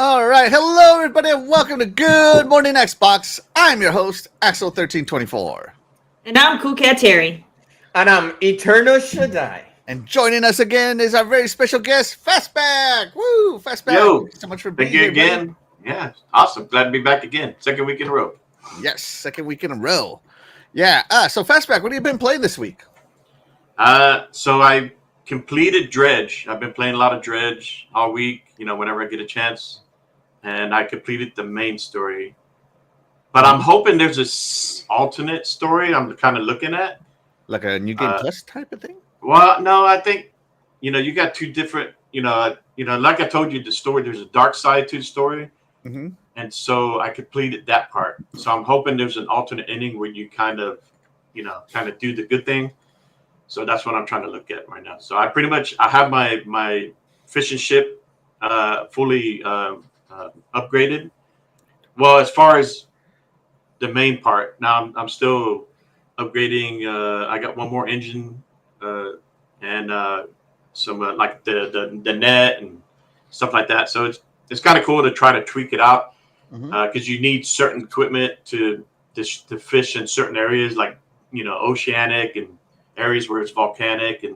All right, hello everybody, and welcome to Good Morning Xbox. I'm your host, Axel1324. And I'm Cool Cat Terry. And I'm Eternal Shaddai. And joining us again is our very special guest, Fastback. Woo, Fastback. Yo, Thank you so much for thank being you here, again. buddy. Yeah, awesome. Glad to be back again. Second week in a row. Yes, second week in a row. Yeah, so Fastback, what have you been playing this week? So I completed Dredge. I've been playing a lot of Dredge all week, whenever I get a chance. And I completed the main story. But I'm hoping there's this alternate story I'm kind of looking at. Like a New Game Plus type of thing? Well, no, I think, you got two different, like I told you, the story, there's a dark side to the story. Mm-hmm. And so I completed that part. So I'm hoping there's an alternate ending where you kind of do the good thing. So that's what I'm trying to look at right now. So I have my fishing ship fully upgraded. Well, as far as the main part, now I'm still upgrading. I got one more engine and some like the net and stuff like that. So it's kind of cool to try to tweak it out because you need certain equipment to fish in certain areas, like oceanic and areas where it's volcanic and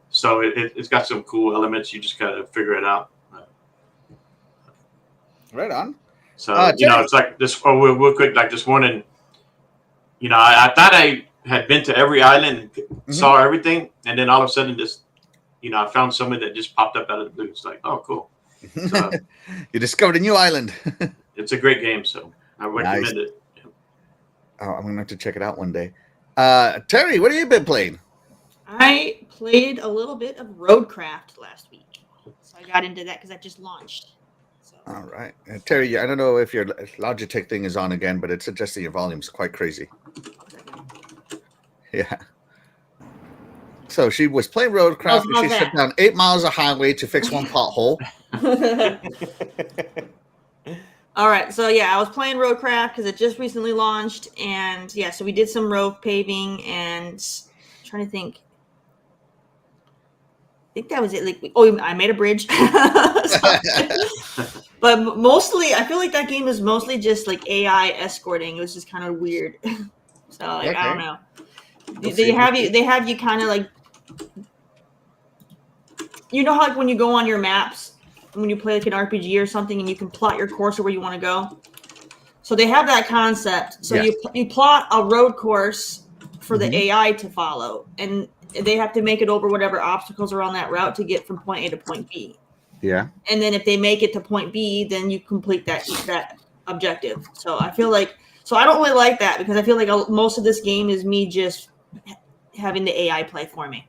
so it's got some cool elements. You just gotta figure it out. Right on. So it's like this. Oh, real quick, like this morning. I thought I had been to every island, and saw everything, and then all of a sudden, I found something that just popped up out of the blue. It's like, oh, cool. So, you discovered a new island. It's a great game, so I recommend it. Oh, I'm gonna have to check it out one day. Terry, what have you been playing? I played a little bit of Roadcraft last week, so I got into that because that just launched. So. All right, Terry, I don't know if your Logitech thing is on again, but it suggests that your volume's quite crazy. Yeah. So she was playing Roadcraft, and she shut down 8 miles of highway to fix one pothole. All right, so I was playing Roadcraft because it just recently launched, and so we did some road paving, and I'm trying to think. I think that was it. I made a bridge. But mostly, I feel like that game is mostly just like AI escorting. It was just kind of weird. So I don't know. They have you kind of like, how like when you go on your maps, when you play like an RPG or something, and you can plot your course of where you want to go. So they have that concept. So you plot a road course for the AI to follow, and they have to make it over whatever obstacles are on that route to get from point A to point B. Yeah. And then if they make it to point B, then you complete that objective. So I feel like, I don't really like that because I feel like most of this game is me just having the AI play for me.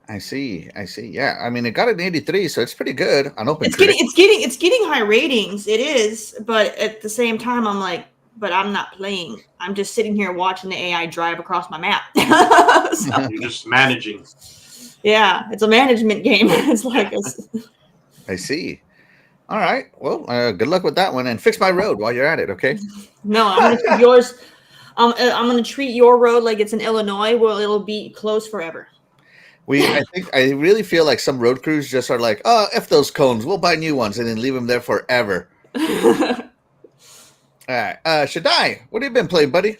I see. Yeah, I mean, it got an 83, so it's pretty good on Open. It's getting high ratings. It is, but at the same time, I'm like, but I'm not playing. I'm just sitting here watching the AI drive across my map. So, you're just managing. Yeah, it's a management game. It's like I see. All right. Well, good luck with that one, and fix my road while you're at it. Okay. No, I'm gonna treat yours. I'm gonna treat your road like it's in Illinois, where it'll be closed forever. I really feel like some road crews just are like, oh, F those cones, we'll buy new ones and then leave them there forever. All right. Shaddai, what have you been playing, buddy?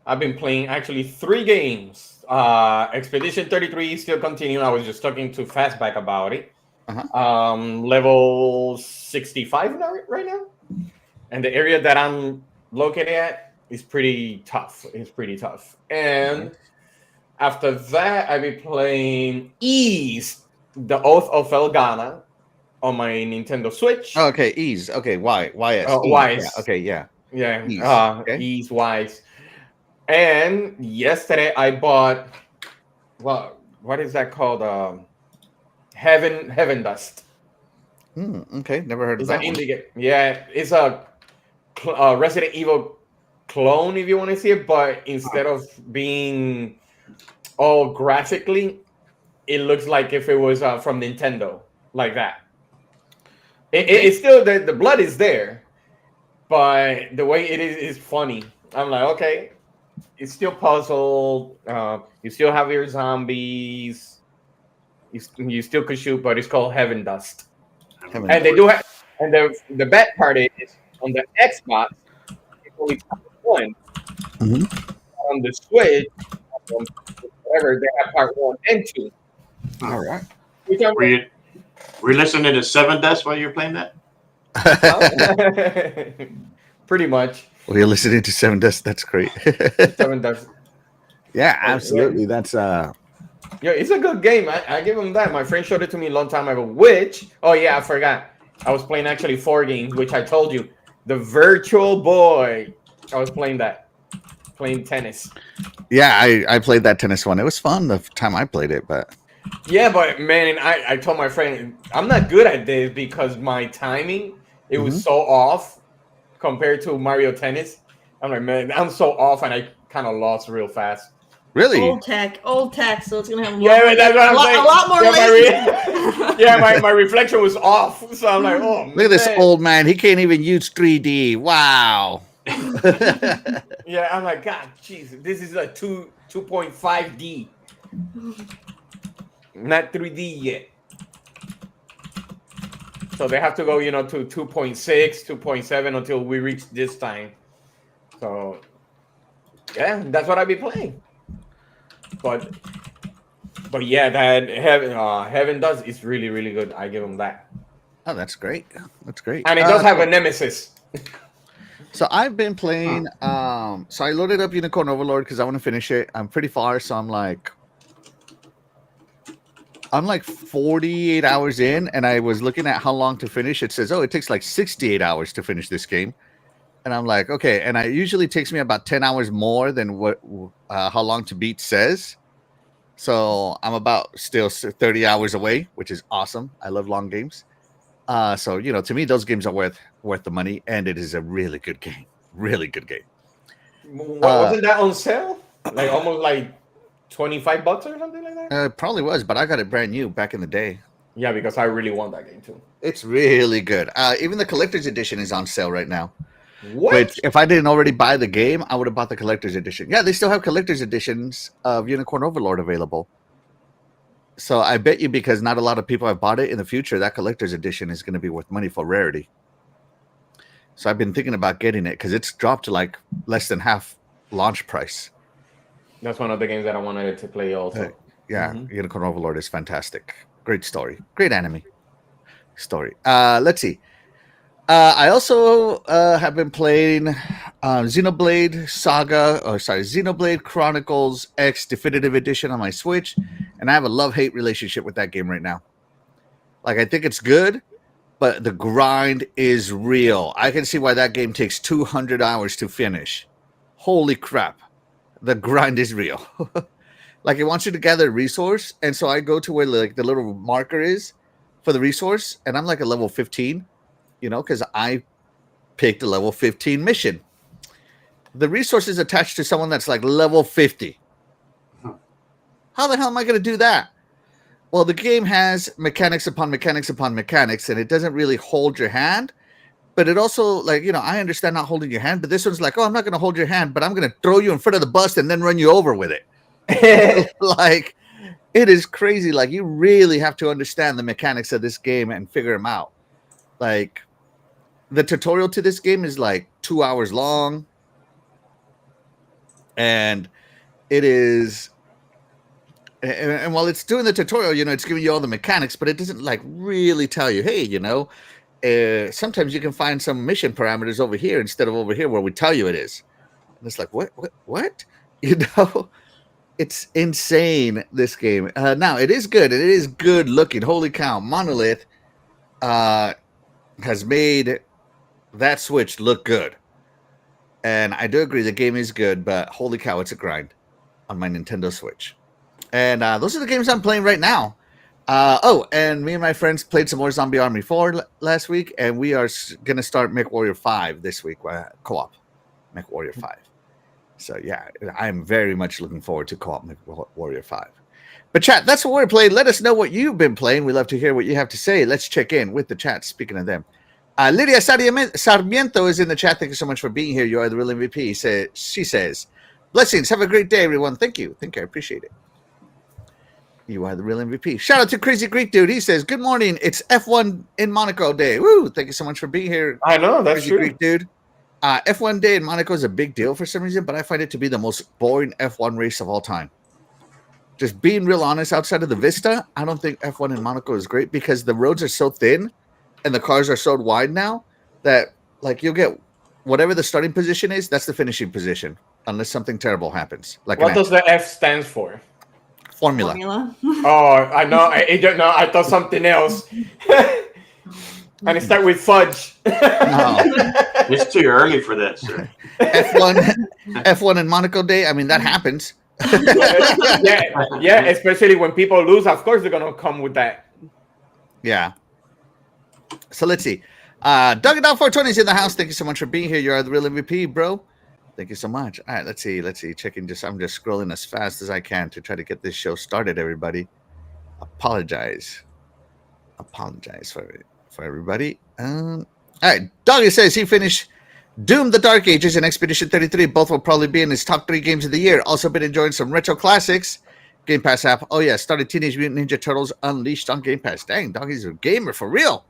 I've been playing actually 3 games. Expedition 33 is still continuing. I was just talking to Fastback about it. Level 65 right now. And the area that I'm located at is pretty tough. And after that, I've been playing Ease, the Oath of Elgana on my Nintendo Switch. Oh, okay, Ease. Okay, why? Wise. Wise. Yeah, okay, yeah. Yeah. Ease. Okay. Ease, Wise. And yesterday I bought, what is that called? Heaven Dust. Okay, never heard of It's that an one. indie game. Yeah, it's a Resident Evil clone, if you want to see it, but instead of being all graphically, it looks like if it was from Nintendo, like that. It's still, the blood is there, but the way it is funny. I'm like, okay, it's still puzzle. You still have your zombies. You still could shoot, but it's called Heaven Dust. And they do have And the bad part is on the Xbox, it's only part one. Mhm. On the Switch, on whatever, they have part one and two. All right. Which I'm Were you listening to Seven Dust while you were playing that? pretty much. Well, you're listening to Seven Dust. That's great. Seven Dust. Yeah, absolutely. That's Yeah, it's a good game. I give him that. My friend showed it to me a long time ago. Which, oh yeah, I forgot. I was playing actually 4 games, which I told you. The Virtual Boy. I was playing that. Playing tennis. Yeah, I played that tennis one. It was fun the time I played it, but Yeah, but man, I told my friend I'm not good at this because my timing was so off compared to Mario Tennis. I'm like, man, I'm so off, and I kind of lost real fast. really, Old tech, so it's gonna have That's what I'm saying. a lot more Yeah, my reflection was off, so I'm like, oh, look at this old man. He can't even use 3D. Wow. Yeah, I'm like, God, jeez, this is a 2.5D, not 3D yet. So they have to go, to 2.6, 2.7 until we reach this time. So, yeah, that's what I've been playing. But yeah, that Heaven does is really, really good. I give them that. Oh, that's great. That's great. And it does have a nemesis. So I've been playing. So I loaded up Unicorn Overlord because I want to finish it. I'm pretty far, so I'm like 48 hours in, and I was looking at how long to finish. It says, oh, it takes like 68 hours to finish this game. And I'm like, okay. And it usually takes me about 10 hours more than what how long to beat says. So I'm about still 30 hours away, which is awesome. I love long games. So, to me, those games are worth the money, and it is a really good game. Really good game. Wasn't that on sale? Like almost like $25 or something like that? It probably was, but I got it brand new back in the day. Yeah, because I really want that game too. It's really good. Even the collector's edition is on sale right now. What? Which, if I didn't already buy the game, I would have bought the collector's edition. Yeah, they still have collector's editions of Unicorn Overlord available. So I bet you, because not a lot of people have bought it in the future, that collector's edition is going to be worth money for rarity. So I've been thinking about getting it because it's dropped to like less than half launch price. That's one of the games that I wanted to play also. Yeah, Unicorn Overlord is fantastic. Great story. Great anime story. Let's see. I also have been playing Xenoblade Chronicles X Definitive Edition on my Switch, and I have a love-hate relationship with that game right now. Like, I think it's good, but the grind is real. I can see why that game takes 200 hours to finish. Holy crap. The grind is real. Like, it wants you to gather a resource, and so I go to where like the little marker is for the resource, and I'm like a level 15. Because I picked a level 15 mission. The resource is attached to someone that's like level 50. How the hell am I going to do that? Well, the game has mechanics upon mechanics upon mechanics, and it doesn't really hold your hand. But it also, I understand not holding your hand, but this one's like, oh, I'm not going to hold your hand, but I'm going to throw you in front of the bus and then run you over with it. Like, it is crazy. Like, you really have to understand the mechanics of this game and figure them out. Like, the tutorial to this game is like 2 hours long, and it is, and while it's doing the tutorial, it's giving you all the mechanics, but it doesn't like really tell you, hey, sometimes you can find some mission parameters over here instead of over here where we tell you it is. And it's like, what? It's insane, this game. Now, it is good. It is good looking. Holy cow. Monolith has made that Switch look good. And I do agree the game is good, but holy cow, it's a grind on my Nintendo Switch. And those are the games I'm playing right now. And me and my friends played some more Zombie Army 4 last week, and we are going to start MechWarrior 5 this week, co-op MechWarrior 5. So yeah, I'm very much looking forward to co-op MechWarrior 5. But chat, that's what we're playing. Let us know what you've been playing. We love to hear what you have to say. Let's check in with the chat, speaking of them. Lydia Sarmiento is in the chat. Thank you so much for being here. You are the real MVP. She says, blessings. Have a great day, everyone. Thank you. I appreciate it. You are the real MVP. Shout out to Crazy Greek Dude. He says, good morning. It's F1 in Monaco Day. Woo! Thank you so much for being here. I know, that's Crazy true. Greek Dude. F1 Day in Monaco is a big deal for some reason, but I find it to be the most boring F1 race of all time. Just being real honest, outside of the Vista, I don't think F1 in Monaco is great because the roads are so thin and the cars are so wide now that like you'll get whatever the starting position is, that's the finishing position, unless something terrible happens. Like What does the F stand for? Formula. Oh, I know. I thought something else. And it starts with fudge. No. It's too early for that, sir. F1 in Monaco Day. I mean, that happens. yeah. Especially when people lose, of course they're gonna come with that. Yeah. So let's see. Doug Down 420 is in the house. Thank you so much for being here. You are the real MVP, bro. Thank you so much. All right, let's see. I'm just scrolling as fast as I can to try to get this show started, everybody. Apologize for everybody. All right, Doggy says he finished Doom the Dark Ages and Expedition 33. Both will probably be in his top 3 games of the year. Also been enjoying some retro classics. Game Pass app. Oh yeah, started Teenage Mutant Ninja Turtles Unleashed on Game Pass. Dang, Doggy's a gamer for real.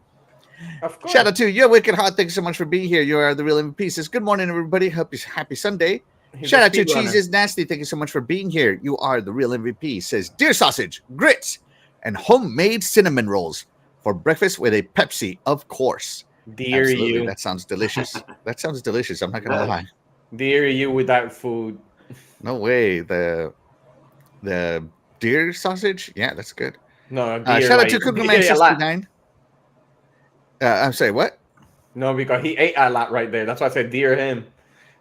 Of course. Shout out to You're Wicked Hot. Thank you so much for being here. You are the real MVP. Says, good morning, everybody. Happy Sunday. Shout out to Cheese is Nasty. Thank you so much for being here. You are the real MVP. Says, deer sausage, grits, and homemade cinnamon rolls for breakfast with a Pepsi, of course. Dear Absolutely. you. That sounds delicious. That sounds delicious. I'm not going to lie. Dear you with that food. No way. The deer sausage? Yeah, that's good. No, dear, shout out to Cougarman 69. I'm sorry, what? No, because he ate a lot right there. That's why I said dear him.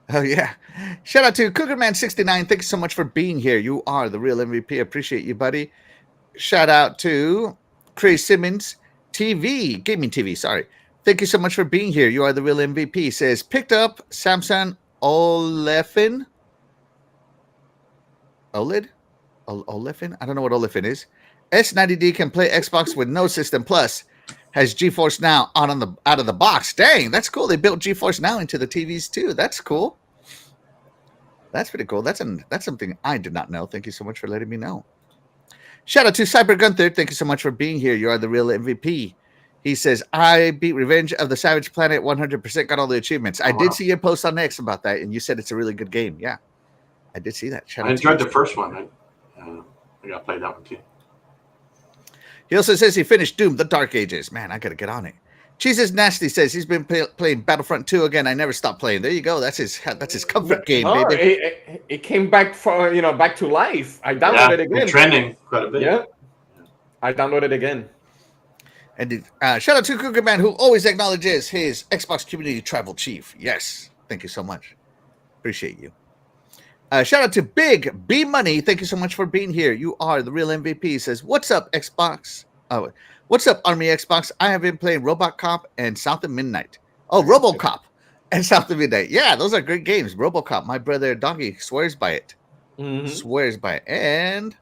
Oh, yeah. Shout out to Cougarman69. Thank you so much for being here. You are the real MVP. Appreciate you, buddy. Shout out to Chris Simmons Gaming TV. Sorry. Thank you so much for being here. You are the real MVP. Says, picked up Samsung OLED? OLED? I don't know what OLED is. S90D can play Xbox with no system. Plus, has GeForce Now out of the box. Dang, that's cool. They built GeForce Now into the TVs too. That's cool. That's pretty cool. That's something I did not know. Thank you so much for letting me know. Shout out to Cyber Gunther. Thank you so much for being here. You are the real MVP. He says, I beat Revenge of the Savage Planet 100%, got all the achievements. I did see your post on X about that, and you said it's a really good game. Yeah, I did see that. I enjoyed the first one. I got to play that one too. He also says he finished Doom, the Dark Ages. Man, I got to get on it. Jesus Nasty says he's been playing Battlefront 2 again. I never stopped playing. There you go. That's his comfort game, baby. It came back back to life. I downloaded it again. Trending quite a bit. Yeah. I downloaded it again. And shout out to Cougar Man, who always acknowledges his Xbox Community Tribal Chief. Yes. Thank you so much. Appreciate you. Shout out to Big B Money. Thank you so much for being here. You are the real MVP. He says, what's up, Xbox? What's up, Army Xbox? I have been playing Robot Cop and South of Midnight. Oh, RoboCop and South of Midnight. Yeah, those are great games. RoboCop. My brother Doggy swears by it. Mm-hmm. Swears by it. And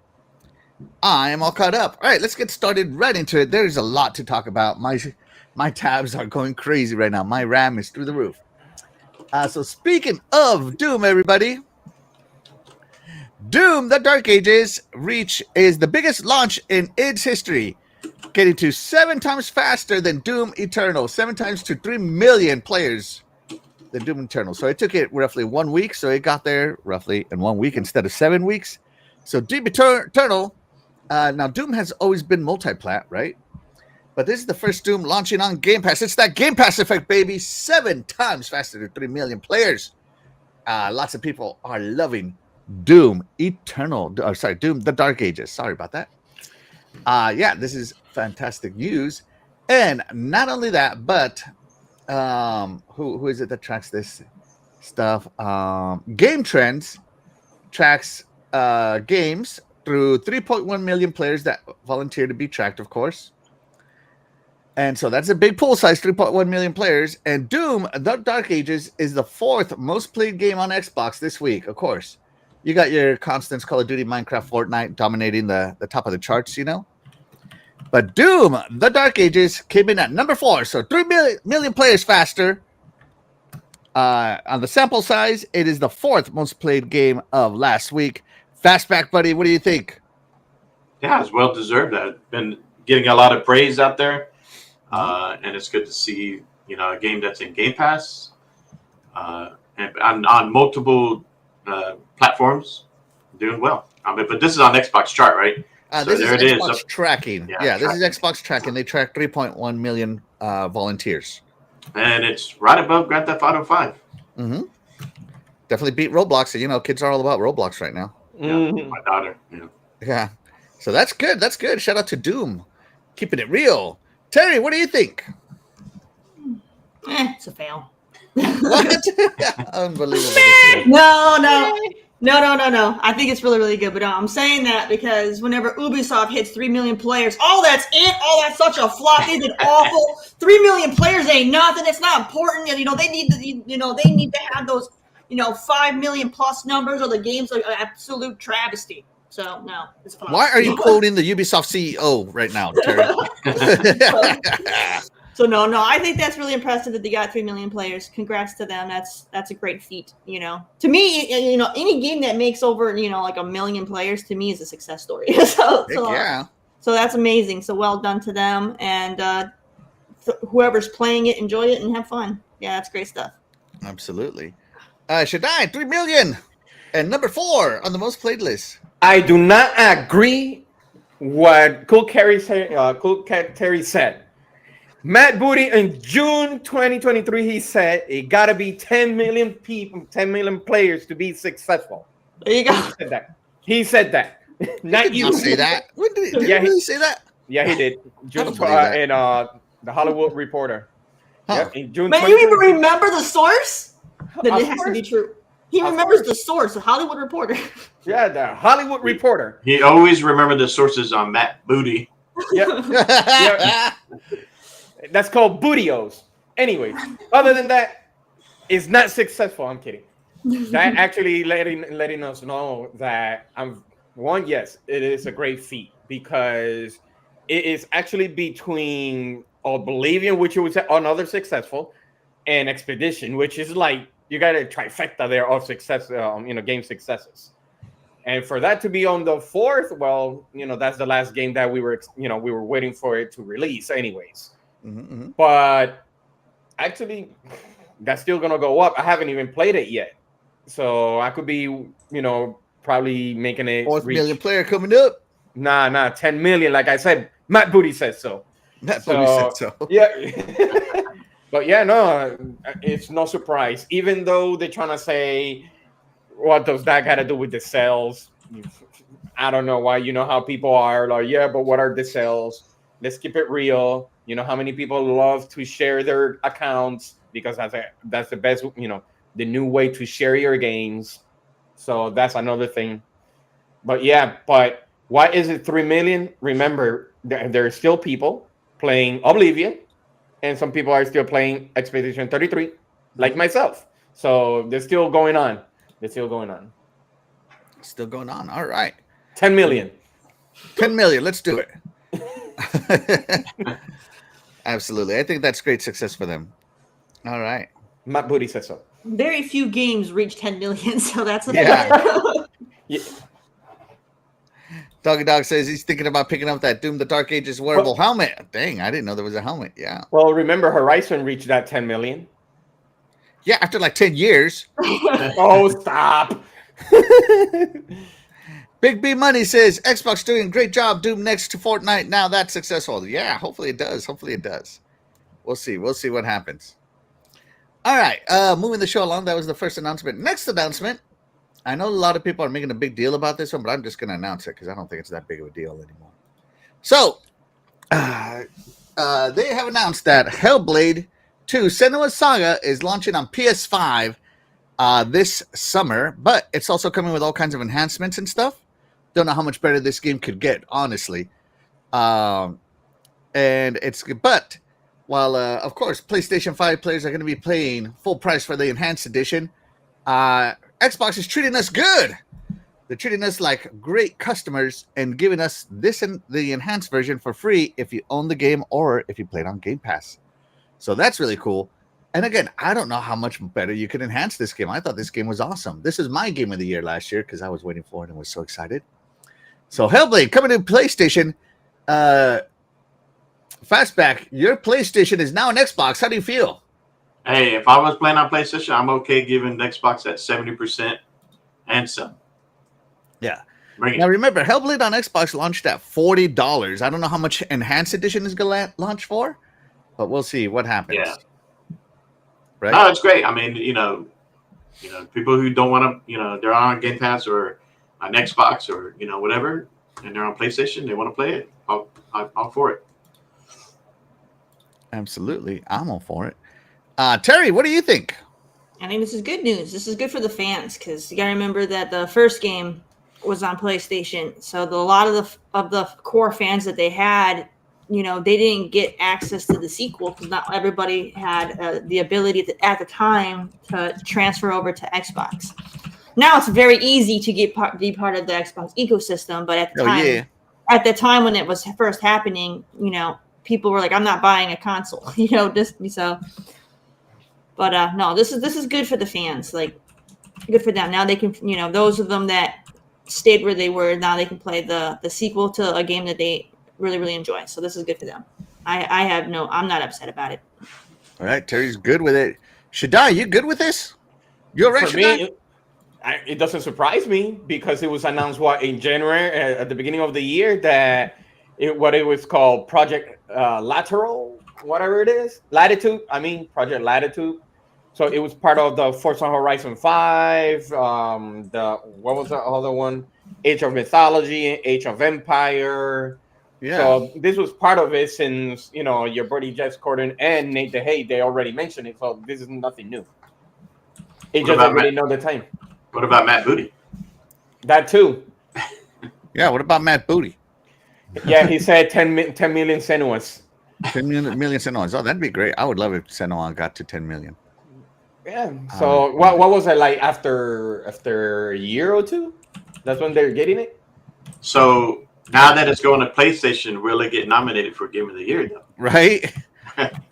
I am all caught up. All right, let's get started right into it. There's a lot to talk about. My tabs are going crazy right now. My RAM is through the roof. So speaking of Doom, everybody, Doom, the Dark Ages Reach is the biggest launch in its history, getting to 7 times faster than Doom Eternal, 7 times to 3 million players than Doom Eternal. So it took it roughly 1 week. So it got there roughly in 1 week instead of 7 weeks. So Doom Eternal, now Doom has always been multi-plat, right? But this is the first Doom launching on Game Pass. It's that Game Pass effect, baby. 7 times faster than 3 million players. Lots of people are loving Doom Eternal. Doom the Dark Ages. Sorry about that. Yeah, this is fantastic news. And not only that, but who is it that tracks this stuff? Game Trends tracks games through 3.1 million players that volunteer to be tracked, of course. And so that's a big pool size, 3.1 million players. And Doom, The Dark Ages, is the 4th most played game on Xbox this week, of course. You got your constants, Call of Duty, Minecraft, Fortnite, dominating the top of the charts, you know. But Doom, The Dark Ages, came in at number 4. So 3 million players faster. On the sample size, it is the 4th most played game of last week. Fastback, buddy, what do you think? Yeah, it's well deserved. I've been getting a lot of praise out there, and it's good to see a game that's in Game Pass and on multiple platforms doing well. But this is on Xbox chart, right? So This is there it is. Xbox tracking. Yeah, This is Xbox tracking. They track 3.1 million volunteers. And it's right above Grand Theft Auto 5. Mm-hmm. Definitely beat Roblox. And, kids are all about Roblox right now. Yeah, my daughter. Yeah. So that's good. That's good. Shout out to Doom. Keeping it real. Terry, what do you think? It's a fail. What? Unbelievable. No. I think it's really, really good. But I'm saying that because whenever Ubisoft hits 3 million players, that's it. That's such a flop. They did awful. 3 million players ain't nothing. It's not important. And they need to have those 5 million plus numbers, or the game's an absolute travesty. So no, it's a flop. Why are you quoting the Ubisoft CEO right now, Terry? So no, I think that's really impressive that they got 3 million players. Congrats to them. That's a great feat. To me, any game that makes over like 1 million players, to me, is a success story. So that's amazing. So well done to them, and whoever's playing it, enjoy it and have fun. Yeah, that's great stuff. Absolutely. Shaddai, 3 million, and number 4 on the most played list. I do not agree what Cool Terry said. Matt Booty in June 2023, he said it got to be 10 million people, 10 million players to be successable. There you go. He said that. Not you. Say that. When did he really say that? Yeah, he did. June in the Hollywood Reporter. Huh. Yeah, in June. Man, you even remember the source? Then it has to be true. He remembers the source, the Hollywood Reporter. Yeah, the Hollywood Reporter. He always remembered the sources on Matt Booty. Yeah. That's called Bootios. Anyway, other than that, it's not successful. I'm kidding. That actually letting us know that yes, it is a great feat, because it is actually between Oblivion, which was another successful, and Expedition, which is like you got a trifecta there of success, game successes. And for that to be on the 4th, well, that's the last game that we were waiting for it to release, anyways. Mm-hmm. But actually, that's still gonna go up. I haven't even played it yet, so I could be, probably making it 4 million player coming up. Nah, 10 million. Like I said, Matt Booty says so. Booty said so. Yeah. But yeah, no, it's no surprise. Even though they're trying to say, what does that got to do with the sales? I don't know why. You know how people are like, yeah, but what are the sales? Let's keep it real. You know how many people love to share their accounts, because that's the best, the new way to share your games. So that's another thing. But yeah, why is it 3 million? Remember, there are still people playing Oblivion, and some people are still playing Expedition 33, like myself. So they're still going on. Still going on. All right. 10 million. 10 million. Let's do it. Absolutely. I think that's great success for them. All right. Matt Booty says so. Very few games reach 10 million, so that's yeah. Doggy Dog says he's thinking about picking up that Doom the Dark Ages wearable helmet. Dang, I didn't know there was a helmet. Yeah. Well, remember Horizon reached that 10 million. Yeah, after like 10 years. Oh, stop. Big B Money says Xbox doing a great job. Doom next to Fortnite. Now that's successful. Yeah, hopefully it does. We'll see what happens. All right, moving the show along. That was the first announcement. Next announcement. I know a lot of people are making a big deal about this one, but I'm just going to announce it because I don't think it's that big of a deal anymore. So, they have announced that Hellblade 2 Senua's Saga is launching on PS5 this summer, but it's also coming with all kinds of enhancements and stuff. Don't know how much better this game could get, honestly. While of course PlayStation 5 players are going to be paying full price for the enhanced edition, Xbox is treating us good. They're treating us like great customers and giving us this and the enhanced version for free if you own the game or if you play it on Game Pass. So that's really cool. And again, I don't know how much better you could enhance this game. I thought this game was awesome. This is my game of the year last year because I was waiting for it and was so excited. So Hellblade coming to PlayStation. Fastback, your PlayStation is now an Xbox. How do you feel? Hey, if I was playing on PlayStation, I'm okay giving Xbox that 70% and some. Yeah. Bring it. Now remember, Hellblade on Xbox launched at $40. I don't know how much Enhanced Edition is going to launch for, but we'll see what happens. Yeah. Right? No, it's great. I mean, people who don't want to, they're on Game Pass or on Xbox or whatever, and they're on PlayStation, they want to play it. I'm for it. Absolutely, I'm all for it. Terry, what do you think? I think this is good news. This is good for the fans because you got to remember that the first game was on PlayStation, so a lot of the core fans that they had, they didn't get access to the sequel because not everybody had the ability at the time to transfer over to Xbox. Now it's very easy to be part of the Xbox ecosystem, but at the time when it was first happening, people were like, "I'm not buying a console," so. But no, this is good for the fans. Like, good for them. Now they can, those of them that stayed where they were, now they can play the sequel to a game that they really, really enjoy. So this is good for them. I'm not upset about it. All right, Terry's good with it. Shadai, you good with this? You all right, Shadai? It doesn't surprise me because it was announced in January at the beginning of the year that it was called Project Lateral, whatever it is, Project Latitude. So it was part of the Forza Horizon 5. What was the other one? Age of Mythology, Age of Empire. Yeah. So this was part of it since your buddy Jess Corden and Nate DeHay, they already mentioned it. So this is nothing new. It just already know the time. What about Matt Booty? That too. Yeah. What about Matt Booty? Yeah, he said 10 million Senuas. 10 million Senuas. Oh, that'd be great. I would love if Senua got to 10 million. Yeah. So what was it like after a year or two? That's when they're getting it. So now that it's going to PlayStation, will it get nominated for Game of the Year though? Right.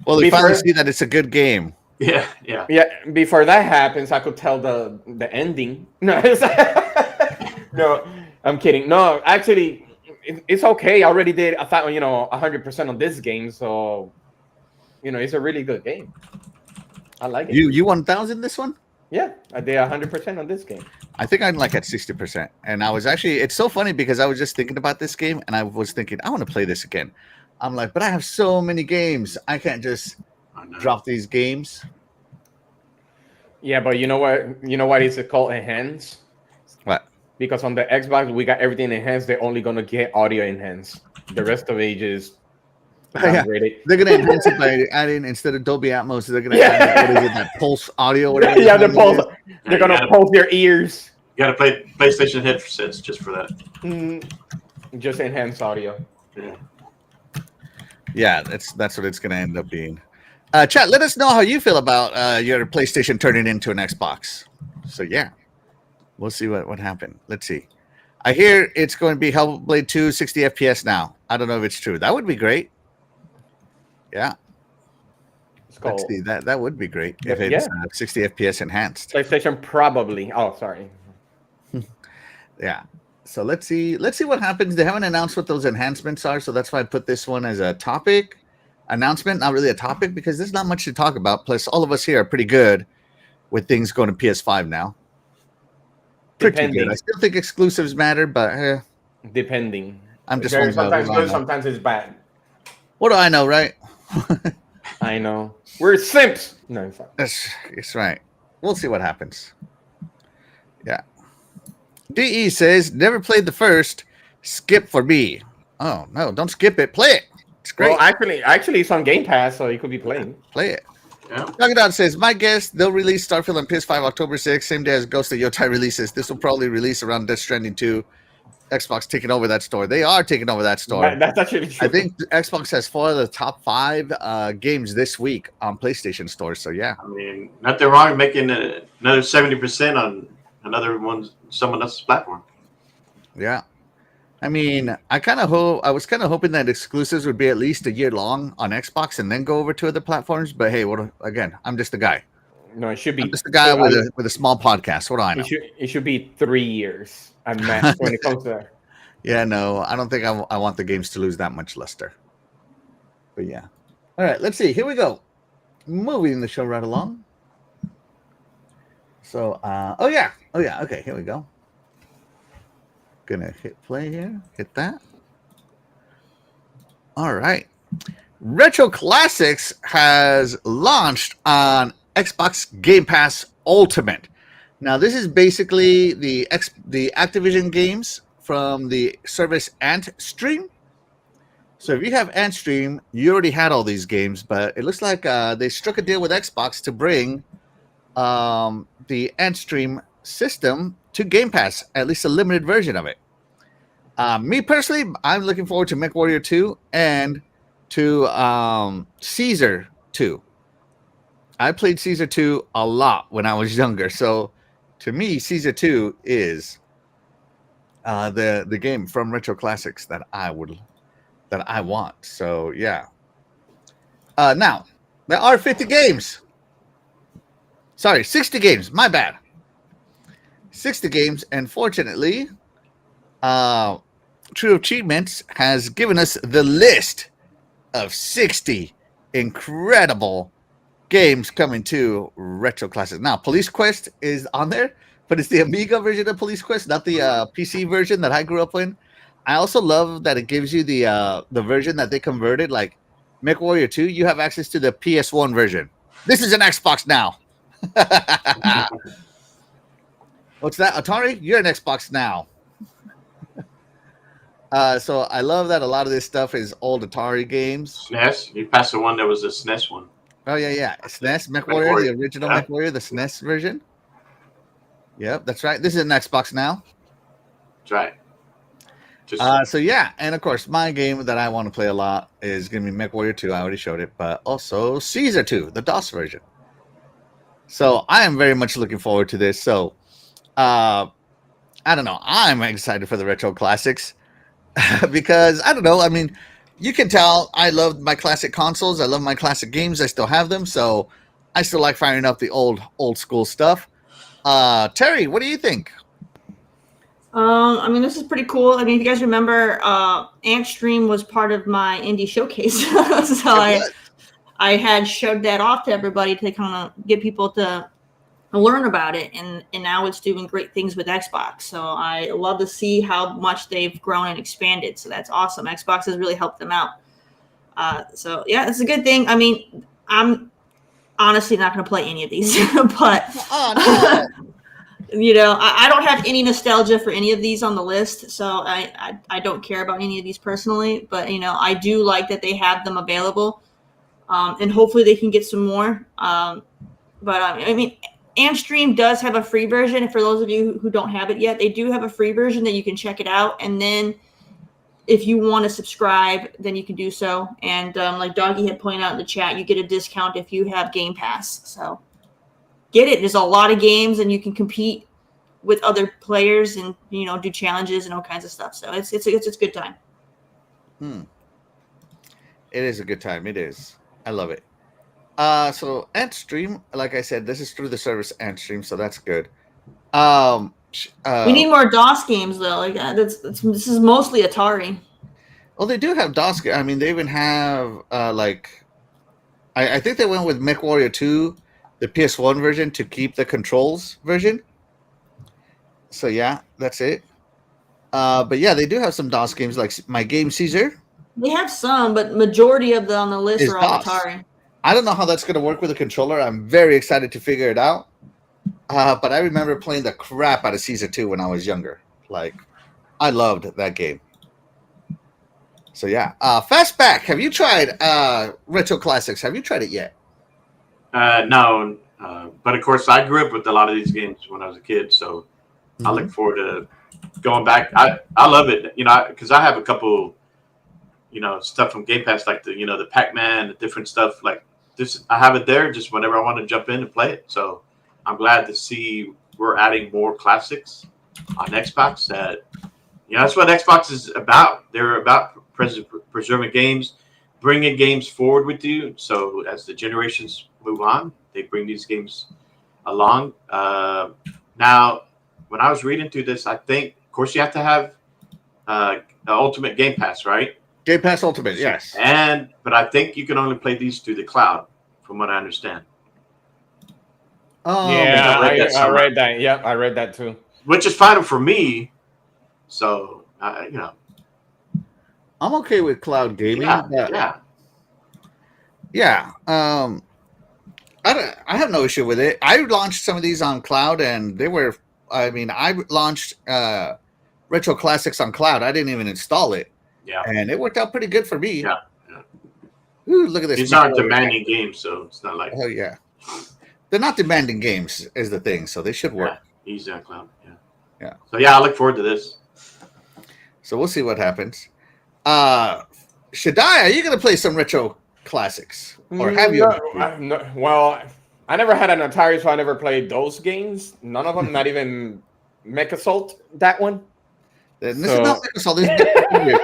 Well, they finally see that it's a good game. Yeah. Before that happens, I could tell the ending. No, no, I'm kidding. No, actually, it's okay. I already did 100% on this game, so it's a really good game. I like it. You 1,000 this one? Yeah, I did 100% on this game. I think I'm like at 60%, and I was actually. It's so funny because I was just thinking about this game, and I was thinking I want to play this again. I'm like, but I have so many games, I can't just drop these games. Yeah, but you know what is it called? Enhanced? What? Because on the Xbox we got everything enhanced. They're only gonna get audio enhanced. The rest of it is they're gonna enhance it by adding, instead of Dolby Atmos, they're gonna add what is it, that pulse audio, whatever. Yeah, the pulse. They're gonna pulse your ears. You gotta play PlayStation headsets just for that. Just enhanced audio. Yeah, that's what it's gonna end up being. Chat, let us know how you feel about your PlayStation turning into an Xbox. So yeah, we'll see what happened. Let's see. I hear it's going to be Hellblade 2 60 FPS now. I don't know if it's true. That would be great. Yeah. Let's see. That would be great if it's 60 FPS enhanced. PlayStation probably. Oh, sorry. Yeah. So let's see what happens. They haven't announced what those enhancements are, so that's why I put this one as a topic. Announcement, not really a topic, because there's not much to talk about. Plus, all of us here are pretty good with things going to PS5 now. Pretty good. I still think exclusives matter, but depending. I'm just sometimes good, sometimes it's bad. What do I know, right? I know. We're simps. No, it's right. We'll see what happens. Yeah. DE says, never played the first. Skip for me. Oh, no, don't skip it. Play it. It's great. Well, actually, it's on Game Pass, so you could be playing. Play it. Yeah. Yogadon says, my guess, they'll release Starfield on PS5 October 6th, same day as Ghost of Yotai releases. This will probably release around Death Stranding 2. Xbox taking over that store. They are taking over that store. That's actually true. I think Xbox has 4 of the top 5 games this week on PlayStation stores. So, yeah. I mean, nothing wrong making another 70% on someone else's platform. Yeah. I mean, I was kind of hoping that exclusives would be at least a year long on Xbox and then go over to other platforms. But hey, again, I'm just a guy. No, it should be. I'm just a guy with a small podcast. What do I know? It should be 3 years at max when it comes to that. Yeah, no, I don't think I want the games to lose that much luster. But yeah. All right, let's see. Here we go. Moving the show right along. So, oh yeah. Okay, here we go. Gonna hit play here. Hit that. All right. Retro Classics has launched on Xbox Game Pass Ultimate. Now, this is basically the Activision games from the service Antstream. So if you have Antstream, you already had all these games, but it looks like they struck a deal with Xbox to bring the Antstream system to Game Pass, at least a limited version of it. Me personally, I'm looking forward to MechWarrior 2 and to Caesar 2. I played Caesar 2 a lot when I was younger, so to me, Caesar 2 is the game from Retro Classics that I want. So yeah. Now there are 50 games. Sorry, 60 games. My bad. 60 games, and fortunately, True Achievements has given us the list of 60 incredible games coming to Retro Classics. Now, Police Quest is on there, but it's the Amiga version of Police Quest, not the PC version that I grew up in. I also love that it gives you the version that they converted, like MechWarrior 2. You have access to the PS1 version. This is an Xbox now. What's that, Atari? You're an Xbox now. So I love that a lot of this stuff is old Atari games. SNES. You passed the one that was a SNES one. Oh yeah. SNES MechWarrior, the original MechWarrior, the SNES version. Yep, that's right. This is an Xbox now. That's right. So yeah, and of course, my game that I want to play a lot is going to be MechWarrior 2. I already showed it, but also Caesar 2, the DOS version. So I am very much looking forward to this. So I don't know. I'm excited for the Retro Classics because I don't know. I mean, you can tell I love my classic consoles. I love my classic games. I still have them, so I still like firing up the old school stuff. Terry, what do you think? I mean, this is pretty cool. I mean, if you guys remember, Antstream was part of my indie showcase, so I had showed that off to everybody to kind of get people to learn about it, and now it's doing great things with Xbox. So I love to see how much they've grown and expanded. So that's awesome. Xbox has really helped them out. So yeah, it's a good thing. I mean, I'm honestly not going to play any of these, but you know, I don't have any nostalgia for any of these on the list, so I don't care about any of these personally. But you know, I do like that they have them available, and hopefully they can get some more. But I mean, Antstream does have a free version. For those of you who don't have it yet, they do have a free version that you can check it out, and then if you want to subscribe, then you can do so. And like Doggy had pointed out in the chat, you get a discount if you have Game Pass. So get it. There's a lot of games, and you can compete with other players, and you know, do challenges and all kinds of stuff. So it's a good time. It is a good time. It is. I love it. So Antstream, like I said, this is through the service Antstream, so that's good. We need more DOS games though. Like this is mostly Atari. Well, they do have DOS. I mean, they even have like I think they went with MechWarrior 2, the PS1 version, to keep the controls version. So yeah, that's it. But yeah, they do have some DOS games, like my game Caesar. They have some, but majority of them on the list are all DOS. Atari. I don't know how that's going to work with a controller. I'm very excited to figure it out. But I remember playing the crap out of Caesar 2 when I was younger. Like, I loved that game. So yeah, Fastback, have you tried Retro Classics? Have you tried it yet? No, but of course I grew up with a lot of these games when I was a kid, so I look forward to going back. I love it, you know, because I have a couple, you know, stuff from Game Pass, like the Pac-Man, the different stuff like this. I have it there just whenever I want to jump in and play it. So I'm glad to see we're adding more classics on Xbox. That, you know, that's what Xbox is about. They're about preserving games, bringing games forward with you. So as the generations move on, they bring these games along. Now, when I was reading through this, I think, of course, you have to have Ultimate Game Pass, right? Game Pass Ultimate, yes. But I think you can only play these through the cloud, from what I understand. Yeah, I read that I somewhere. read that. Yep, I read that too. Which is fine for me. So I'm okay with cloud gaming. Yeah. I have no issue with it. I launched some of these on cloud, and they were. I mean, I launched Retro Classics on cloud. I didn't even install it. Yeah. And it worked out pretty good for me. Yeah. Ooh, look at this. These aren't demanding games, so it's not like. Oh yeah. They're not demanding games, is the thing, so they should work. Yeah, easy on cloud. Yeah. So I look forward to this. So we'll see what happens. Shaddai, are you going to play some Retro Classics, or have you? Well, I never had an Atari, so I never played those games. None of them, not even Mech Assault. That one. This is not Mech Assault. This is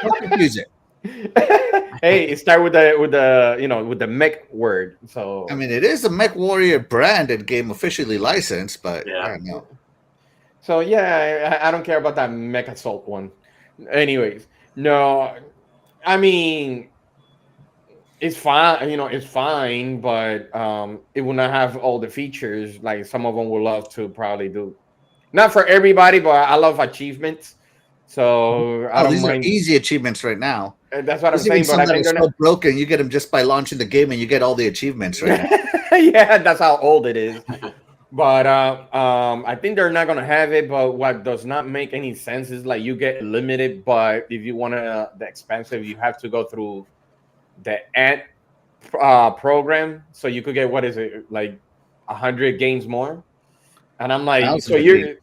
don't confuse it. Hey, it started with the mech word. So I mean, it is a Mech Warrior branded game, officially licensed, but I don't know. So yeah, I don't care about that Mech Assault one. Anyways, no, I mean it's fine. It's fine, but it will not have all the features like some of them would love to probably do. Not for everybody, but I love achievements. So I don't these mind. are easy achievements right now. That's what I'm saying. But I think they're not broken. You get them just by launching the game, and you get all the achievements right now. Yeah, that's how old it is. But I think they're not gonna have it. But what does not make any sense is like you get limited, but if you want the expensive, you have to go through the Ant program, so you could get what is it like 100 games more. And I'm like, Thousands so you're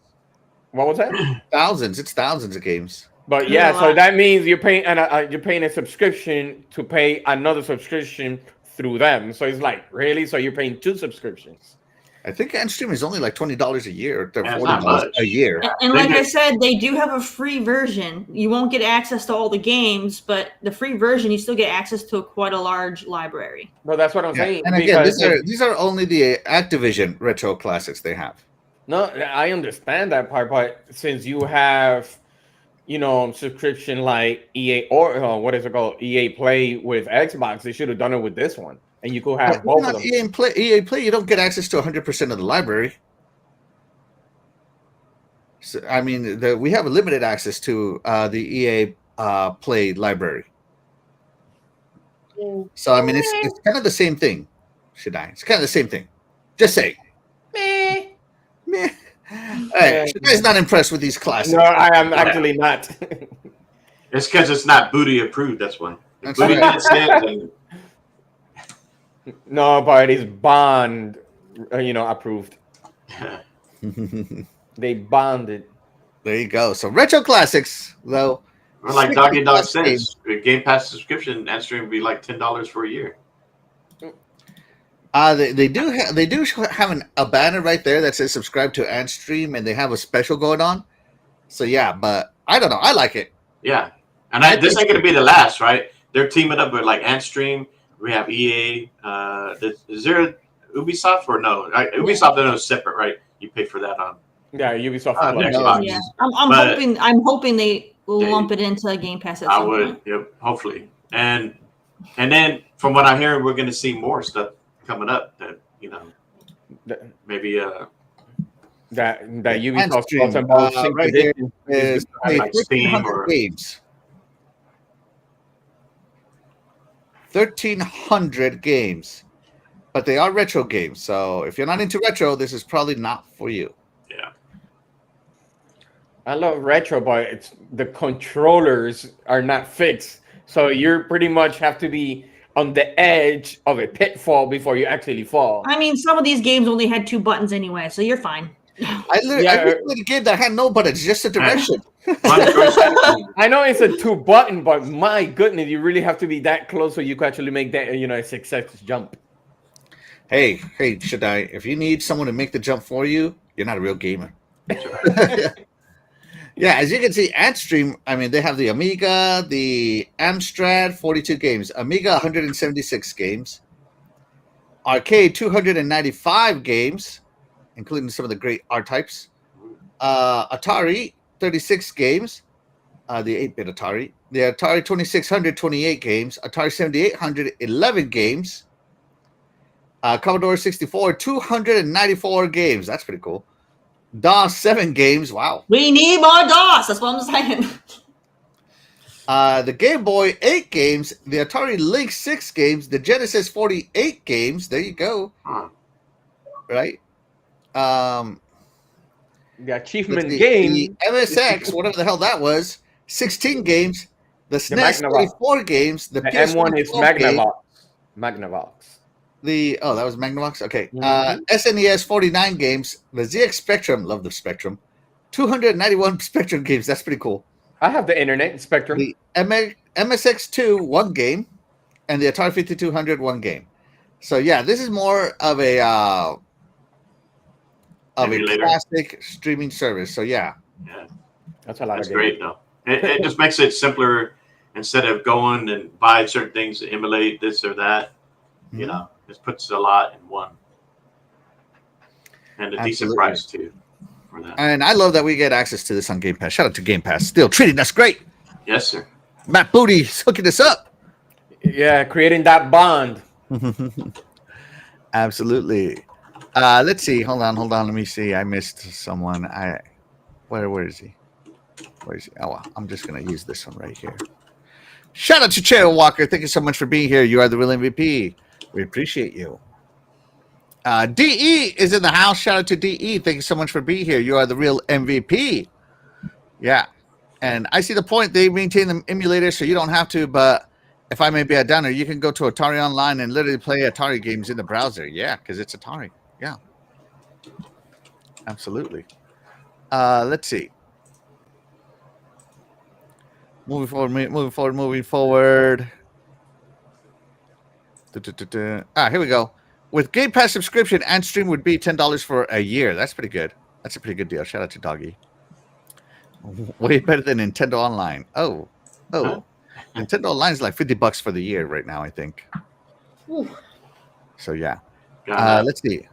what was that? Thousands. It's thousands of games. But yeah, so that means you're paying a subscription to pay another subscription through them. So it's like, really? So you're paying 2 subscriptions? I think Endstream is only like $20 a year. They're $40 a year. And like I said, they do have a free version. You won't get access to all the games, but the free version, you still get access to quite a large library. Well, that's what I'm saying. And again, these are only the Activision Retro Classics they have. No, I understand that part, but since you have, subscription like EA or what is it called, EA Play with Xbox, they should have done it with this one, and you could have both of them. EA Play, you don't get access to 100% of the library. So, I mean, we have a limited access to the EA Play library. So I mean, it's kind of the same thing. It's kind of the same thing. Just say. Meh. Hey, Shadai's not impressed with these classics. No, I am actually not. It's because it's not booty approved. That's why. That's Booty right. consent. No, but it's bond, approved. They bonded. There you go. So Retro Classics, though. Or like Doggy Dog says, Game Pass subscription, Endstream would be like $10 for a year. They do have a banner right there that says subscribe to Antstream, and they have a special going on. So yeah, but I don't know. I like it. Yeah, and this ain't gonna be the last, right? They're teaming up with like Antstream. We have EA. Is there Ubisoft or no? Ubisoft, I know is separate, right? You pay for that on. Yeah, Ubisoft. Xbox. Yeah, I'm hoping they will lump it into Game Pass at some point. Yep, hopefully. And then from what I'm hearing, we're gonna see more stuff coming up that maybe that Ubisoft talks about right here is like Steam or games. 1,300 games, but they are retro games. So if you're not into retro, this is probably not for you. Yeah, I love retro, but the controllers are not fixed, so you pretty much have to be on the edge of a pitfall before you actually fall. I mean, some of these games only had 2 buttons anyway, so you're fine. I played a game that had no buttons, just a direction. I know it's a 2-button, but my goodness, you really have to be that close so you can actually make that, a success jump. Hey, Shaddai, if you need someone to make the jump for you, you're not a real gamer. Yeah, as you can see, Antstream, I mean, they have the Amiga, the Amstrad, 42 games. Amiga, 176 games. Arcade, 295 games, including some of the great R-types. Atari, 36 games. the 8-bit Atari. The Atari 2600, 28 games. Atari 7800, 11 games. Commodore 64, 294 games. That's pretty cool. DOS 7 games. Wow. We need more DOS. That's what I'm saying. The Game Boy 8 games. The Atari Lynx 6 games. The Genesis 48 games. There you go. Right. The achievement The game. MSX, whatever the hell that was. 16 games. The SNES 44 games. The M1 is Magnavox. Magnavox. That was Magnavox. Okay. SNES 49 games. The ZX Spectrum, love the Spectrum. 291 Spectrum games. That's pretty cool. I have the internet Spectrum. The MSX2 1 game, and the Atari 5200 1 game. So yeah, this is more of a classic streaming service. So yeah, that's a lot. That's great though. It just makes it simpler instead of going and buy certain things to emulate this or that. Mm-hmm. You know, it puts a lot in one, and a decent price too for that. And I love that we get access to this on Game Pass. Shout out to Game Pass, still treating us great. Yes, sir. Matt Booty's hooking us up. Yeah, creating that bond. Absolutely. Let's see. Hold on. Let me see. I missed someone. Where is he? Where is he? Oh, well, I'm just gonna use this one right here. Shout out to Chair Walker. Thank you so much for being here. You are the real MVP. We appreciate you. DE is in the house. Shout out to DE. Thank you so much for being here. You are the real MVP. Yeah. And I see the point. They maintain the emulator, so you don't have to. But if I may be a downer, you can go to Atari Online and literally play Atari games in the browser. Yeah, because it's Atari. Yeah. Absolutely. Let's see. Moving forward. Here we go. With Game Pass subscription and stream would be $10 for a year. That's pretty good. That's a pretty good deal. Shout out to Doggy. Way better than Nintendo Online. Oh. Nintendo Online is like $50 for the year right now, I think. Ooh. So yeah. Let's see.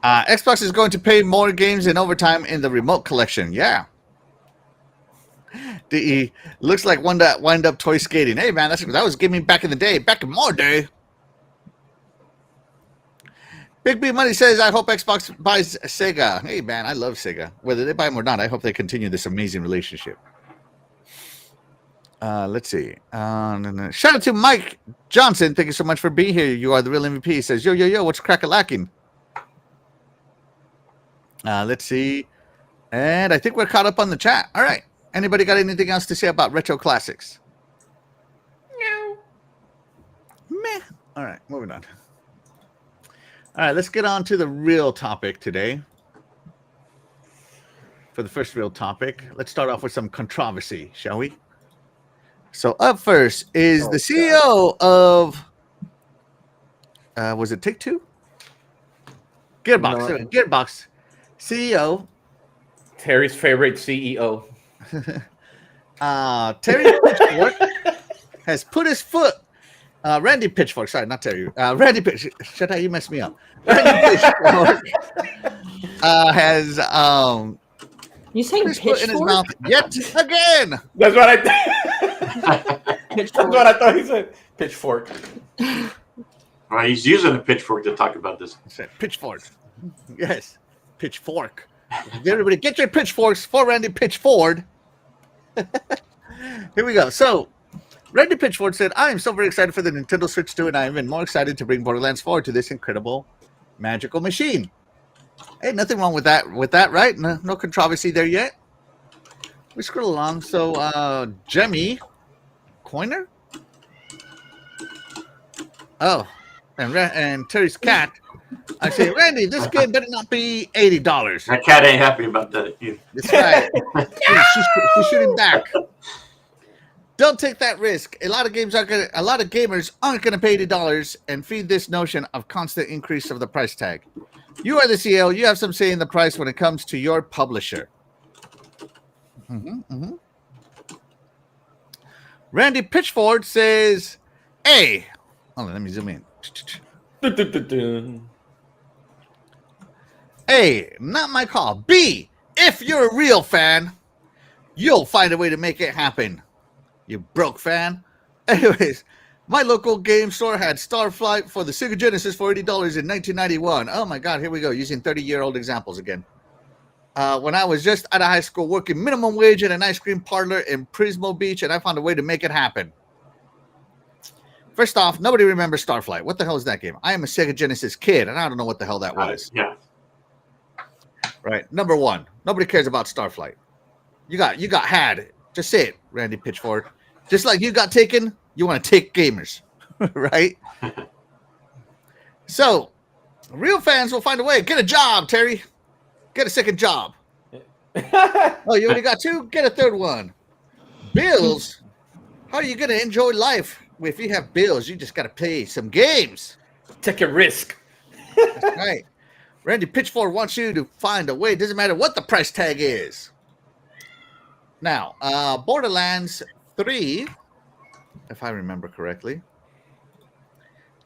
Xbox is going to pay more games in overtime in the remote collection. Yeah. DE looks like one that wind up toy skating. Hey man, that was gaming back in the day, back in more day. Big B Money says, I hope Xbox buys Sega. Hey man, I love Sega. Whether they buy them or not, I hope they continue this amazing relationship. Let's see. Shout out to Mike Johnson. Thank you so much for being here. You are the real MVP. He says, yo, what's crack-a-lacking? Let's see. And I think we're caught up on the chat. All right. Anybody got anything else to say about retro classics? No. Meh. All right, moving on. All right, let's get on to the real topic today. For the first real topic, let's start off with some controversy, shall we? So up first is the CEO of, was it Take-Two? Gearbox. No. Gearbox CEO. Terry's favorite CEO. Terry Pitchfork has put his foot. Randy Pitchfork, sorry, not Terry. Randy Pitchfork. Shut up, you messed me up. Randy Pitchfork has You saying put his foot in his pitchfork? mouth yet again. That's what That's what I thought he said. Pitchfork. All right, he's using a pitchfork to talk about this. Pitchfork. Yes, pitchfork. Everybody, get your pitchforks for Randy Pitchford. Here we go. So, Randy Pitchford said, I am so very excited for the Nintendo Switch 2, and I am even more excited to bring Borderlands 4 to this incredible, magical machine. Hey, nothing wrong with that, right? No controversy there yet. We scroll along. So, Jemmy Coiner? Oh, and Terry's cat. I say, Randy, this game better not be $80. That cat ain't happy about that either. That's right. She's shooting back. Don't take that risk. A lot of gamers aren't gonna pay $80 and feed this notion of constant increase of the price tag. You are the CEO. You have some say in the price when it comes to your publisher. Randy Pitchford says, "Hey, hold on, let me zoom in. A, not my call. B, if you're a real fan, you'll find a way to make it happen. You broke fan. Anyways, my local game store had Starflight for the Sega Genesis for $80 in 1991. Oh my God, here we go, using 30-year-old examples again. When I was just out of high school working minimum wage at an ice cream parlor in Prismo Beach, and I found a way to make it happen. First off, nobody remembers Starflight. What the hell is that game? I am a Sega Genesis kid, and I don't know what the hell that was. Yeah. Right. Number one, nobody cares about Starflight. You got had. Just say it, Randy Pitchford. Just like you got taken, you want to take gamers, right? So, real fans will find a way. Get a job, Terry. Get a second job. Oh, you already got two? Get a third one. Bills? How are you going to enjoy life? If you have bills, you just got to play some games. Take a risk. That's right. Randy Pitchford wants you to find a way. It doesn't matter what the price tag is. Now, Borderlands 3, if I remember correctly,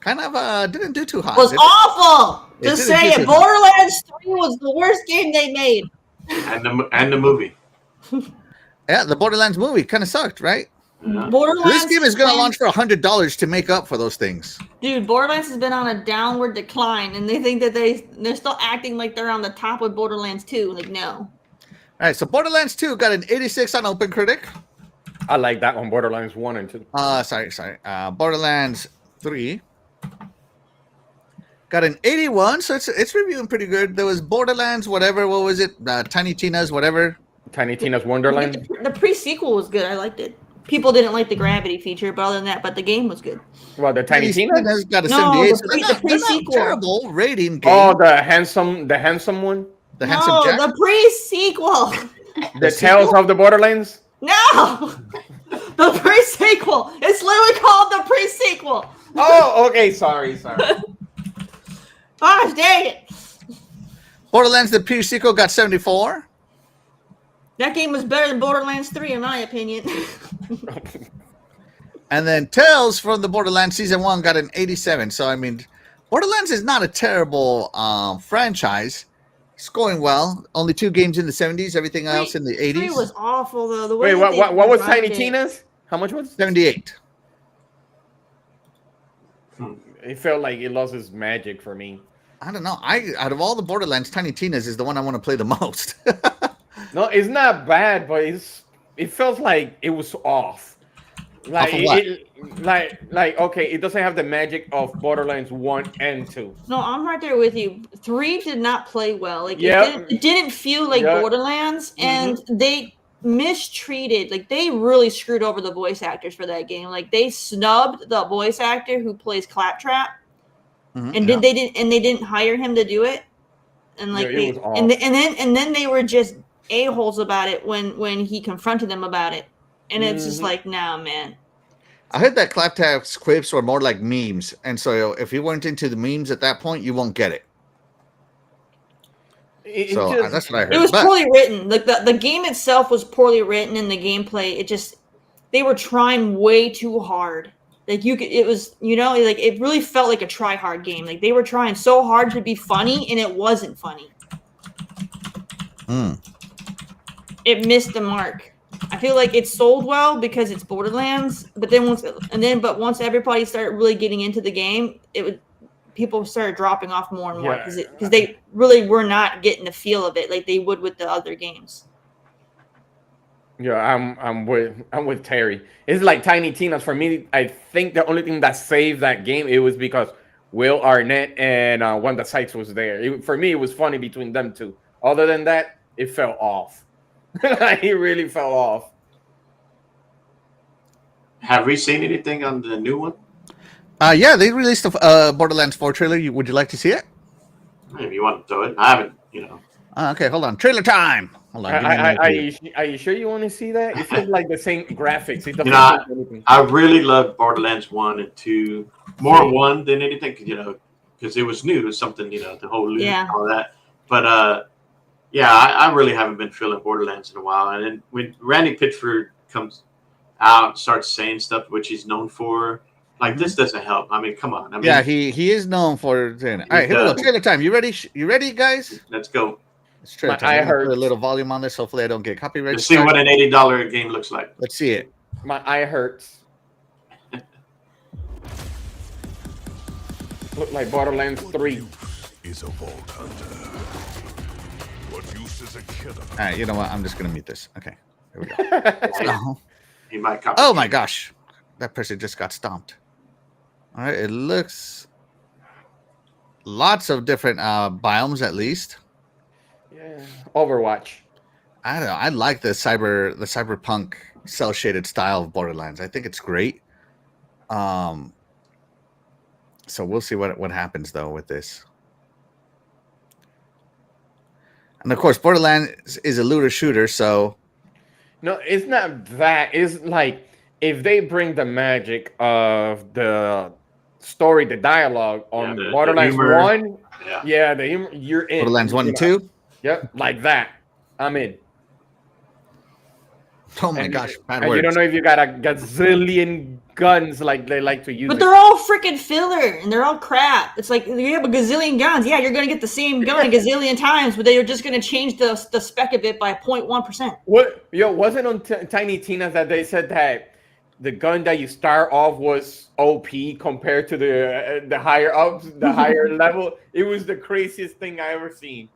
kind of didn't do too hot. Was awful. Just say it. hot. Borderlands 3 was the worst game they made. And the movie. Yeah, the Borderlands movie kind of sucked, right? Yeah. Borderlands. This game is going to launch for $100 to make up for those things. Dude, Borderlands has been on a downward decline, and they think that they're still acting like they're on the top with Borderlands 2. Like, no. All right, so Borderlands 2 got an 86 on OpenCritic. I like that one, Borderlands 1 and 2. Sorry. Borderlands 3 got an 81, so it's reviewing pretty good. There was Borderlands, whatever. What was it? Tiny Tina's, whatever. Tiny Tina's Wonderland. The pre-sequel was good. I liked it. People didn't like the gravity feature, but other than that, the game was good. Well, the Tiny Tina's got a No, 78. the So pre- they're the not pre-sequel. terrible rating game. Oh, the handsome one. The handsome No, Jack. the pre-sequel. The Tales of the Borderlands. No, the pre-sequel. It's literally called the pre-sequel. Oh, okay. Sorry. Gosh, dang it. Borderlands the pre-sequel got 74. That game was better than Borderlands 3, in my opinion. And then Tales from the Borderlands Season 1 got an 87. So, I mean, Borderlands is not a terrible franchise. It's going well. Only 2 games in the 70s, everything else in the 80s. 3 was awful, though. The Wait, way that what was designed Tiny it. Tina's? How much was it? 78. It felt like it lost its magic for me. I don't know. Out of all the Borderlands, Tiny Tina's is the one I want to play the most. No, it's not bad, but it feels like it was off. Like Off of what? Like okay, it doesn't have the magic of Borderlands 1 and 2. No, I'm right there with you. 3 did not play well. Like Yep. it didn't feel like Yep. Borderlands, and they mistreated. Like they really screwed over the voice actors for that game. Like they snubbed the voice actor who plays Claptrap, and they didn't hire him to do it. And like Yeah, it was off. and then they were just a-holes about it when he confronted them about it. And it's just like, nah, man. I heard that Claptrap's quips were more like memes. And so if you weren't into the memes at that point, you won't get it. That's what I heard. It was But- poorly written. Like the game itself was poorly written, and the gameplay, they were trying way too hard. Like it really felt like a try hard game. Like they were trying so hard to be funny, and it wasn't funny. It missed the mark. I feel like it sold well because it's Borderlands, but once everybody started really getting into the game, people started dropping off more and more because they really were not getting the feel of it like they would with the other games. Yeah, I'm with Terry. It's like Tiny Tina's for me. I think the only thing that saved that game it was because Will Arnett and Wanda Sykes was there. For me, it was funny between them two. Other than that, it fell off. It really fell off. Have we seen anything on the new one? Yeah, they released a Borderlands 4 trailer. Would you like to see it? If you want to throw it, I haven't. Okay, hold on. Trailer time. Hold on. give me a minute. Are you sure you want to see that? It's just like the same graphics. It doesn't do anything. I really love Borderlands 1 and 2. More 1 than anything, because it was new. It was something, the whole loot and all that. But, yeah, I really haven't been feeling Borderlands in a while. And then when Randy Pitchford comes out and starts saying stuff which he's known for, Like this doesn't help. I mean, come on. I mean, Yeah, he is known for saying it. All right, here we go. Trailer time. You ready? You ready, guys? let's go. It's trailer My time. eye I'm gonna put a hurts. little volume on this. Hopefully, I don't get copyright. Let's see what an $80 game looks like. Let's see it. My eye hurts. Look like Borderlands 3. Is a vault hunter. What use is a killer? All right, you know what? I'm just gonna mute this. Okay, here we go. So- He might copy. oh my gosh, that person just got stomped. All right, it looks lots of different biomes at least. Yeah. Overwatch. I don't know. I like the cyberpunk cell shaded style of Borderlands. I think it's great. So we'll see what happens though with this. And of course, Borderlands is a looter shooter, so No, it's not that. It's like if they bring the magic of the story, the dialogue on the Borderlands humor. 1, Yeah. the humor, you're in. Borderlands 1 and 2. Yep, like that. I'm in. Oh my And- gosh, bad And words. you don't know if you got a gazillion guns like they like to use. But it. they're all freaking filler and they're all crap. It's like you have a gazillion guns. Yeah, you're gonna get the same gun a gazillion times, but they're just gonna change the spec of it by 0.1%. What? Yo, wasn't on Tiny Tina's that they said that the gun that you start off was OP compared to the higher ups, the higher level. It was the craziest thing I ever seen.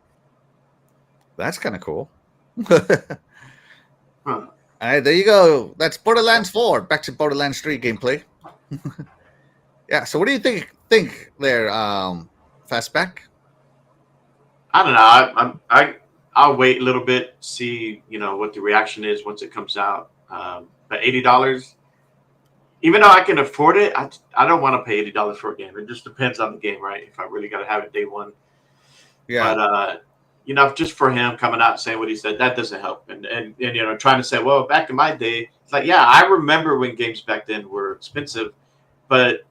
That's kind of cool. Huh. All right, there you go. That's Borderlands 4. Back to Borderlands 3 gameplay. Yeah. So, what do you think there, Fastback? I don't know. I'll wait a little bit, see what the reaction is once it comes out. But $80, even though I can afford it, I don't want to pay $80 for a game. It just depends on the game, right? If I really got to have it day one. Yeah. But just for him coming out and saying what he said, that doesn't help. And trying to say, well, back in my day, it's like, yeah, I remember when games back then were expensive, but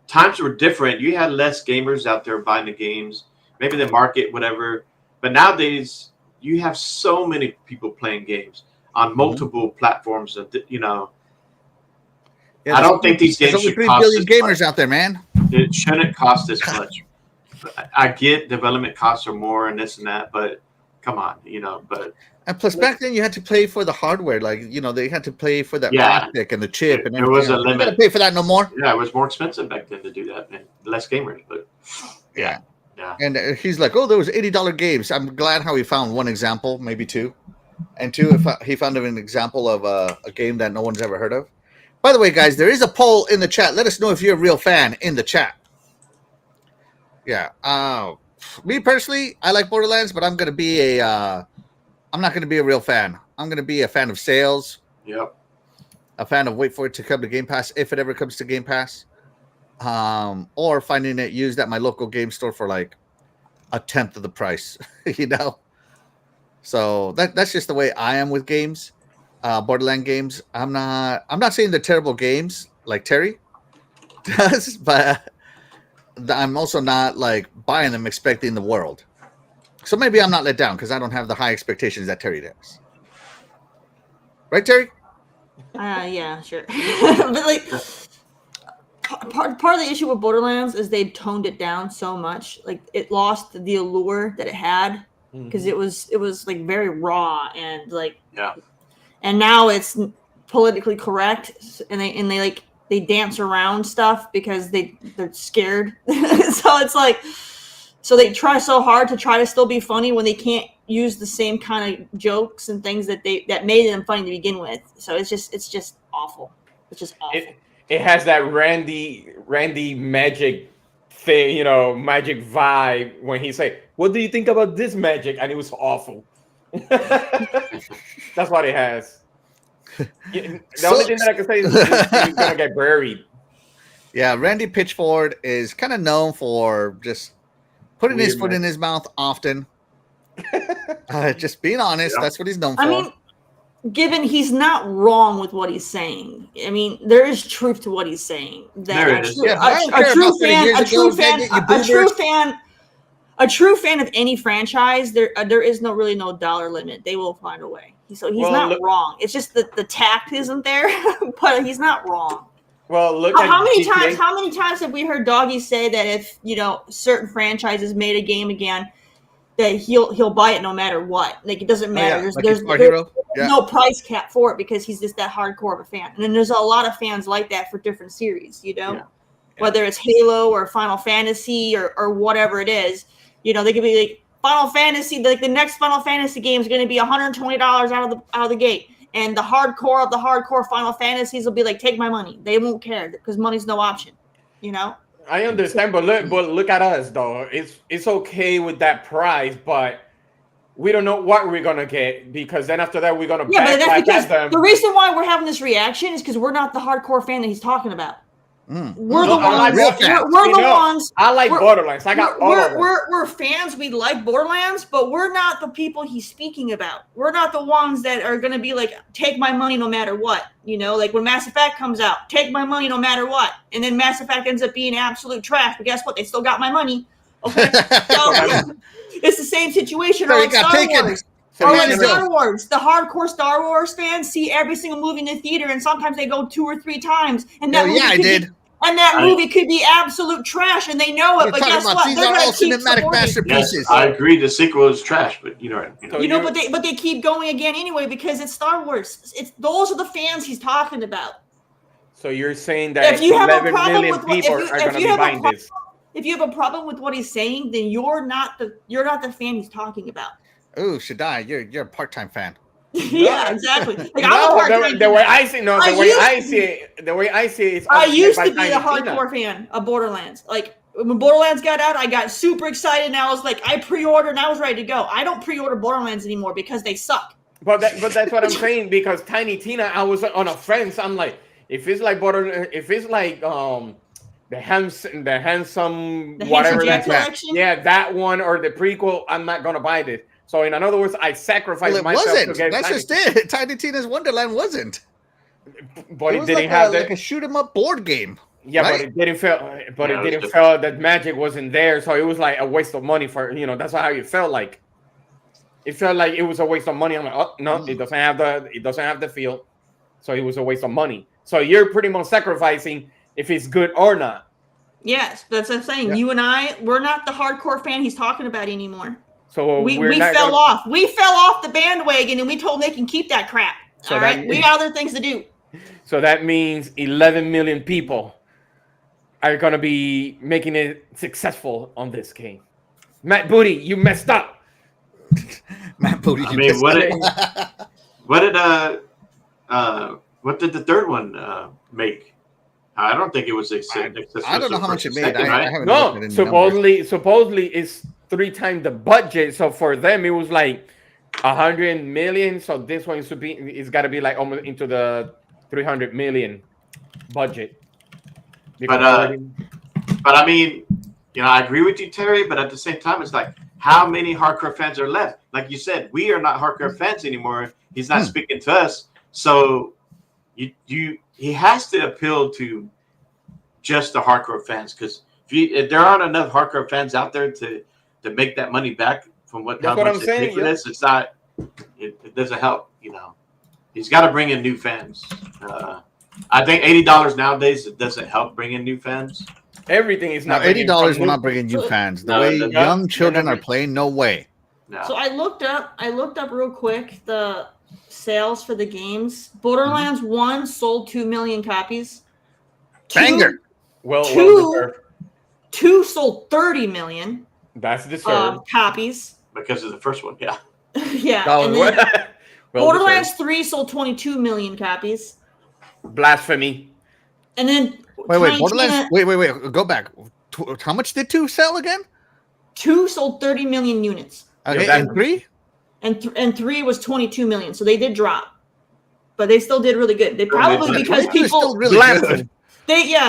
times were different. You had less gamers out there buying the games, maybe the market, whatever. But nowadays, you have so many people playing games on multiple platforms, and Yeah, I don't think these games there's only should 3 cost billion this gamers much. out there, man. It shouldn't cost this much. I get development costs are more and this and that, but come on, but And plus, back then you had to pay for the hardware. Like, they had to pay for that Yeah. plastic and the chip. And There was everything a else. You got to limit. pay for that no more. yeah, it was more expensive back then to do that, and less gamers. But Yeah. yeah, And he's like, oh, there was $80 games. I'm glad how he found one example, maybe two. And two, if he found an example of a game that no one's ever heard of. By the way, guys, there is a poll in the chat. Let us know if you're a real fan in the chat. Yeah. Me personally, I like Borderlands, but I'm not going to be a real fan. I'm going to be a fan of sales, yep. a fan of wait for it to come to Game Pass, if it ever comes to Game Pass, or finding it used at my local game store for like 1/10 of the price, So that's just the way I am with games, Borderland games. I'm not saying they're terrible games like Terry does, but I'm also not like buying them expecting the world. So maybe I'm not let down because I don't have the high expectations that Terry does. Right, Terry? Yeah, sure. But like, part of the issue with Borderlands is they toned it down so much. Like, it lost the allure that it had because it was like very raw and like, Yeah. and now it's politically correct and they dance around stuff because they're scared. So it's like, so they try so hard to try to still be funny when they can't use the same kind of jokes and things that made them funny to begin with. So it's just awful. It's just awful. It has that Randy magic thing, magic vibe when he say, "What do you think about this magic?" And it was awful. That's what it has. The only thing that I can say is he's gonna get buried. Yeah, Randy Pitchford is kind of known for just putting his Weird foot man. in his mouth often. Just being honest, Yeah. that's what he's known for. I mean, given he's not wrong with what he's saying. I mean, there is truth to what he's saying. That There is. Yeah, I don't care a true about 30 fan, years a true ago, fan, you a true boomers. fan, a true fan of any franchise. There is no dollar limit. They will find a way. So he's Well, not look- wrong. It's just that the tact isn't there, but he's not wrong. Well, look at how many GTA. times have we heard Doggy say that if certain franchises made a game again, that he'll buy it no matter what. Like, it doesn't matter. There's no price cap for it because he's just that hardcore of a fan. And then there's a lot of fans like that for different series, whether it's Halo or Final Fantasy or whatever it is. They could be like Final Fantasy, like the next Final Fantasy game is going to be $120 out of the gate. And the hardcore of the hardcore Final Fantasies will be like, take my money. They won't care because money's no option, I understand, but look at us though. It's okay with that price, but we don't know what we're gonna get because then after that we're gonna but that's because the reason why we're having this reaction is because we're not the hardcore fan that he's talking about. We're the ones. We're the ones. I like Borderlands. I got all of them. We're fans. We like Borderlands, but we're not the people he's speaking about. We're not the ones that are going to be like, take my money no matter what. Like when Mass Effect comes out, take my money no matter what. And then Mass Effect ends up being absolute trash. But guess what? They still got my money. Okay, so it's the same situation. Or like Star Wars. Or like Star Wars, the hardcore Star Wars fans see every single movie in the theater, and sometimes they go 2 or 3 times. And that movie could be absolute trash, and they know it. But guess what? These are all cinematic masterpieces. Yes, I agree. The sequel is trash, but but they keep going again anyway because it's Star Wars. Those are the fans he's talking about. So you're saying that if you have a problem million with people are going to be buying this. If you have a problem with what he's saying, then you're not the fan he's talking about. Oh, Shaddai, you're a part-time fan. Yeah, exactly. Like, the way I see it, I used to be a hardcore fan of Borderlands. Like when Borderlands got out, I got super excited, and I was like, I pre-ordered, and I was ready to go. I don't pre-order Borderlands anymore because they suck. But that's what I'm saying. Because Tiny Tina, I was on a fence. I'm like, if it's like Borderlands, if it's like the handsome whatever that's that one or the prequel, I'm not gonna buy this. So in other words, I sacrificed myself. Wasn't. That's just it. Tiny Tina's Wonderland wasn't. But it didn't have like a shoot 'em up board game. Yeah, right? But it didn't feel. But it didn't feel that magic wasn't there. So it was like a waste of money for That's how it felt like. It felt like it was a waste of money. I'm like, oh no, it doesn't have the feel. So it was a waste of money. So you're pretty much sacrificing if it's good or not. Yes, that's what I'm saying. Yeah. You and we're not the hardcore fan he's talking about anymore. So we fell off. We fell off the bandwagon, and we told they can keep that crap. So all right, we got other things to do. So that means 11 million people are gonna be making it successful on this game. Matt Booty, you messed up. Matt Booty. I mean, what did the third one make? I don't think it was I don't know how much it made. No, supposedly it's 3 times the budget. So for them, it was like 100 million. So this one it's got to be like almost into the 300 million budget. But I mean, I agree with you, Terry. But at the same time, it's like, how many hardcore fans are left? Like you said, we are not hardcore fans anymore. He's not speaking to us. So he has to appeal to just the hardcore fans, because if there aren't enough hardcore fans out there to make that money back from how much I'm saying. Pay for this, it's not. It doesn't help. He's got to bring in new fans. I think $80 nowadays it doesn't help bring in new fans. Everything is not $80 will not bring in new fans. The way young children are playing, no way. No. So I looked up real quick the sales for the games. Borderlands 1 sold 2 million copies. Banger. Well, 2 sold 30 million. That's deserved. Copies. Because of the first one, yeah. Yeah. And then Borderlands 3 sold 22 million copies. Blasphemy. And then wait, Borderlands. Wait. Go back. How much did 2 sell again? 2 sold 30 million units. Okay, and 3? And 3 was 22 million. So they did drop, but they still did really good. They probably because people still really good.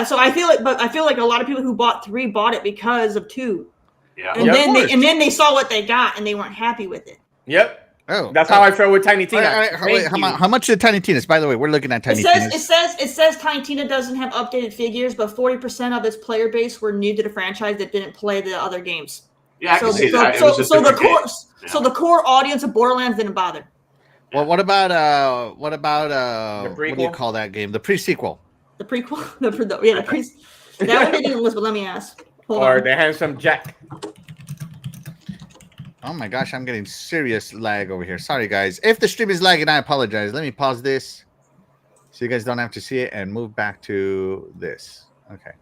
So I feel like a lot of people who bought 3 bought it because of 2. Yeah. And then they saw what they got and they weren't happy with it. Yep. Oh, that's how I felt with Tiny Tina. How much did Tiny Tina's? By the way, we're looking at Tiny Tina. It says Tiny Tina doesn't have updated figures, but 40% of its player base were new to the franchise that didn't play the other games. Yeah, I can see that. So the core audience of Borderlands didn't bother. Well, what about what do you call that game? The pre-sequel. The prequel? That one didn't list, but let me ask. Hold or on. the handsome Jack. Oh my gosh, I'm getting serious lag over here. Sorry, guys. If the stream is lagging, I apologize. Let me pause this so you guys don't have to see it and move back to this. Okay.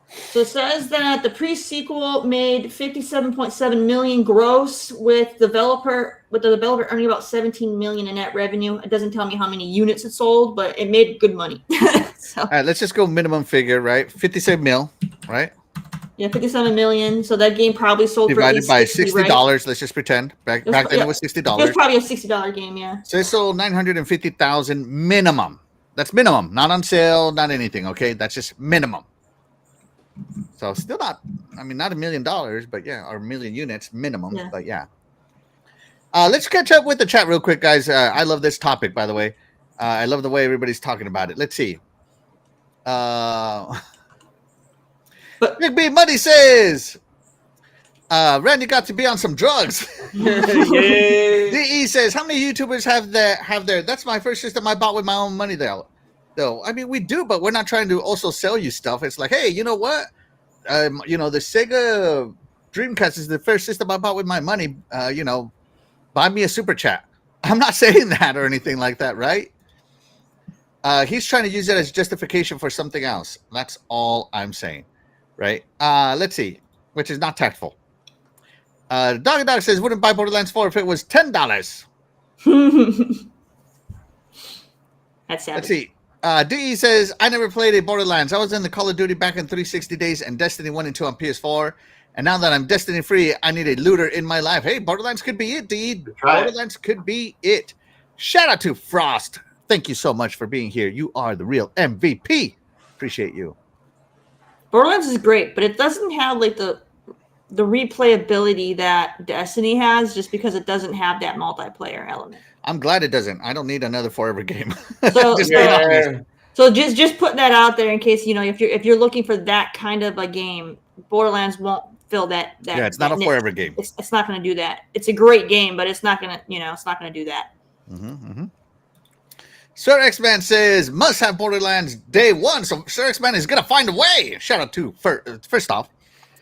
So it says that the pre-sequel made 57.7 million gross, with the developer earning about 17 million in net revenue. It doesn't tell me how many units it sold, but it made good money. So, All right, let's just go minimum figure, right? 57 mil, right? yeah, 57 million. So that game probably sold Divided for by $60. $60. Let's just pretend. Back then it was $60. It was probably a $60 game, yeah. So it sold 950,000 minimum. That's minimum, not on sale, not anything. Okay, that's just minimum. So still not, I mean, not $1 million, but yeah, or 1 million units minimum. Yeah. But yeah. Let's catch up with the chat real quick, guys. I love this topic, by the way. I love the way everybody's talking about it. Let's see. But Big B Money says, Randy got to be on some drugs. Yeah. DE says, how many YouTubers have their? That's my first system I bought with my own money though. I mean, we do, but we're not trying to also sell you stuff. It's like, hey, you know what? The Sega Dreamcast is the first system I bought with my money. Buy me a super chat. I'm not saying that or anything like that, right? He's trying to use it as justification for something else. That's all I'm saying, right? Let's see, which is not tactful. Doggy Dog says, wouldn't buy Borderlands 4 if it was $10. that's sad. Let's see. DE says, I never played a Borderlands. I was in the Call of Duty back in 360 days and Destiny 1 and 2 on PS4. And now that I'm Destiny free, I need a looter in my life. Hey, Borderlands could be it, DE. Borderlands could be it. Shout out to Frost. Thank you so much for being here. You are the real MVP. Appreciate you. Borderlands is great, but it doesn't have like the replayability that Destiny has, just because it doesn't have that multiplayer element. I'm glad it doesn't. I don't need another forever game. So, Yeah. so just put that out there in case, if you're looking for that kind of a game, Borderlands won't fill that. Yeah, it's not a forever game. It's not going to do that. It's a great game, but it's not going to, it's not going to do that. Sir X-Man says, must have Borderlands day one. So Sir X-Man is going to find a way. Shout out to, first off,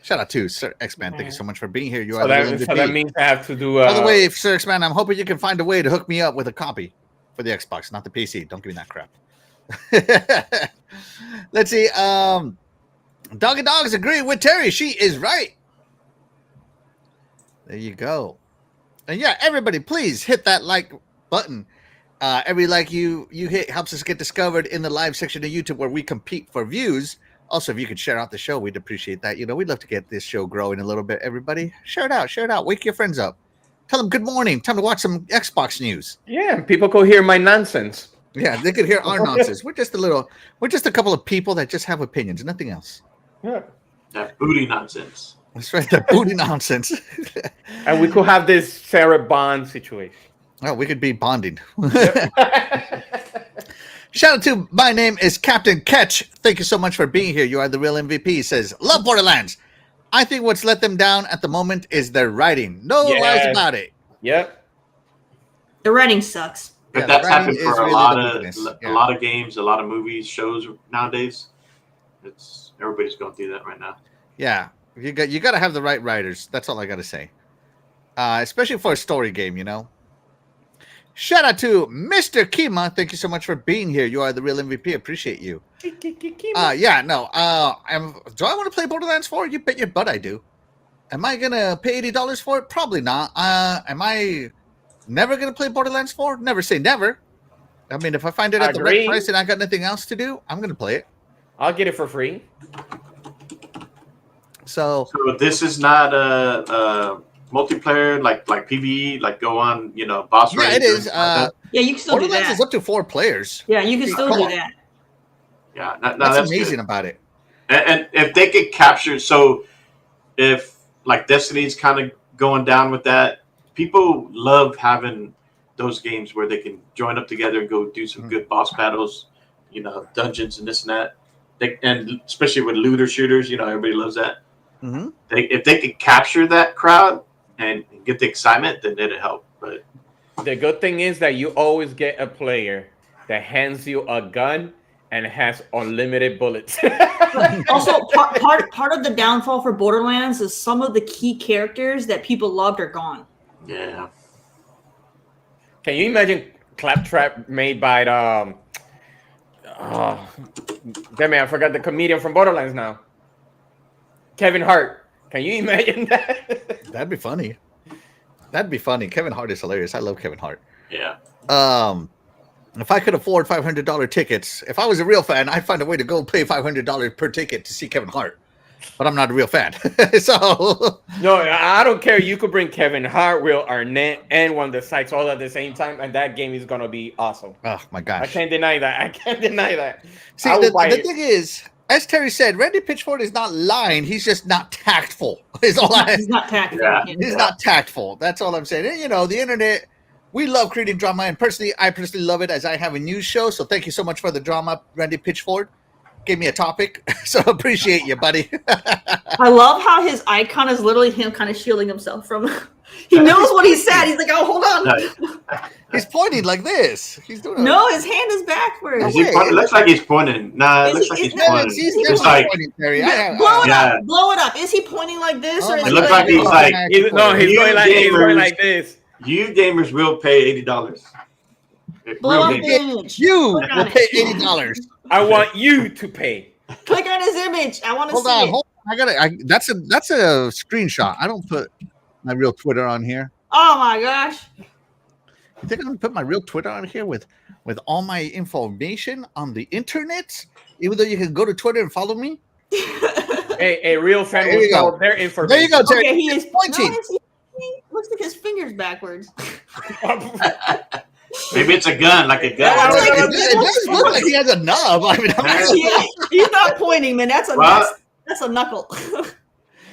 shout out to Sir X-Man. Thank you so much for being here. You are the real MVP. So that means I have to do. By the way, Sir X-Man, I'm hoping you can find a way to hook me up with a copy for the Xbox, not the PC. Don't give me that crap. Let's see. Doggy Dogs agree with Terry. She is right. There you go. And yeah, everybody, please hit that like button. Every like you hit helps us get discovered in the live section of YouTube where we compete for views. Also, if you could share out the show, we'd appreciate that. We'd love to get this show growing a little bit. Everybody, share it out. Wake your friends up. Tell them good morning. Time to watch some Xbox news. Yeah, people go hear my nonsense. Yeah, they could hear our nonsense. We're just a couple of people that just have opinions, nothing else. Yeah. That booty nonsense. That's right, that booty nonsense. And we could have this Sarah Bond situation. Oh, we could be bonding. Shout out to my name is Captain Catch. Thank you so much for being here. You are the real MVP. He says, love Borderlands. I think what's let them down at the moment is their writing. No lies about it. Yep. The writing sucks. But Yeah, that's happened is for really a lot the of weakness. a lot of games, a lot of movies, shows nowadays. It's everybody's going through that right now. Yeah, you got to have the right writers. That's all I got to say. Especially for a story game, Shout out to Mr. Kima. Thank you so much for being here. You are the real MVP. Appreciate you. Do I want to play Borderlands 4? You bet your butt I do. Am I gonna pay $80 for it? Probably not. Am I never gonna play Borderlands 4? Never say never. I mean, if I find it at the right price and I got nothing else to do, I'm gonna play it. I'll get it for free. So this is not a multiplayer like PvE, like go on, boss raids. Yeah, it is. Yeah, you can still do Borderlands that. is up to 4 players. Yeah, you can still do that. Yeah, that's amazing good. about it. And if they could capture, so if like Destiny's kind of going down with that, people love having those games where they can join up together and go do some good boss battles, dungeons and this and that. And especially with looter shooters, everybody loves that. Mm-hmm. If they could capture that crowd and get the excitement, then it'd help. But the good thing is that you always get a player that hands you a gun and has unlimited bullets. Also, part of the downfall for Borderlands is some of the key characters that people loved are gone. Yeah. Can you imagine Claptrap made by the damn it, I forgot the comedian from Borderlands now. Kevin Hart. Can you imagine that? That'd be funny. That'd be funny. Kevin Hart is hilarious. I love Kevin Hart. Yeah. If I could afford $500 tickets, if I was a real fan, I'd find a way to go pay $500 per ticket to see Kevin Hart. But I'm not a real fan. So No, I don't care. You could bring Kevin Hart, Will Arnett, and Wanda Sykes all at the same time, and that game is gonna be awesome. oh my gosh. I can't deny that. I can't deny that. See, I will buy the it. thing is, as Terry said, Randy Pitchford is not lying. He's just not tactful. Is all I. He's not tactful. Yeah. He's not tactful. That's all I'm saying. And, you know, the internet, we love creating drama, and I personally love it as I have a news show. So thank you so much for the drama, Randy Pitchford. Gave me a topic, so appreciate you, buddy. I love how his icon is literally him kind of shielding himself from. He knows what he said. He's like, oh, hold on. He's pointing like this. He's doing. No, his hand is backwards. Is he it looks like he's pointing. Nah, it Is looks like he- he's is- pointing. He's It's definitely like pointing, Terry. Blow it Yeah. up. Blow it up. Is he pointing like this? Oh or is my it he looks like he's this? like He's going like this. you gamers will pay $80. Blow up Real the gamers. image. You Click on will it. pay $80. I want you to pay. Click on his image. I want to Hold see on, it. hold on. That's a screenshot. I don't put my real Twitter on here. Oh my gosh. You think I'm gonna put my real Twitter on here with all my information on the internet? Even though you can go to Twitter and follow me. A real fan There will you go. know their information. There you go, Terry. Okay, he is pointing. No, he looks like his fingers backwards. Maybe it's a gun, like a gun. Yeah, It does look like he has a nub. I mean, Yeah, he's not pointing, man. That's a knuckle.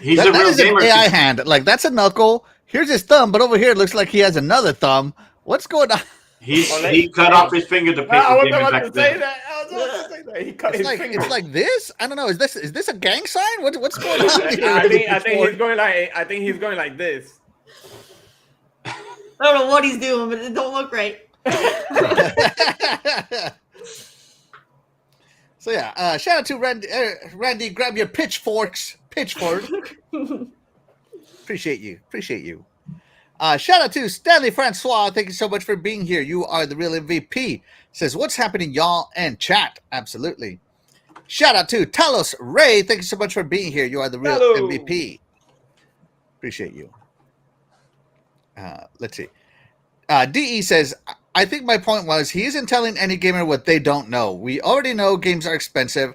He's that a real is an gamer. AI hand. Like that's a knuckle. Here's his thumb, but over here it looks like he has another thumb. What's going on? He cut off his finger to pay I for was gamers about back to then. say that. I was about to say that. He cut his finger. It's like this. I don't know. Is this a gang sign? What's going on here? I think he's going like this. I don't know what he's doing, but it don't look right. So yeah, shout out to Randy. Randy, grab your pitchforks. Pitchford. Appreciate you. Shout out to Stanley Francois. Thank you so much for being here. You are the real MVP. Says, what's happening, y'all? And chat. Absolutely. Shout out to Talos Ray. Thank you so much for being here. You are the real Hello. MVP. Appreciate you. Let's see. DE says, I think my point was he isn't telling any gamer what they don't know. We already know games are expensive.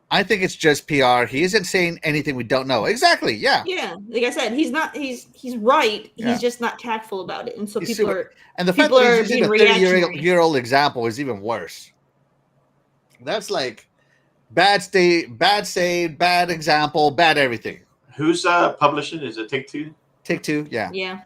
I think it's just PR. He isn't saying anything we don't know. Exactly. Yeah. Yeah, like I said, he's not. He's right. Yeah. He's just not tactful about it, and so He's people super- are. And the fact People that are he's using a being 30-year-old example is even worse. That's like bad state, bad save, bad example, bad everything. Who's publishing? Is it Take-Two? Take-Two, yeah. Yeah.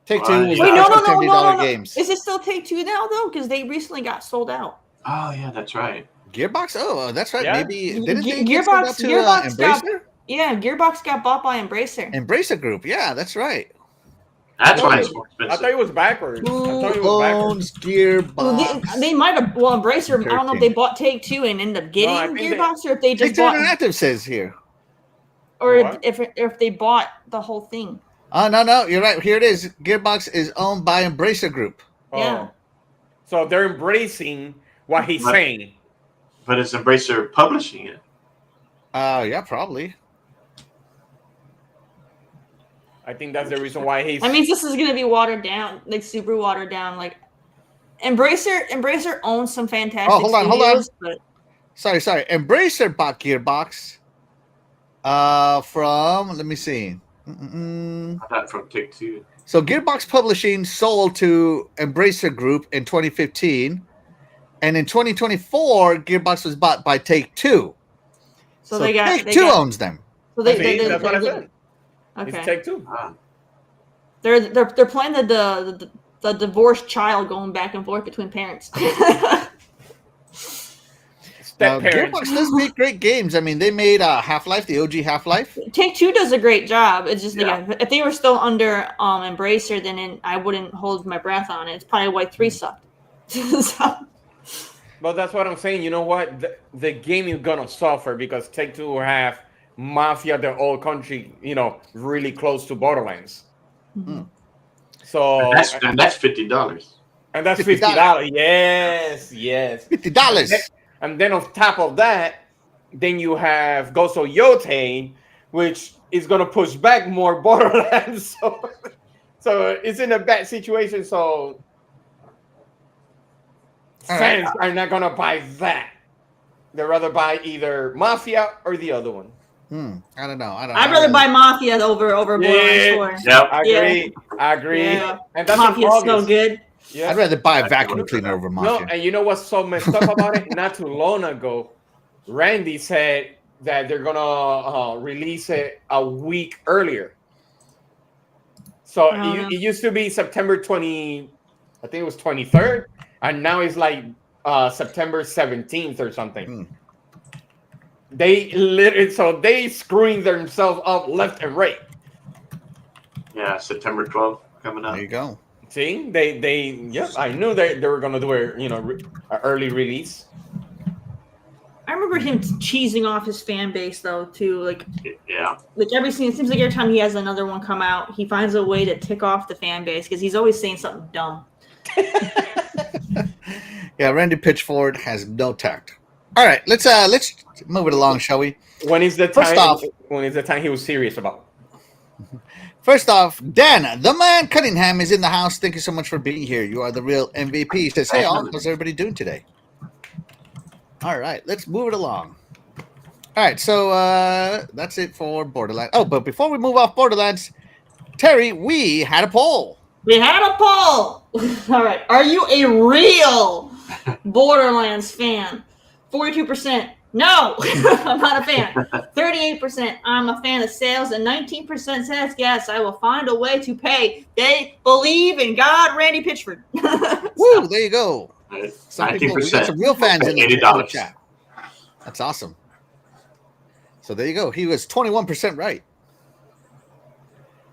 Take-Two was Wait, the no, first no, no, $70 no, no. games. Is it still Take-Two now though? Because they recently got sold out. Oh yeah, that's right. Gearbox? Oh, that's right. Yeah. Maybe didn't they Gearbox- get sold out to Gearbox got- Embracer? Yeah, Gearbox got bought by Embracer. Embracer Group, yeah, that's right. That's why it's more I thought expensive. it was backwards. I Who thought it was backwards. owns Gearbox? Well, they might have. Well, Embracer. I don't know if they 13. bought Take-Two and ended up getting I think Gearbox, or if they just Take-Two bought, Interactive says here. or What? if they bought the whole thing. Oh, no, you're right. Here it is. Gearbox is owned by Embracer Group. Yeah. So they're embracing what he's Right. saying. But it's Embracer publishing it. Yeah, probably. I think that's the reason why he's. That means this is gonna be watered down, like super watered down. Like Embracer owns some fantastic. Hold on. studios, but Sorry. Embracer bought Gearbox. From let me see. Not from Take-Two. So Gearbox Publishing sold to Embracer Group in 2015, and in 2024, Gearbox was bought by Take-Two. so they got Take-Two owns them. So That's what I said. It's Okay, Take-Two. Ah, they're playing the divorced child going back and forth between parents. Step parents. Gearbox does make great games. I mean, they made Half-Life, the OG Half-Life. Take-Two does a great job. It's just Yeah. if they were still under Embracer, then I wouldn't hold my breath on it. It's probably why 3 sucked. So, But that's what I'm saying. You know what? The game is gonna suffer because Take-Two have Mafia, the old country, really close to Borderlands. Mhm. So And that's $50. and that's $50. $50. Yes, yes. $50. And then on top of that, then you have Gozo Yote, which is gonna push back more Borderlands. So it's in a bad situation. So fans are not gonna buy that. They'd rather buy either Mafia or the other one. I don't know. I'd rather buy Mafia over Borderlands 4. Yep. I agree. Yeah. And that's Mafia's so good. Yeah. I'd rather buy a vacuum cleaner over No, Mafia. and you know what's so messed up about it? Not too long ago, Randy said that they're gonna release it a week earlier. So it used to be September 20, I think it was 23rd, and now it's like September 17th or something. They screwing themselves up left and right. Yeah, September 12th coming up. There you go. See, I knew they were gonna do an early release. I remember him cheesing off his fan base though too. Like Yeah. it seems like every time he has another one come out, he finds a way to tick off the fan base because he's always saying something dumb. Yeah, Randy Pitchford has no tact. All right, let's move it along, shall we? When is the time he was serious about? First off, Dan, the man Cunningham, is in the house. Thank you so much for being here. You are the real MVP. He says, hey, all, how's everybody doing today? All right, let's move it along. All right, so that's it for Borderlands. Oh, but before we move off Borderlands, Terry, we had a poll. We had a poll. All right, are you a real Borderlands fan? 42%. No, I'm not a fan. 38%, I'm a fan of sales, and 19% says, yes, I will find a way to pay. They believe in God, Randy Pitchford. Woo, there you go. Some people, we 19%. got some real fans in the $80. chat. That's awesome. So there you go. He was 21% right.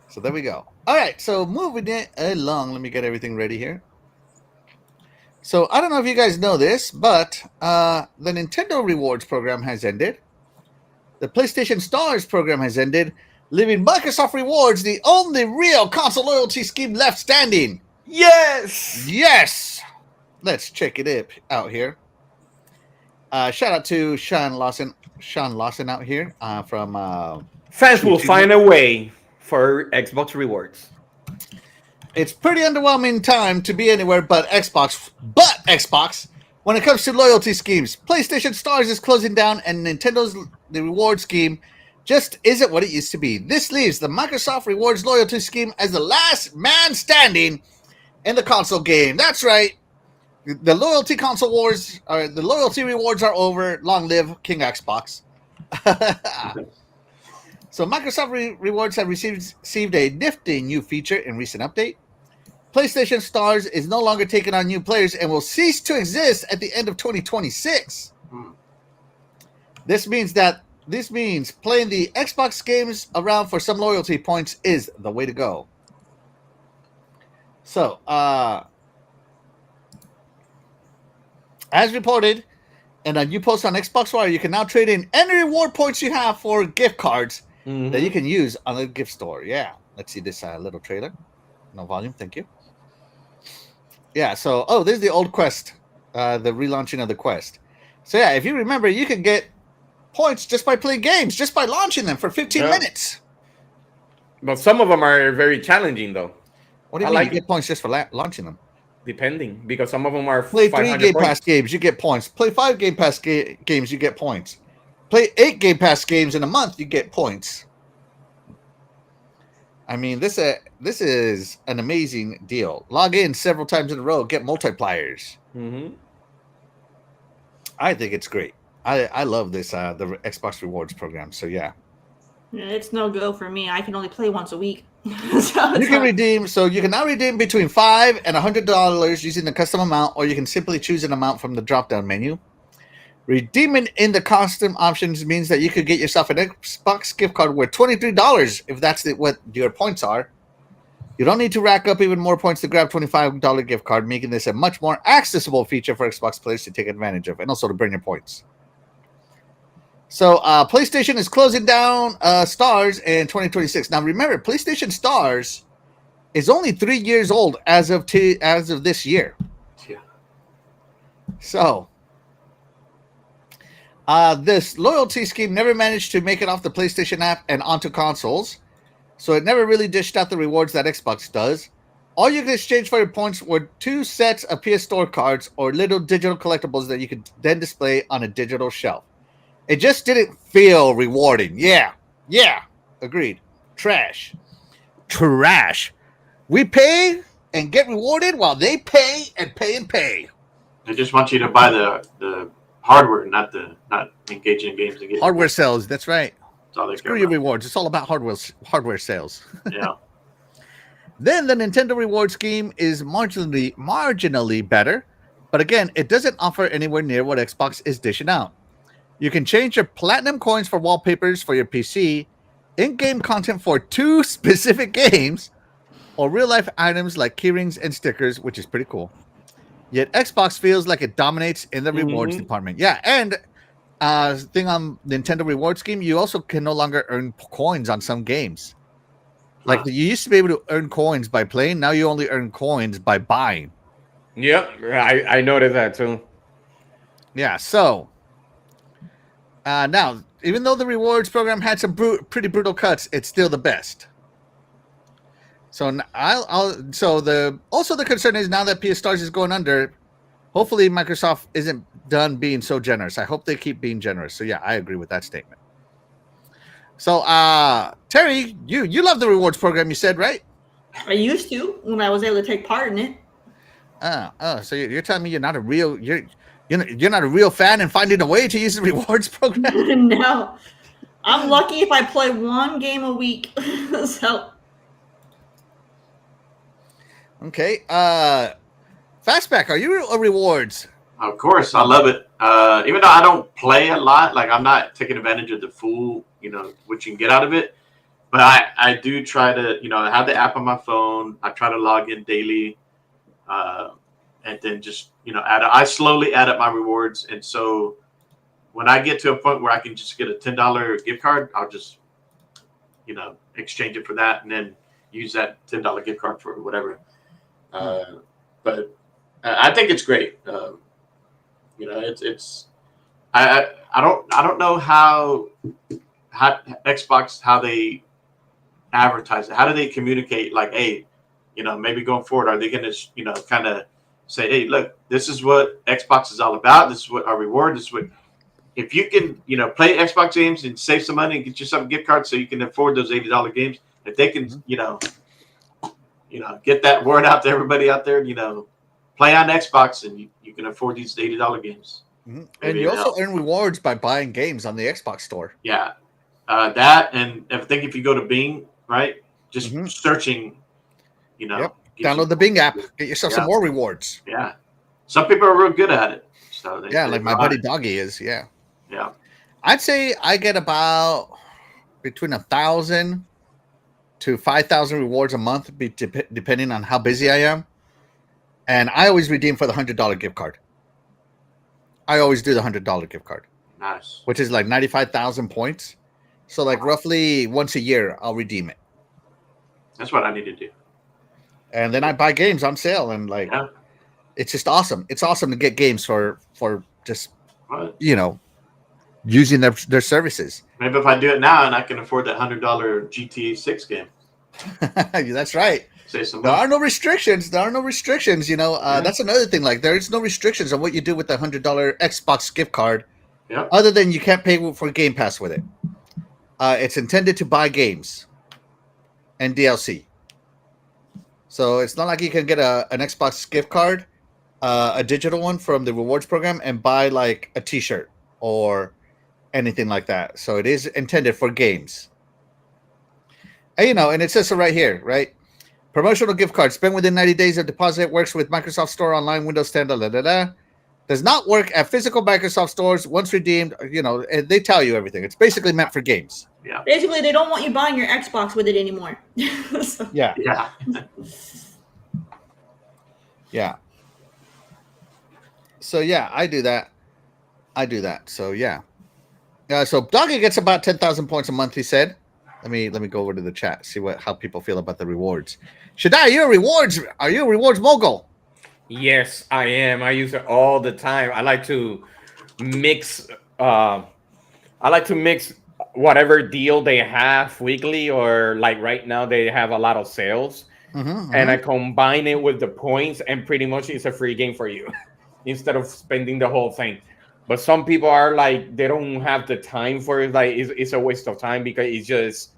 So there we go. All right, so moving it along. Let me get everything ready here. So I don't know if you guys know this, but the Nintendo Rewards program has ended. The PlayStation Stars program has ended, leaving Microsoft Rewards the only real console loyalty scheme left standing. Yes! Yes! Let's check it out here. Shout out to Sean Lawson out here from... Fans will find a way for Xbox Rewards. It's pretty underwhelming time to be anywhere but Xbox. But Xbox, when it comes to loyalty schemes, PlayStation Stars is closing down, and Nintendo's the reward scheme just isn't what it used to be. This leaves the Microsoft Rewards loyalty scheme as the last man standing in the console game. That's right. The loyalty console wars, the loyalty rewards are over. Long live King Xbox. So Microsoft Rewards have received a nifty new feature in recent update. PlayStation Stars is no longer taking on new players and will cease to exist at the end of 2026. This means playing the Xbox games around for some loyalty points is the way to go. So, as reported in a new post on Xbox Wire, you can now trade in any reward points you have for gift cards that you can use on the gift store. Yeah, let's see this little trailer. No volume, thank you. Yeah, so, this is the old Quest, the relaunching of the Quest. So, yeah, if you remember, you can get points just by playing games, just by launching them for 15 minutes. But some of them are very challenging, though. What do you mean you get points just for launching them? Depending, because some of them are Play 3 Game Pass games, you get points. Play 5 Game Pass games, you get points. Play 8 Game Pass games in a month, you get points. I mean, this is an amazing deal. Log in several times in a row, get multipliers. I think it's great. I love this, the Xbox Rewards program. So, yeah. It's no go for me. I can only play once a week. You can now redeem between $5 and $100 using the custom amount, or you can simply choose an amount from the drop-down menu. Redeeming in the custom options means that you could get yourself an Xbox gift card worth $23 if that's what your points are. You don't need to rack up even more points to grab $25 gift card, making this a much more accessible feature for Xbox players to take advantage of, and also to burn your points. So PlayStation is closing down Stars in 2026. Now remember, PlayStation Stars is only 3 years old as of this year. Yeah. So this loyalty scheme never managed to make it off the PlayStation app and onto consoles. So it never really dished out the rewards that Xbox does. All you could exchange for your points were 2 sets of PS Store cards or little digital collectibles that you could then display on a digital shelf. It just didn't feel rewarding. Yeah, agreed. Trash. We pay and get rewarded while they pay and pay. They just want you to buy the hardware, not engage in games and get Hardware sales, that's right. That's all they care Screw your about. rewards. It's all about hardware sales. Yeah. Then the Nintendo reward scheme is marginally better, but again, it doesn't offer anywhere near what Xbox is dishing out. You can change your platinum coins for wallpapers for your PC, in-game content for 2 specific games, or real-life items like keyrings and stickers, which is pretty cool. Yet Xbox feels like it dominates in the rewards department. Yeah, and thing on Nintendo reward scheme, you also can no longer earn coins on some games. Like you used to be able to earn coins by playing, now you only earn coins by buying. Yep, I noticed that too. Yeah, so now, even though the rewards program had some pretty brutal cuts, it's still the best. So the concern is now that PS Stars is going under, hopefully Microsoft isn't done being so generous. I hope they keep being generous. So yeah, I agree with that statement. So Terry, you love the rewards program, you said, right? I used to when I was able to take part in it. So you're telling me you're not a real fan and finding a way to use the rewards program? No, I'm lucky if I play 1 game a week. So okay, Fastback, are you a rewards? Of course, I love it. Even though I don't play a lot, like I'm not taking advantage of the full, what you can get out of it. But I do try to, I have the app on my phone. I try to log in daily, and then just, I slowly add up my rewards. And so when I get to a point where I can just get a $10 gift card, I'll just, exchange it for that, and then use that $10 gift card for whatever. But I think it's great. I don't know how Xbox, how they advertise it. How do they communicate? Like, hey, maybe going forward, are they going to, kind of say, hey, look, this is what Xbox is all about. This is what our reward. This is what, if you can, play Xbox games and save some money and get yourself a gift card so you can afford those $80 games. If they can, get that word out to everybody out there, play on Xbox and you can afford these $80 games. Mm-hmm. And you also earn rewards by buying games on the Xbox store. Yeah. That, and I think if you go to Bing, right, just searching, download the Bing app, get yourself some more rewards. Yeah. Some people are real good at it. So they like my buddy Doggy is. Yeah. Yeah. I'd say I get about between 1,000 to 5,000 rewards a month, depending on how busy I am. And I always redeem for the $100 gift card. I always do the $100 gift card. Nice. Which is like 95,000 points. So like roughly once a year, I'll redeem it. That's what I need to do. And then I buy games on sale, and it's just awesome. It's awesome to get games for just, using their services. Maybe if I do it now and I can afford that $100 GTA 6 game. That's right. Say some There are no restrictions. That's another thing. Like, there is no restrictions on what you do with the $100 Xbox gift card. Yeah. Other than you can't pay for Game Pass with it. It's intended to buy games and DLC. So it's not like you can get an Xbox gift card, a digital one from the rewards program, and buy like a T-shirt or anything like that. So it is intended for games. And, and it says so right here, right? Promotional gift card spent within 90 days of deposit, works with Microsoft Store online, Windows 10, does not work at physical Microsoft stores. Once redeemed, they tell you everything. It's basically meant for games. Yeah. Basically, they don't want you buying your Xbox with it anymore. So- Yeah. Yeah. Yeah. So yeah, I do that. So yeah. So Doggy gets about 10,000 points a month. He said. Let me go over to the chat, see how people feel about the rewards. Shadai, are you a rewards mogul? Yes, I am. I use it all the time. I like to mix. I like to mix whatever deal they have weekly, or like right now they have a lot of sales, and I combine it with the points, and pretty much it's a free game for you instead of spending the whole thing. But some people are like, they don't have the time for it. Like it's a waste of time because it's just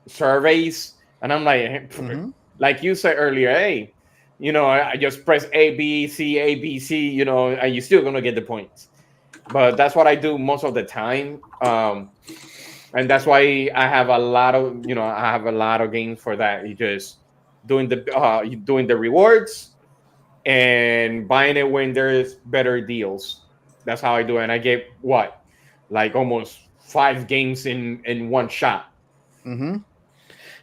surveys, and I'm like you said earlier, hey, I just press A B C A B C, and you're still gonna get the points. But that's what I do most of the time, and that's why I have a lot of games for that. You just doing the rewards and buying it when there's better deals. That's how I do it. And I get like almost 5 games in one shot.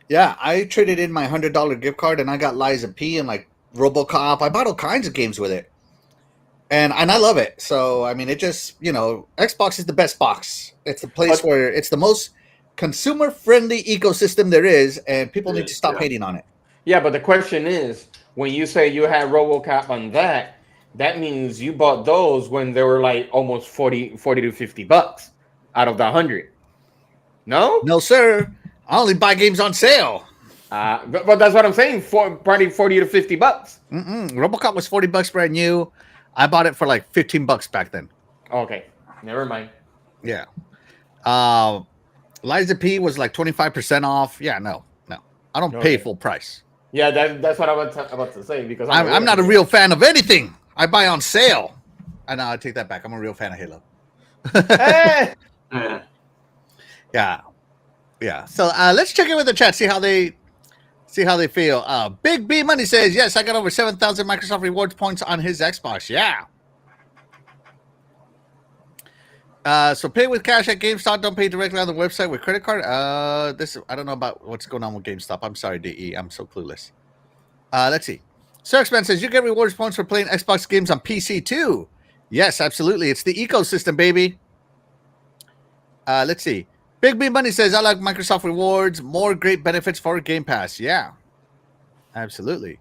Yeah, I traded in my $100 gift card and I got Liza P and like RoboCop. I bought all kinds of games with it, and I love it. So I mean, it just Xbox is the best box. It's the place where it's the most consumer friendly ecosystem there is, and people need to stop hating on it. Yeah, but the question is, when you say you had RoboCop on that means you bought those when they were like almost 40 to $50 out of the 100. No, sir. I only buy games on sale. But that's what I'm saying. Probably 40 to $50. RoboCop was $40 brand new. I bought it for like $15 back then. Okay, never mind. Yeah. Liza P was like 25% off. Yeah, no. I don't pay full price. Yeah, that's what I was about to say, because I'm not a real fan of anything. I buy on sale. I know, I take that back. I'm a real fan of Halo. Hey! Yeah. So let's check in with the chat, see how they feel. Big B Money says, yes, I got over 7,000 Microsoft Rewards points on his Xbox. Yeah. So pay with cash at GameStop. Don't pay directly on the website with credit card. I don't know about what's going on with GameStop. I'm sorry, DE. I'm so clueless. Let's see. Sirxman says, you get rewards points for playing Xbox games on PC too. Yes, absolutely. It's the ecosystem, baby. Let's see. Big B Money says, I like Microsoft Rewards. More great benefits for Game Pass. Yeah, absolutely.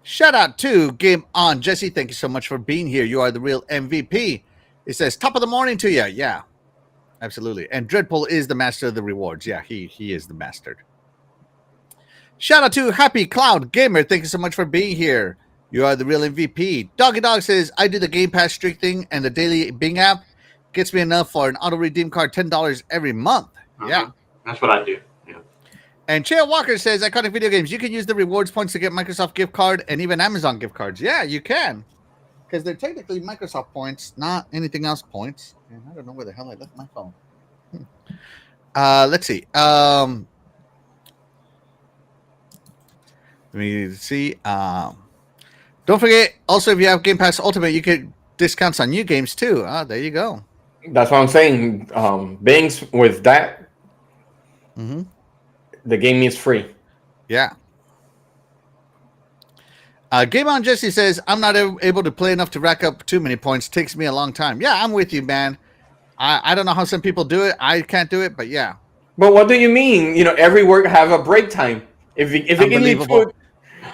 Shout out to Game On. Jesse, thank you so much for being here. You are the real MVP. It says, top of the morning to you. Yeah, absolutely. And Dreadpool is the master of the rewards. Yeah, he is the master. Shout out to Happy Cloud Gamer. Thank you so much for being here. You are the real MVP. Doggy Dog says, I do the Game Pass streak thing, and the daily Bing app gets me enough for an auto redeem card, $10 every month. Yeah. That's what I do. Yeah. And Chael Walker says, Iconic Video Games, you can use the rewards points to get Microsoft gift card and even Amazon gift cards. Yeah, you can. Because they're technically Microsoft points, not anything else points. And I don't know where the hell I left my phone. Let's see. Let me see. Don't forget, also, if you have Game Pass Ultimate, you get discounts on new games too. There you go. That's what I'm saying. Bing's with that, the game is free. Yeah. Game On Jesse says, I'm not able to play enough to rack up too many points. Takes me a long time. Yeah, I'm with you, man. I don't know how some people do it. I can't do it, but yeah. But what do you mean? Every work have a break time. If it can lead to,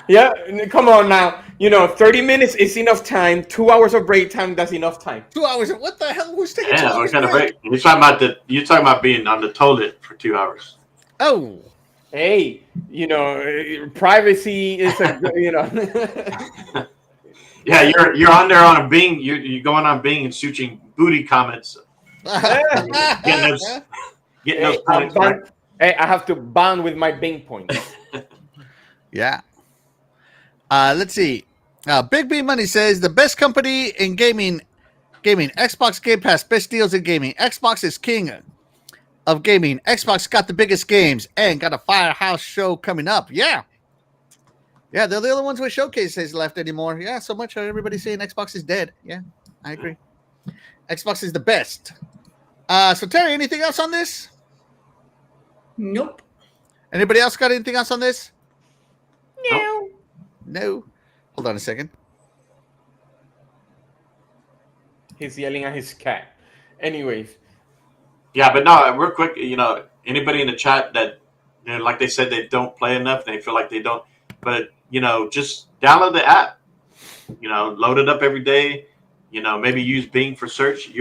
yeah, come on now. 30 minutes is enough time. 2 hours of break time, that's enough time. 2 hours? What the hell? Who's taking 2 Yeah, hours what kind of break? You're talking about being on the toilet for 2 hours. Oh. Hey, privacy is Yeah, you're on there on a Bing. You're going on Bing and searching booty comments. Getting those points. Right? Hey, I have to bond with my Bing points. Yeah. Let's see. Big B Money says, the best company in gaming, Xbox Game Pass, best deals in gaming. Xbox is king of gaming. Xbox got the biggest games and got a firehouse show coming up. Yeah. Yeah, they're the only ones with showcases left anymore. Yeah, so much everybody's saying Xbox is dead. Yeah, I agree. Xbox is the best. So Terry, anything else on this? Nope. Anybody else got anything else on this? No. No. Hold on a second. He's yelling at his cat. Anyways. Yeah, but no, real quick, anybody in the chat that, like they said, they don't play enough, they feel like they don't, but, just download the app, load it up every day, maybe use Bing for search.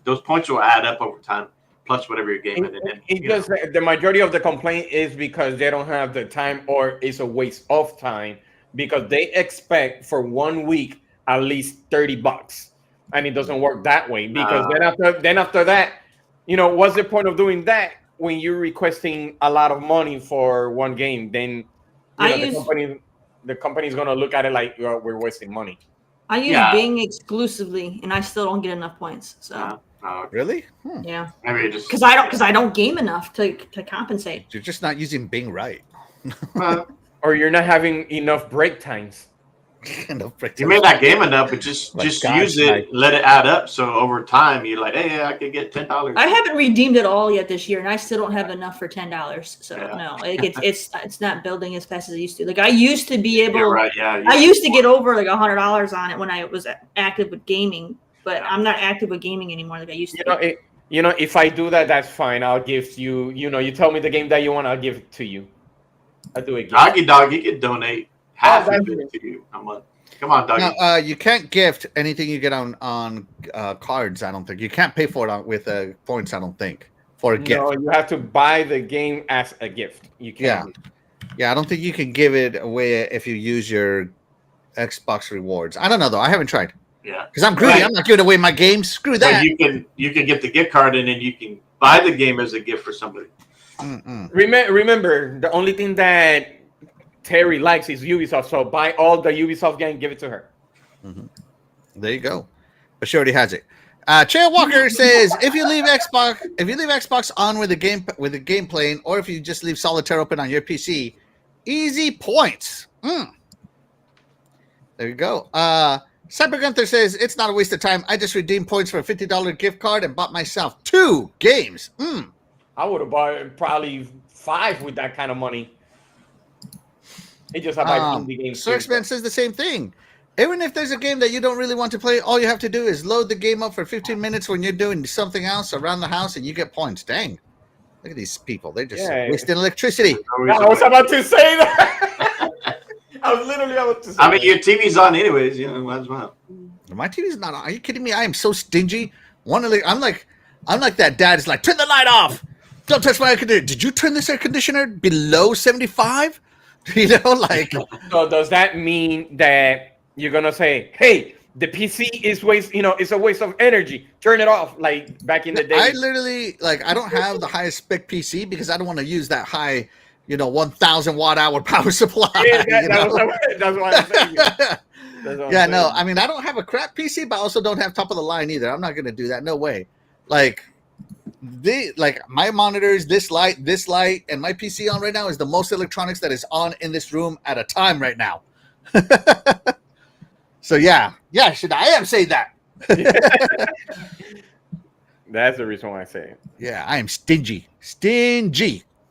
Those points will add up over time, plus whatever you're gaming. The majority of the complaint is because they don't have the time, or it's a waste of time, because they expect for 1 week at least $30, and it doesn't work that way, because then after that, what's the point of doing that when you're requesting a lot of money for one game? Then the company's gonna look at it like we're wasting money. I use Bing exclusively, and I still don't get enough points. So really? Yeah. Maybe just because I don't game enough to compensate. You're just not using Bing right. Or you're not having enough break times. You may not game enough, but just use it, let it add up. So over time, you're like, hey, I could get $10. I haven't redeemed it all yet this year, and I still don't have enough for $10. So no, it's not building as fast as it used to. Like I used to be able. Right, I used to get over like $100 on it when I was active with gaming, but I'm not active with gaming anymore like I used to. If I do that, that's fine. I'll give you. You tell me the game that you want, I'll give it to you. I'll do it. Doggy Dog, you can donate half of it to you a month. Come on, Doggy. No, you can't gift anything you get on cards. I don't think you can't pay for it with points. I don't think for a gift. No, you have to buy the game as a gift. You can't. Yeah. I don't think you can give it away if you use your Xbox rewards. I don't know though. I haven't tried. Yeah, because I'm greedy. Right. I'm not giving away my games. Screw that. But you can get the gift card and then you can buy the game as a gift for somebody. Remember, the only thing that Terry likes is Ubisoft, so buy all the Ubisoft game, give it to her. There you go. But she already has it. Chair Walker says if you leave Xbox on with the game playing, or if you just leave Solitaire open on your PC, easy points. There you go. Cyber Gunther says it's not a waste of time. I just redeemed points for a $50 gift card and bought myself 2 games. I would have bought probably 5 with that kind of money. He just have indie games. Sirksman says the same thing. Even if there's a game that you don't really want to play, all you have to do is load the game up for 15 minutes when you're doing something else around the house, and you get points. Dang. Look at these people. They're just wasting electricity. I was about to say that. I was literally about to say I mean, your TV's on anyways. Might as well. My TV's not on. Are you kidding me? I am so stingy. I'm like that dad is like, turn the light off. Don't touch my air conditioner. Did you turn this air conditioner below 75? So does that mean that you're gonna say, hey, the PC is it's a waste of energy, turn it off, like back in the day? I literally I don't have the highest spec PC because I don't want to use that high 1,000 watt-hour power supply. That's what I'm saying. I mean, I don't have a crap PC, but I also don't have top of the line either. I'm not gonna do that. No way. My monitors, this light, and my PC on right now is the most electronics that is on in this room at a time right now. So I am saying that. That's the reason why I say it. Yeah, I am stingy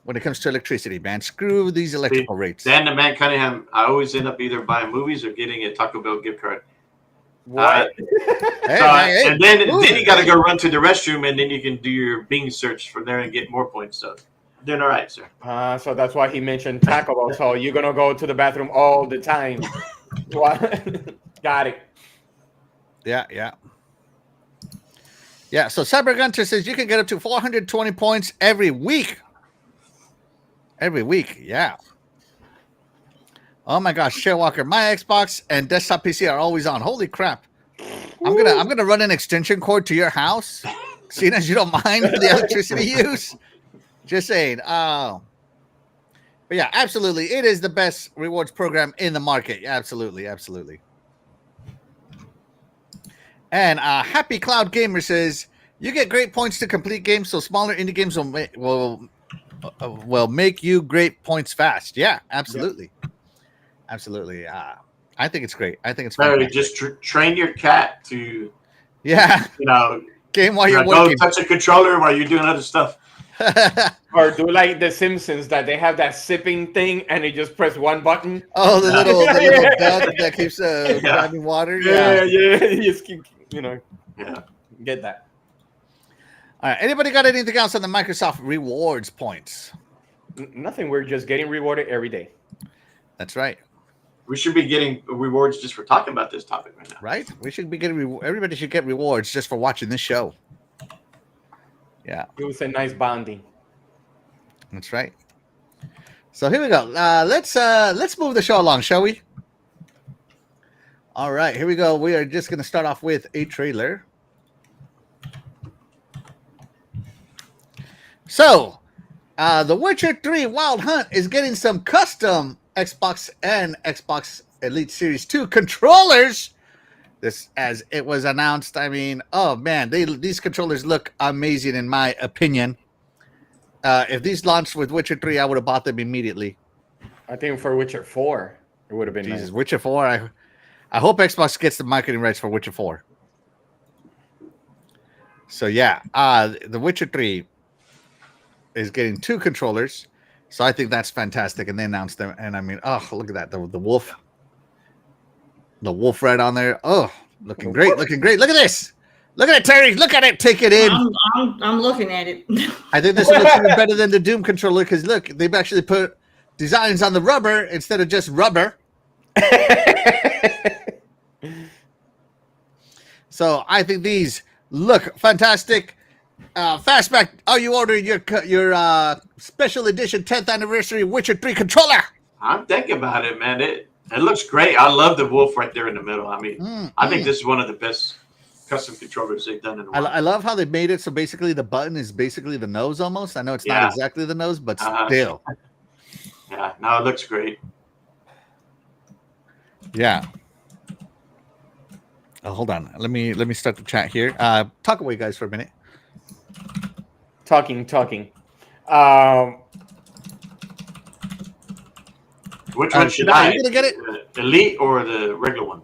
when it comes to electricity, man. Screw these electrical rates. Dan the Man Cunningham, I always end up either buying movies or getting a Taco Bell gift card. What? And then you got to go run to the restroom, and then you can do your Bing search from there and get more points. So doing all right, sir. So that's why he mentioned Taco Bell. So you're gonna go to the bathroom all the time. Got it. Yeah. So Cyber Gunter says you can get up to 420 points every week. Yeah. Oh my gosh, Share Walker, my Xbox and desktop PC are always on. Holy crap. I'm gonna run an extension cord to your house, seeing as you don't mind the electricity use. Just saying. But yeah, absolutely. It is the best rewards program in the market. Yeah, absolutely. And Happy Cloud Gamer says you get great points to complete games, so smaller indie games will make you great points fast. Yeah, absolutely. Yep. Absolutely. I think it's great. I think it's fantastic. Just train your cat to, Game while you're Don't working. touch a controller while you're doing other stuff. Or do like the Simpsons that they have that sipping thing and they just press one button. Oh, the little Yeah. duck that keeps grabbing water. Yeah. You just keep, Yeah. get that. All right. Anybody got anything else on the Microsoft rewards points? Nothing. We're just getting rewarded every day. That's right. We should be getting rewards just for talking about this topic right now. Right? We should be getting everybody should get rewards just for watching this show. Yeah. It was a nice bonding. That's right. So here we go. Let's move the show along, shall we? All right, here we go. We are just going to start off with a trailer. So, The Witcher 3 Wild Hunt is getting some custom Xbox and Xbox Elite Series 2 controllers. This, as it was announced, I mean, oh man, these controllers look amazing in my opinion. If these launched with Witcher 3, I would have bought them immediately. I think for Witcher 4, it would have been Jesus, nice. Witcher 4. I hope Xbox gets the marketing rights for Witcher 4. So yeah, the Witcher 3 is getting 2 controllers. So I think that's fantastic. And they announced them. And I mean, oh, look at that. The wolf. The wolf right on there. Oh, looking great. Looking great. Look at this. Look at it, Terry. Look at it. Take it in. I'm looking at it. I think this looks even better than the Doom controller because look, they've actually put designs on the rubber instead of just rubber. So I think these look fantastic. Fastback, are you ordering your special edition 10th anniversary Witcher 3 controller? I'm thinking about it, man. It looks great. I love the wolf right there in the middle. I mean, I think this is one of the best custom controllers they've done in a while. I love how they made it so basically the button is basically the nose almost. I know it's not exactly the nose, but still. Yeah, no, it looks great. Yeah. Oh, hold on. Let me start the chat here. Talk away, guys, for a minute. Talking. Which one should I? Are you gonna get it? The Elite or the regular one?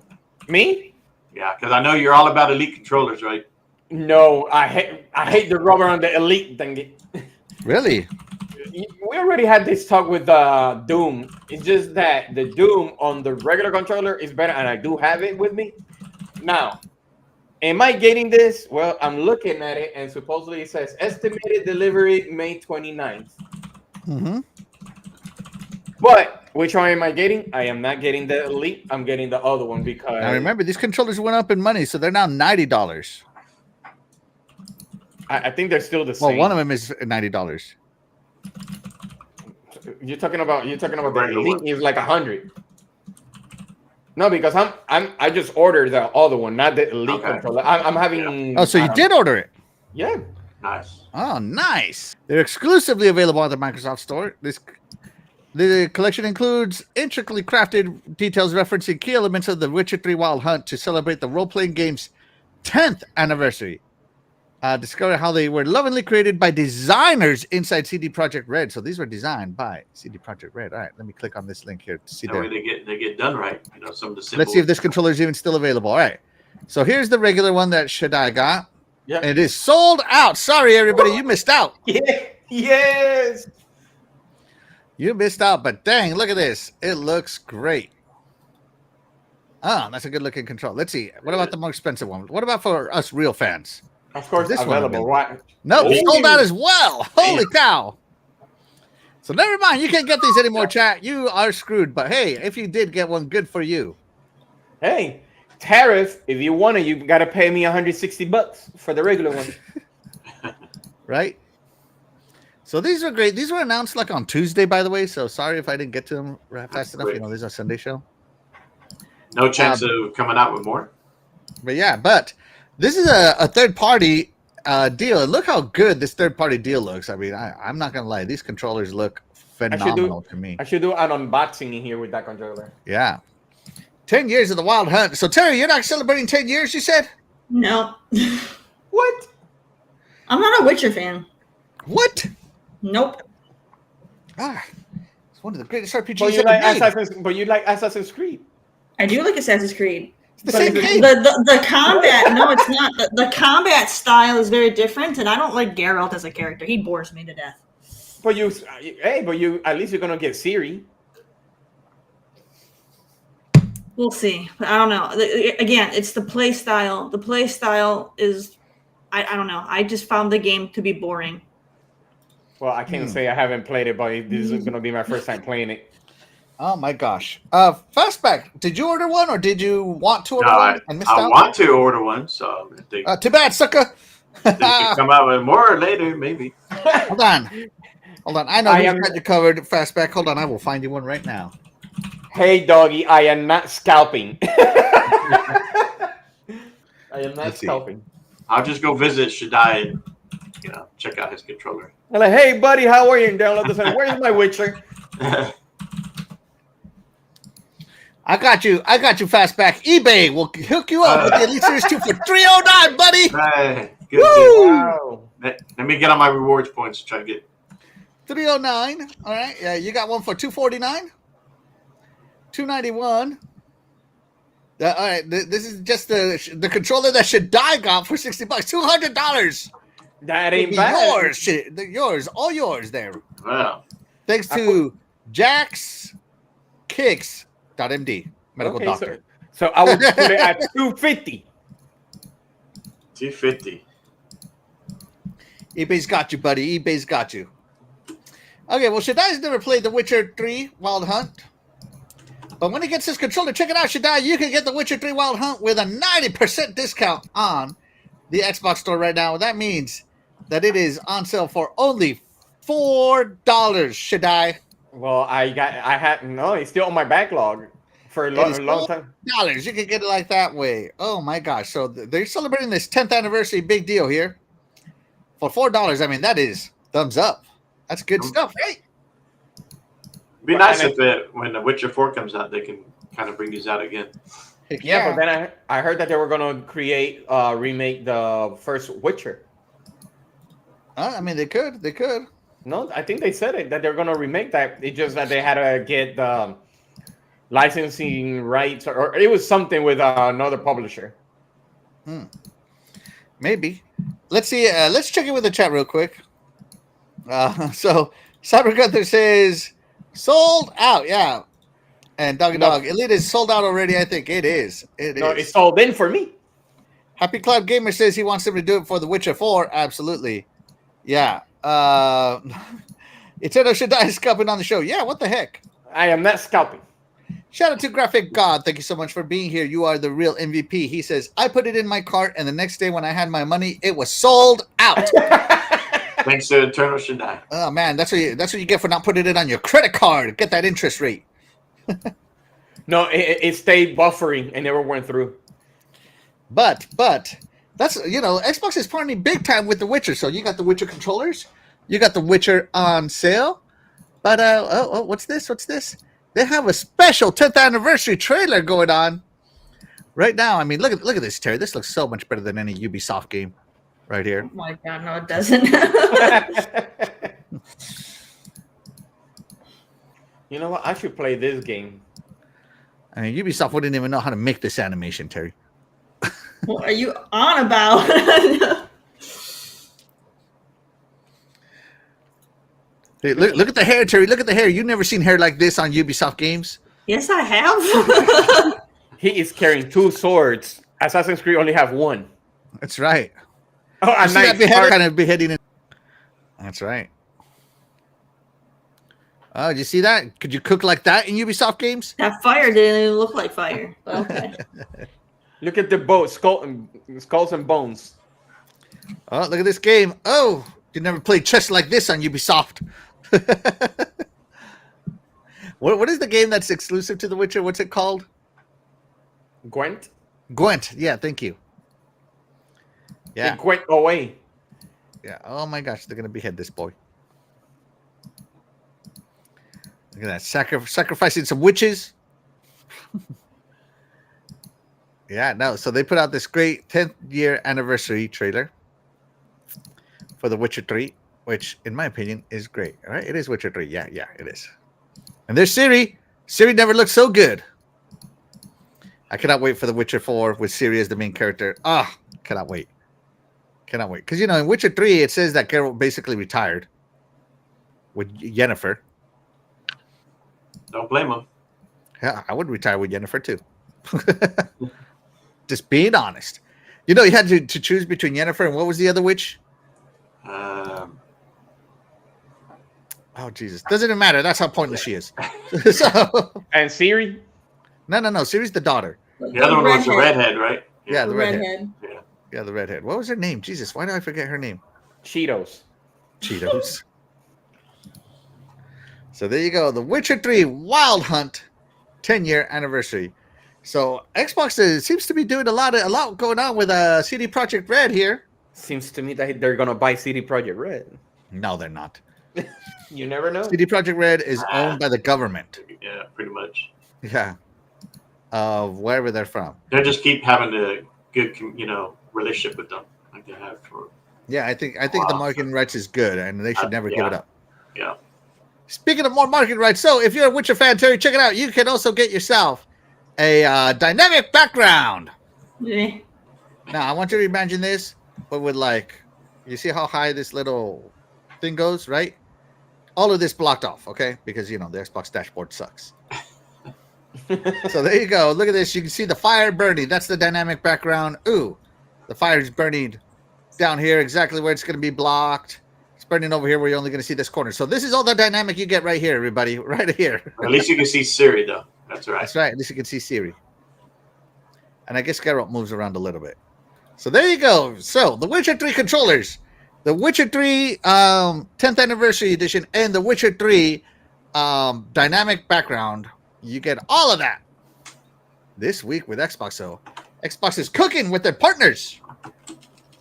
Me? Yeah, because I know you're all about Elite controllers, right? No, I hate the rubber on the Elite thing. Really? We already had this talk with Doom. It's just that the Doom on the regular controller is better, and I do have it with me. Now, am I getting this? Well, I'm looking at it, and supposedly it says estimated delivery May 29th. Mm-hmm. But which one am I getting? I am not getting the Elite. I'm getting the other one because... Now remember, these controllers went up in money, so they're now $90. I think they're still the same. Well, one of them is $90. You're talking about the Regular Elite one. is like 100. No, because I just ordered the other one, not the Elite controller. I'm having. Oh, so you did order it? Yeah. Nice. Oh, nice. They're exclusively available on the Microsoft Store. The collection includes intricately crafted details referencing key elements of The Witcher 3 Wild Hunt to celebrate the role-playing game's 10th anniversary. Discover how they were lovingly created by designers inside CD Projekt Red. So these were designed by CD Projekt Red. All right, let me click on this link here to see That way they get done right. You know, some of the symbols. Let's see if this controller is even still available. All right. So here's the regular one that Shaddai got. Yeah. It is sold out. Sorry, everybody. You missed out. Yeah. Yes. You missed out, but dang, look at this. It looks great. Oh, that's a good looking control. Let's see. What about the more expensive one? What about for us real fans? Of course, This one available. Right? Nope, Oh. sold out as well. Holy cow. So never mind. You can't get these anymore, chat. You are screwed. But hey, if you did get one, good for you. Hey, tariff. If you want it, you gotta pay me $160 for the regular one. Right? So these are great. These were announced like on Tuesday, by the way. So sorry if I didn't get to them fast enough. great. You know, this is a Sunday show. No chance of coming out with more. But yeah, but this is a third-party deal. And look how good this third-party deal looks. I mean, I'm not going to lie. These controllers look phenomenal to me. I should do an unboxing in here with that controller. Yeah. 10 years of the Wild Hunt. So, Terry, you're not celebrating 10 years, you said? No. What? I'm not a Witcher fan. What? Nope. It's one of the greatest RPGs But you ever like made. Assassin's Creed. I do like Assassin's Creed. It's the same game. The combat, no, it's not. The combat style is very different, and I don't like Geralt as a character. He bores me to death. But you at least you're gonna get Ciri. We'll see. I don't know. Again, it's the play style. The play style is, I don't know. I just found the game to be boring. Well, I can't say I haven't played it, but this is gonna be my first time playing it. Oh my gosh. Fastback, did you order one or did you want to order one and missed I out? want to order one, so I think Too bad, sucker. they can come out with more later, maybe. Hold on. I know who's got you covered, Fastback. Hold on, I will find you one right now. Hey, doggy, I am not scalping. I am not scalping. I'll just go visit Shaddai and check out his controller. I'm like, hey, buddy, how are you? And download this. Where's my Witcher? I got you, Fastback. eBay will hook you up with the Elite Series 2 for $309, buddy. Hey, good. Wow. Let me get on my rewards points to try to get $309. All right. Yeah, you got one for $249. $291. All right. This is just the controller that Shaddai got for $60. $200. That ain't bad. Yours. All yours there. Wow. Thanks to Jax Kicks.md, medical doctor. So I would put it at $250. $250. eBay's got you, buddy. eBay's got you. Okay, well, Shaddai's never played The Witcher 3 Wild Hunt. But when he gets his controller, check it out, Shaddai. You can get The Witcher 3 Wild Hunt with a 90% discount on the Xbox store right now. That means that it is on sale for only $4, Shaddai. Well, it's still on my backlog for a long time. $4. You can get it like that way. Oh my gosh. So they're celebrating this 10th anniversary big deal here. For $4, I mean, that is thumbs up. That's good stuff, right? It'd be nice if when The Witcher 4 comes out, they can kind of bring these out again. Yeah, but then I heard that they were going to remake the first Witcher. I mean, they could. No, I think they said it, that they're going to remake that. It's just that they had to get the licensing rights, or it was something with another publisher. Maybe. Let's see. Let's check in with the chat real quick. So Cyber Gunther says sold out. Yeah, and Doggy Dog Elite is sold out already. I think it is. It's sold in for me. Happy Cloud Gamer says he wants them to do it for The Witcher 4. Absolutely. Yeah. Eternal Shaddai is scalping on the show. Yeah. What the heck? I am not scalping. Shout out to Graphic God. Thank you so much for being here. You are the real MVP. He says, I put it in my cart, and the next day when I had my money, it was sold out. Thanks to Eternal Shaddai. Oh, man. That's what you get for not putting it on your credit card. Get that interest rate. No, it stayed buffering and never went through. But that's, Xbox is partnering big time with The Witcher. So you got The Witcher controllers. You got The Witcher on sale. But, what's this? They have a special 10th anniversary trailer going on right now. I mean, look at this, Terry. This looks so much better than any Ubisoft game right here. Oh my God, no, it doesn't. You know what? I should play this game. I mean, Ubisoft wouldn't even know how to make this animation, Terry. What are you on about? Hey, look at the hair, Terry. Look at the hair. You've never seen hair like this on Ubisoft games. Yes, I have. He is carrying 2 swords. Assassin's Creed only have 1. That's right. Oh, You see that behead, kind of beheading. That's right. Oh, did you see that? Could you cook like that in Ubisoft games? That fire didn't even look like fire. But okay. Look at the boat, skulls and bones. Oh, look at this game. Oh, you never played chess like this on Ubisoft. What is the game that's exclusive to The Witcher? What's it called? Gwent? Gwent. Yeah, thank you. Yeah. It went away. Yeah. Oh my gosh, they're gonna behead this boy. Look at that. Sacrificing some witches. Yeah, no. So they put out this great 10th year anniversary trailer for The Witcher 3, which, in my opinion, is great. All right, it is Witcher 3. Yeah, it is. And there's Ciri. Ciri never looked so good. I cannot wait for The Witcher 4 with Ciri as the main character. Cannot wait. Cannot wait. Because, in Witcher 3, it says that Geralt basically retired with Yennefer. Don't blame him. Yeah, I would retire with Yennefer, too. Just being honest. You had to choose between Yennefer and what was the other witch? Oh, Jesus. Doesn't even matter. That's how pointless she is. And Ciri? No. Ciri's the daughter. The other one was the redhead, right? Yeah, the redhead. Yeah. Yeah, the redhead. What was her name? Jesus, why did I forget her name? Cheetos. So there you go. The Witcher 3 Wild Hunt 10-year anniversary. So Xbox seems to be doing a lot going on with CD Projekt Red here. Seems to me that they're gonna buy CD Projekt Red. No, they're not. You never know. CD Projekt Red is owned by the government. Yeah, pretty much. Yeah. Wherever they're from. They just keep having a good, relationship with them, like they have for. Yeah, I think the marketing rights is good, and they should never give it up. Yeah. Speaking of more marketing rights, so if you're a Witcher fan, Terry, check it out. You can also get yourself a dynamic background. Yeah. Now, I want you to imagine this, but with you see how high this little thing goes, right? All of this blocked off, okay? Because, the Xbox dashboard sucks. So there you go. Look at this. You can see the fire burning. That's the dynamic background. Ooh, the fire is burning down here, exactly where it's going to be blocked. It's burning over here where you're only going to see this corner. So this is all the dynamic you get right here, everybody. Right here. At least you can see Ciri, though. That's right. That's right. At least you can see Ciri. And I guess Geralt moves around a little bit. So there you go. So the Witcher 3 controllers. The Witcher 3 10th Anniversary Edition and the Witcher 3 dynamic background. You get all of that this week with Xbox. So Xbox is cooking with their partners.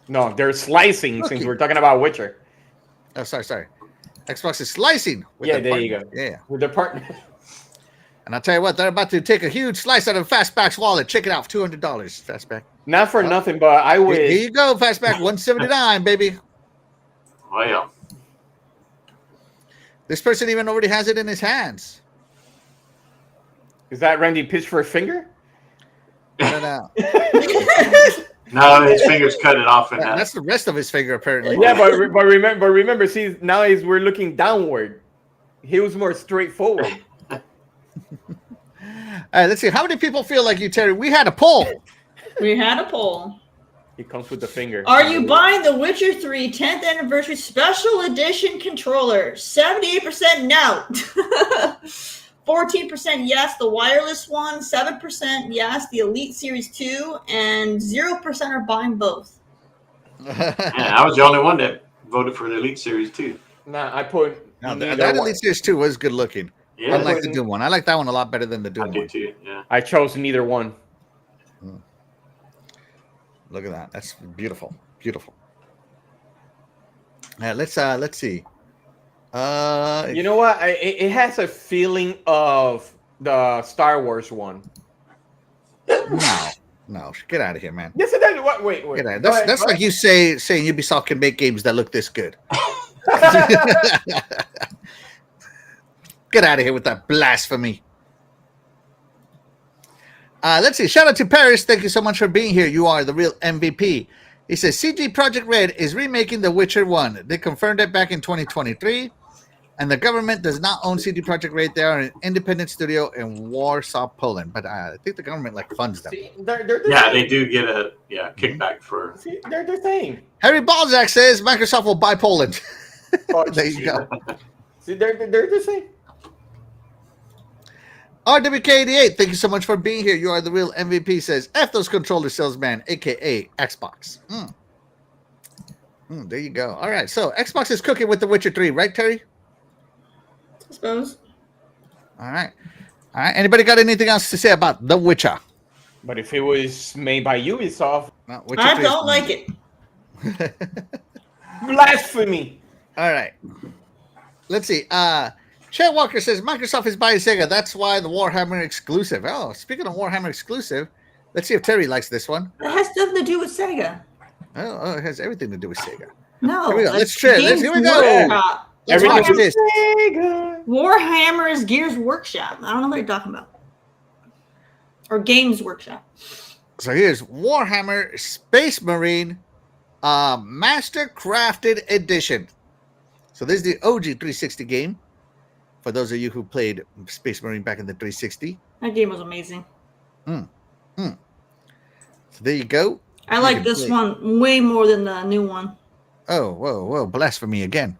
No, they're slicing since we're talking about Witcher. Oh, sorry. Xbox is slicing. With Yeah, their there you partner. go. Yeah. With their partner. And I'll tell you what, they're about to take a huge slice out of Fastback's wallet. Check it out, $200. Fastback. Not for nothing, but I wish. Here you go, Fastback, $179, baby. Oh, yeah. This person even already has it in his hands. Is that Randy pitched for a finger? I don't know. No, his fingers cut it off in half. That's the rest of his finger, apparently. Yeah, but remember, see, now we're looking downward. He was more straightforward. All right, let's see. How many people feel like you, Terry? We had a poll. We had a poll. He comes with the finger. Are you buying the Witcher 3 10th Anniversary Special Edition controller? 78% no. 14% yes, the wireless one. 7% yes, the Elite Series 2. And 0% are buying both. Yeah, I was the only one that voted for the Elite Series 2. Nah, I put. Now, that Elite Series 2 was good looking. Yeah, Unlike the Doom one. I like that one a lot better than the I Doom do one. too. Yeah. I chose neither one. Look at that. That's beautiful. Beautiful. Let's see. You know what? It has a feeling of the Star Wars one. No. Get out of here, man. Yes, it does. What? Wait. Get out. That's like you saying Ubisoft can make games that look this good. Get out of here with that blasphemy. Let's see. Shout out to Paris. Thank you so much for being here. You are the real MVP. He says CD Projekt Red is remaking The Witcher 1. They confirmed it back in 2023. And the government does not own CD Projekt Red. They are an independent studio in Warsaw, Poland. But I think the government funds them. See, they're the Yeah, same. they do get a kickback for. See, they're the same. Harry Balzac says Microsoft will buy Poland. Oh, There you go. See, they're the same. RWK88, thank you so much for being here. You are the real MVP, says F those controller salesman, a.k.a. Xbox. There you go. All right, so Xbox is cooking with The Witcher 3, right, Terry? I suppose. All right. Anybody got anything else to say about The Witcher? But if it was made by Ubisoft, No, Witcher I 3 is don't fine. like it. blasphemy. All right. Let's see. Chad Walker says Microsoft is buying Sega. That's why the Warhammer exclusive. Oh, speaking of Warhammer exclusive, let's see if Terry likes this one. It has nothing to do with Sega. Oh, it has everything to do with Sega. No. Here we go. that's Let's try it. Here we Games go. Workshop. Let's Everything watch this. Sega. Warhammer is Gears Workshop. I don't know what you're talking about. or Games Workshop. So here's Warhammer Space Marine Master Crafted Edition. So this is the OG 360 game. For those of you who played Space Marine back in the 360. That game was amazing. So there you go. I like this one way more than the new one. Oh, whoa, blasphemy again.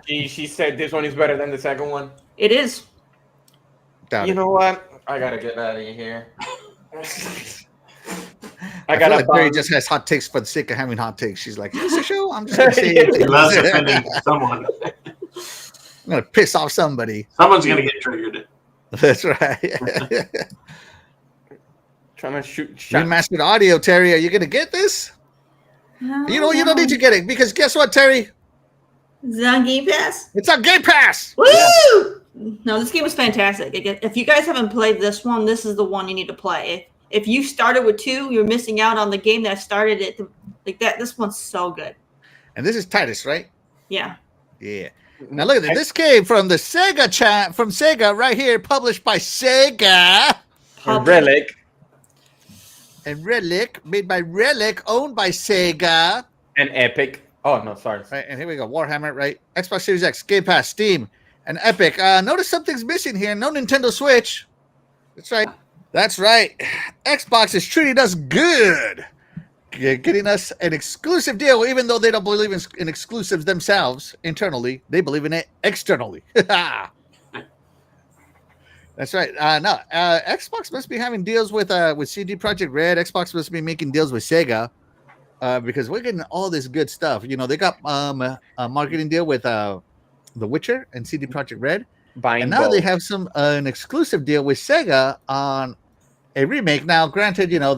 She said this one is better than the second one. It is. Doubt it. Know what? I gotta get out of here. I feel like Barry just has hot takes for the sake of having hot takes. She's like, it's a show. I'm just going to say it. He loves offending someone. I'm going to piss off somebody. Someone's going to get triggered. That's right. Trying to shoot shots. Remastered audio, Terry. Are you going to get this? You don't need to get it because guess what, Terry? Is it on Game Pass? It's on Game Pass. Woo! Yeah. No, this game is fantastic. If you guys haven't played this one, this is the one you need to play. If you started with 2, you're missing out on the game that started it like that. This one's so good. And this is Titus, right? Yeah. Yeah. Now look at this. This came from the Sega chat from Sega right here, published by Sega. Relic. And Relic, made by Relic, owned by Sega. And Epic. Oh no, sorry. Right, and here we go. Warhammer, right? Xbox Series X, Game Pass, Steam, and Epic. Notice something's missing here. No Nintendo Switch. That's right. That's right. Xbox is treating us good. Getting us an exclusive deal, even though they don't believe in exclusives themselves internally. They believe in it externally. That's right. Xbox must be having deals with CD Projekt Red. Xbox must be making deals with Sega because we're getting all this good stuff. You know, they got a marketing deal with The Witcher and CD Projekt Red. And now they have an exclusive deal with Sega on a remake. Now, granted, you know,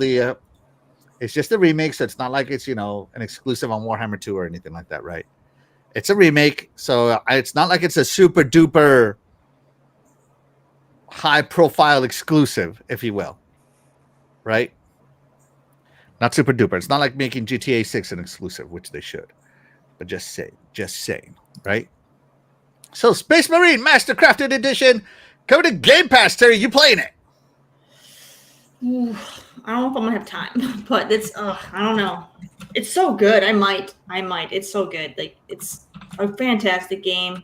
it's just a remake, so it's not like it's, you know, an exclusive on Warhammer 2 or anything like that, right? It's a remake, so it's not like it's a super duper high profile exclusive, if you will, right? Not super duper. It's not like making GTA 6 an exclusive, which they should, but just saying, right? So, Space Marine Master Crafted Edition coming to Game Pass. Terry, you playing it? Ooh, I don't know if I'm gonna have time, but it's I don't know. It's so good. I might. It's so good. Like it's a fantastic game.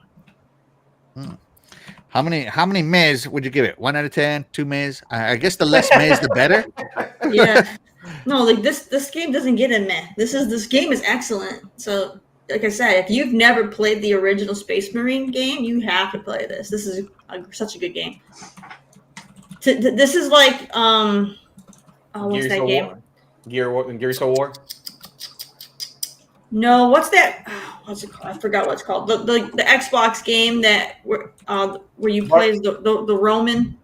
How many mays would you give it? 1 out of 10, 2 mays? I guess the less mays, the better. Yeah. No, like this game doesn't get a meh. This game is excellent. So. Like I said, if you've never played the original Space Marine game, you have to play this. This is such a good game. This is like what's that game? Gears of War. No, what's that? What's it called? I forgot what it's called. The Xbox game that where you play the Roman.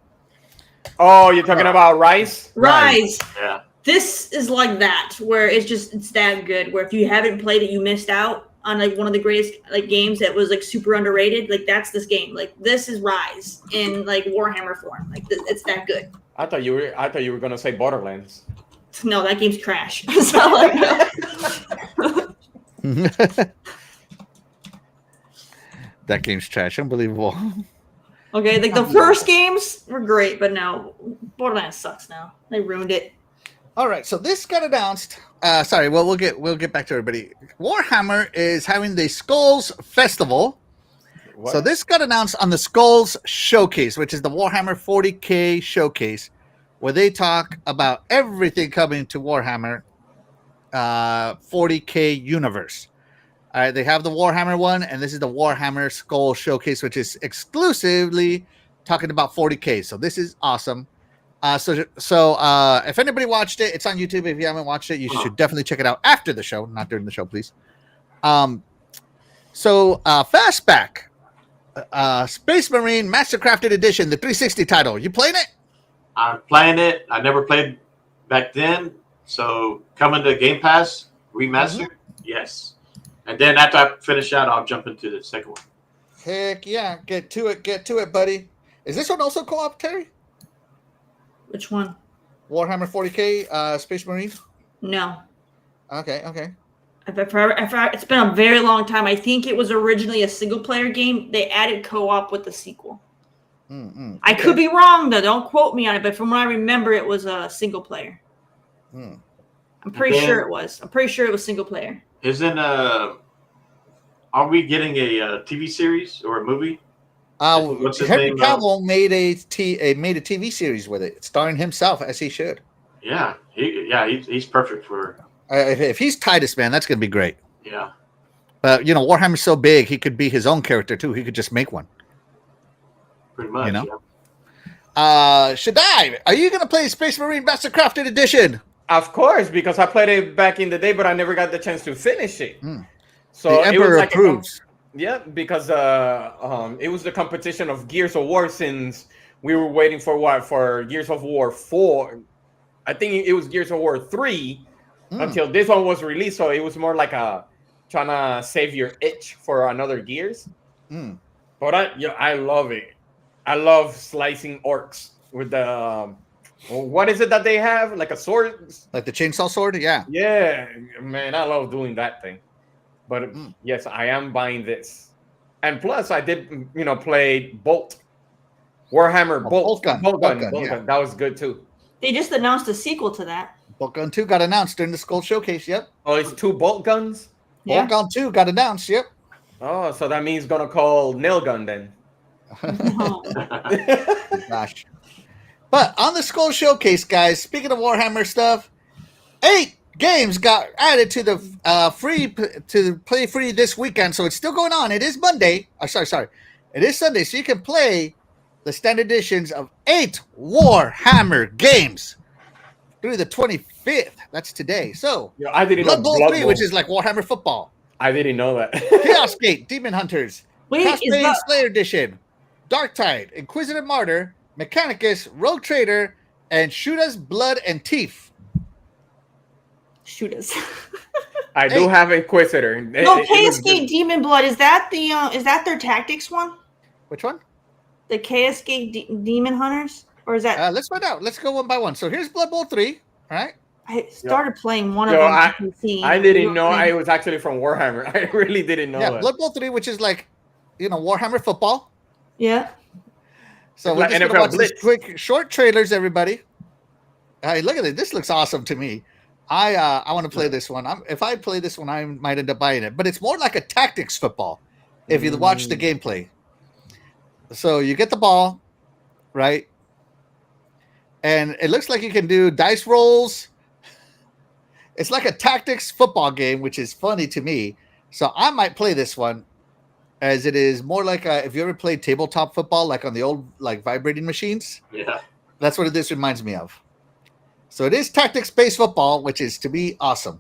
Oh, you're talking about Rise? Rise. Yeah. This is like that, where it's that good. Where if you haven't played it, you missed out on like one of the greatest like games that was like super underrated. Like that's this game. Like this is Rise in like Warhammer form. Like it's that good. I thought you were gonna say Borderlands. No, that game's trash. So, like, that game's trash. Unbelievable. Okay, like the first games were great, but no, Borderlands sucks now. They ruined it. All right, so this got announced. Sorry, well we'll get back to everybody. Warhammer is having the Skulls Festival. What? So this got announced on the Skulls Showcase, which is the Warhammer 40K showcase, where they talk about everything coming to Warhammer 40K universe. All right, they have the Warhammer one, and this is the Warhammer Skull Showcase, which is exclusively talking about 40K. So this is awesome. So if anybody watched it, it's on YouTube. If you haven't watched it, you should definitely check it out after the show, not during the show, please. Fastback, Space Marine Master Crafted Edition, the 360 title. You playing it? I'm playing it. I never played back then. So coming to Game Pass, remastered, yes. And then after I finish that, I'll jump into the second one. Heck yeah. Get to it, buddy. Is this one also co-op, Terry? Which one? Warhammer 40K, Space Marine? No. Okay. It's been a very long time. I think it was originally a single-player game. They added co-op with the sequel. I could be wrong though. Don't quote me on it, but from what I remember, it was a single player. I'm pretty sure it was. I'm pretty sure it was single player. Isn't are we getting a TV series or a movie? What's his Henry name? Cavill made a TV series with it, starring himself as he should. Yeah, he's perfect for. If he's Titus, man, that's gonna be great. Yeah. But Warhammer's so big, he could be his own character too. He could just make one. Pretty much. You know? Shaddai, are you gonna play Space Marine Master Crafted Edition? Of course, because I played it back in the day, but I never got the chance to finish it. So the Emperor approves. Because it was the competition of Gears of War, since we were waiting for Gears of War 4. I think it was Gears of War 3 until this one was released. So it was more like trying to save your itch for another Gears. But I love it. I love slicing orcs with the what is it that they have? Like a sword? Like the chainsaw sword? Yeah. Yeah, man, I love doing that thing. But yes, I am buying this. And plus, I did, play Bolt. Warhammer Bolt. Bolt gun. That was good too. They just announced a sequel to that. Bolt Gun 2 got announced during the Skull Showcase. Yep. Oh, it's 2 Bolt guns? Bolt Gun 2 got announced. Yep. Oh, so that means gonna call Nail Gun then. Gosh. But on the Skull Showcase, guys, speaking of Warhammer stuff, 8 games got added to the play free this weekend. So it's still going on. It is Monday. Sorry. It is Sunday. So you can play the standard editions of 8 Warhammer games through the 25th. That's today. So I didn't Blood know Bowl 3, which is like Warhammer football. I didn't know that. Chaos Gate, Demon Hunters, Crossbane Slayer Edition, Darktide, Inquisitive Martyr, Mechanicus, Rogue Trader, and Shoota's Blood and Teeth. Shooters. I do have Inquisitor. No, KSK Demon Blood. Is that their tactics one? Which one? The KSK Demon Hunters? Or is that let's find out. Let's go one by one. So here's Blood Bowl 3. All right. I started playing one of them on PC. I didn't know I was actually from Warhammer. I really didn't know that. Blood Bowl 3, which is like, Warhammer football. Yeah. So we're just going to watch these quick, short trailers, everybody. Hey, look at it. This looks awesome to me. I want to play this one. If I play this one, I might end up buying it. But it's more like a tactics football if you watch the gameplay. So you get the ball, right? And it looks like you can do dice rolls. It's like a tactics football game, which is funny to me. So I might play this one, as it is more like if you ever played tabletop football, like on the old vibrating machines. Yeah. That's what this reminds me of. So it is tactics-based football, which is to be awesome.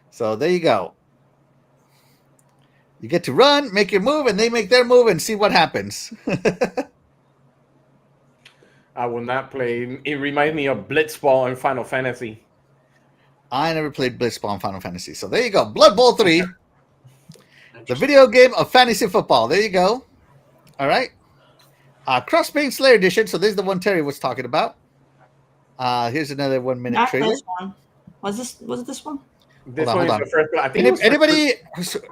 So there you go. You get to run, make your move, and they make their move, and see what happens. I will not play. It reminds me of Blitzball in Final Fantasy. I never played Blitzball in Final Fantasy. So there you go. Blood Bowl 3. The video game of fantasy football. There you go. All right. Crossbane Slayer Edition. So this is the one Terry was talking about. Here's another 1 minute Not trailer. this one. Was it this one? This Hold one on. is the first. I think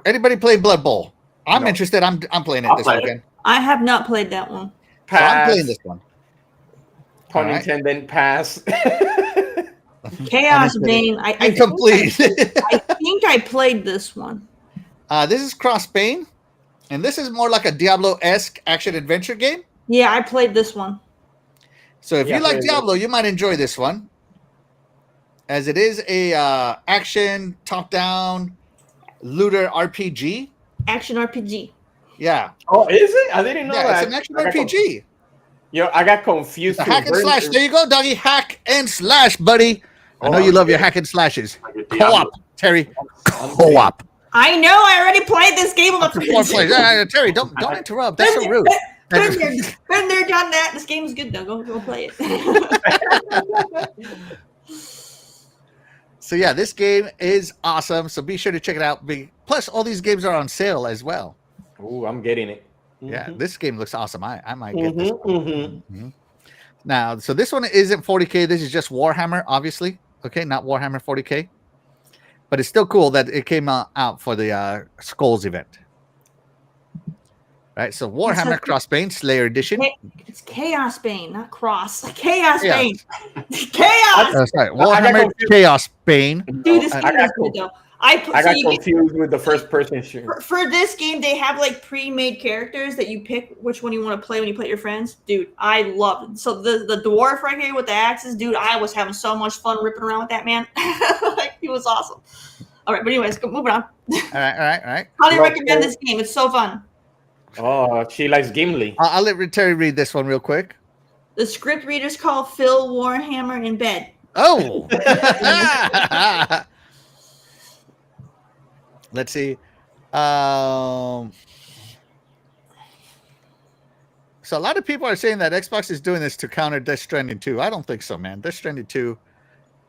Anybody play Blood Bowl? I'm interested. I'm playing it this weekend. I have not played that one. So I'm playing this one. Pun intended. Pass. Chaos Bane. I Incomplete. think I played this one. This is Crossbane, and this is more like a Diablo-esque action adventure game. Yeah, I played this one. So if you like Diablo, you might enjoy this one, as it is a action top-down looter RPG. Action RPG. Yeah. Oh, is it? I didn't know that. It's an action RPG. I got confused. The hack and slash. There you go, doggy. Hack and slash, buddy. I know you love your hack and slashes. Co-op, Terry. Co-op. I know. I already played this game on the Terry, don't interrupt. That's so rude. Been there, done that. This game's good though. Go play it. So yeah, this game is awesome. So be sure to check it out. Plus, all these games are on sale as well. Ooh, I'm getting it. Yeah, this game looks awesome. I might get this one. Now, so this one isn't 40K. This is just Warhammer, obviously. Okay, not Warhammer 40K. But it's still cool that it came out for the Skulls event. Right. So Warhammer Crossbane Slayer Edition. It's Chaos Bane, not Cross. Chaos Chaos. Bane. Chaos. Sorry, Warhammer Chaos Bane. Dude, this game is good though. I got confused with the first person shooter. For this game, they have like pre-made characters that you pick which one you want to play when you play with your friends. Dude, I love it. So the dwarf right here with the axes, dude, I was having so much fun ripping around with that man. Like, he was awesome. All right, but anyways, moving on. All right. Highly recommend this game. It's so fun. Oh, she likes Gimli. I'll let Terry read this one real quick. The script reader's called Phil Warhammer in bed. Oh. Let's see. So a lot of people are saying that Xbox is doing this to counter Death Stranding 2. I don't think so, man. Death Stranding 2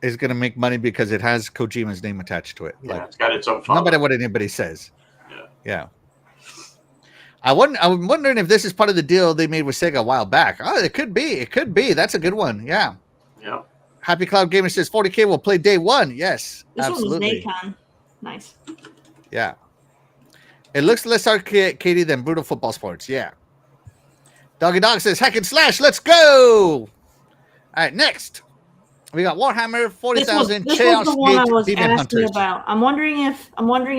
is going to make money because it has Kojima's name attached to it. Yeah, Like, it's got its own no matter following. what anybody says. Yeah. I'm wondering if this is part of the deal they made with Sega a while back. Oh, it could be. It could be. That's a good one. Yeah. Yeah. Happy Cloud Gamer says 40K will play day one. Yes, This absolutely. one was Nacon. Nice. Yeah. It looks less arcadey than Brutal Football Sports. Yeah. Doggy Dog says hack and slash. Let's go. All right, next. We got Warhammer 40,000 This Chaos was the one I Gate was Demon asking Hunters. about. I'm wondering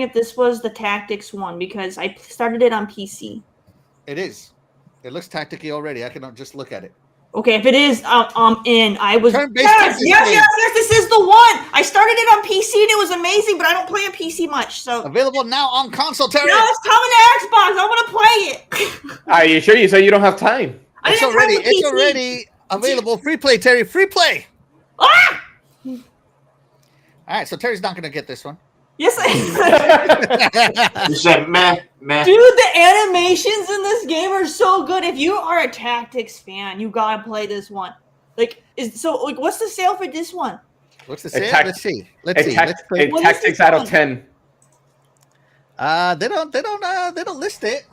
if this was the Tactics one because I started it on PC. It is. It looks tactical already. I can just look at it. Okay, if it is, I'm in. I was Turn-based yes, tactics yes, game. yes, yes. This is the one. I started it on PC and it was amazing, but I don't play on PC much. So Available now on console, Terry. no, it's coming to Xbox. I want to play it. Are you sure? You said you don't have time. I It's didn't have already, time with it's PC. already available. Free play, Terry. Free play. Ah! All right, so Terry's not going to get this one. Yes, I. You said meh. Dude, the animations in this game are so good. If you are a Tactics fan, you gotta play this one. What's the sale for this one? What's the sale? Let's see. Let's play. What is Tactics this out of one? 10. They don't list it.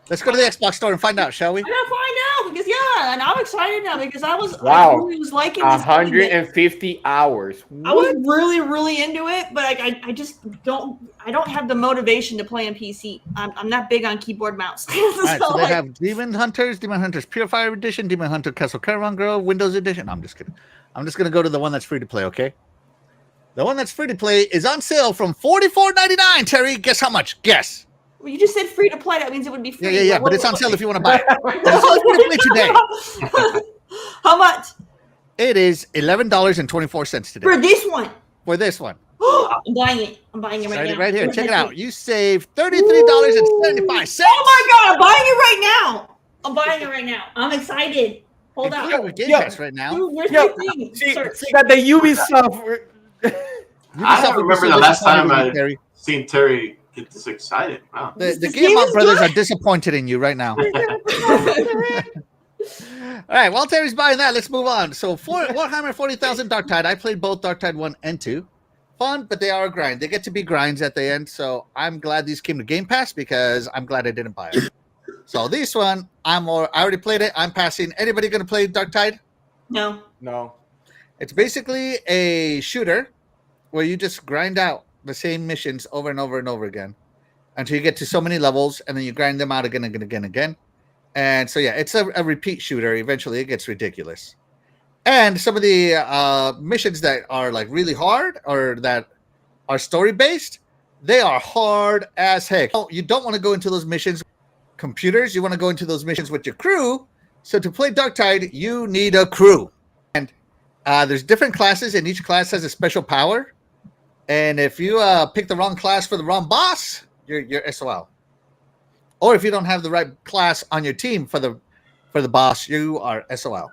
Let's go to the Xbox store and find out, shall we? I gotta find out because and I'm excited now because I Wow. really was liking this game. 150 hours. I was really, really into it, but I just don't have the motivation to play on PC. I'm not big on keyboard mouse. All right, so they have Demon Hunters Purifier Edition, Demon Hunter Castle Caravan Girl, Windows Edition. No, I'm just kidding. I'm just gonna go to the one that's free to play, okay? The one that's free to play is on sale from $44.99. Terry, guess how much? Guess. Well, you just said free to play. That means it would be free. Yeah. But it's on sale if you want to buy it. But it's only free to play today. How much? It is $11.24 today For this one. for this one. I'm buying it. I'm buying it right now. Right here. Check it out. You save $33.75. Oh my god, I'm buying it right now. I'm buying it right now. I'm excited. Hold on. Included with Game Pass right now. Dude, where's Yo, my thing? She Sorry. got the Ubisoft. I don't remember the last time I Terry. seen Terry get this excited. Wow. The This Game game On is brothers good. are disappointed in you right now. All right, while Terry's buying that, let's move on. So for Warhammer 40,000 Darktide, I played both Darktide 1 and 2. Fun, but they are a grind. They get to be grinds at the end, so I'm glad these came to Game Pass because I'm glad I didn't buy it. So this one, I already played it. I'm passing. Anybody going to play Darktide? No. No. It's basically a shooter where you just grind out the same missions over and over and over again until you get to so many levels, and then you grind them out again and again and again. And so, yeah, it's a repeat shooter. Eventually, it gets ridiculous. And some of the missions that are like really hard or that are story-based, they are hard as heck. You don't want to go into those missions with computers. You want to go into those missions with your crew. So to play Darktide, you need a crew. And there's different classes, and each class has a special power. And if you pick the wrong class for the wrong boss, you're SOL. Or if you don't have the right class on your team for the boss, you are SOL.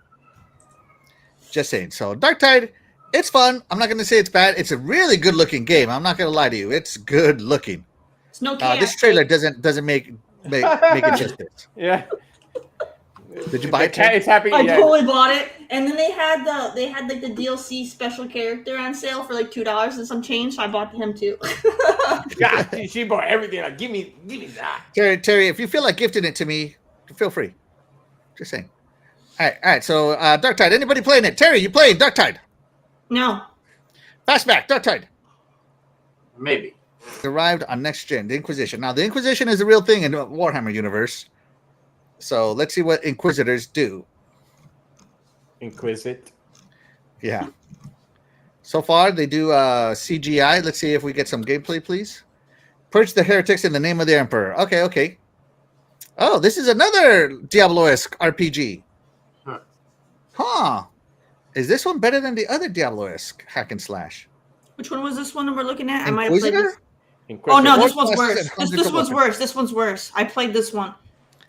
Just saying. So Darktide, it's fun. I'm not going to say it's bad. It's a really good looking game. I'm not going to lie to you. It's good looking. It's no chaos. This trailer doesn't make it justice. Yeah. Did you buy it? It's happy. I Yeah. totally bought it, and then they had like the DLC special character on sale for like $2 and some change. So I bought him too. God, she bought everything. Like, give me that. Terry, if you feel like gifting it to me, feel free. Just saying. All right. So Darktide, anybody playing it? Terry, you playing Darktide? No. Fastback, Darktide. Maybe. arrived on next gen, the Inquisition. Now, the Inquisition is a real thing in the Warhammer universe. So let's see what Inquisitors do. Inquisit. Yeah. So far, they do CGI. Let's see if we get some gameplay, please. Purge the heretics in the name of the Emperor. Okay, okay. Oh, this is another Diablo-esque RPG. Huh. Is this one better than the other Diablo-esque hack and slash? Which one was this one we're looking at? I might have played Inquisitor? this. Oh no, this War one's classes worse. and hundreds This of one's weapons. worse. This one's worse. I played this one.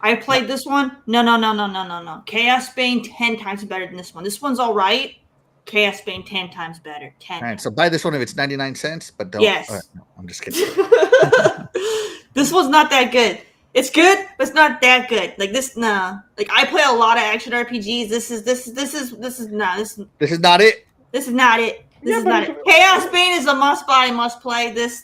I played this one. No. Chaos Bane 10 times better than this one. This one's all right. Chaos Bane 10 times better. 10. All right, so buy this one if it's 99 cents, but don't. Yes. No, I'm just kidding. This one's not that good. It's good, but it's not that good. Like this, nah. Like I play a lot of action RPGs. This is not This is not it. This is not it. This is not it. Chaos Bane is a must buy, must play. But it's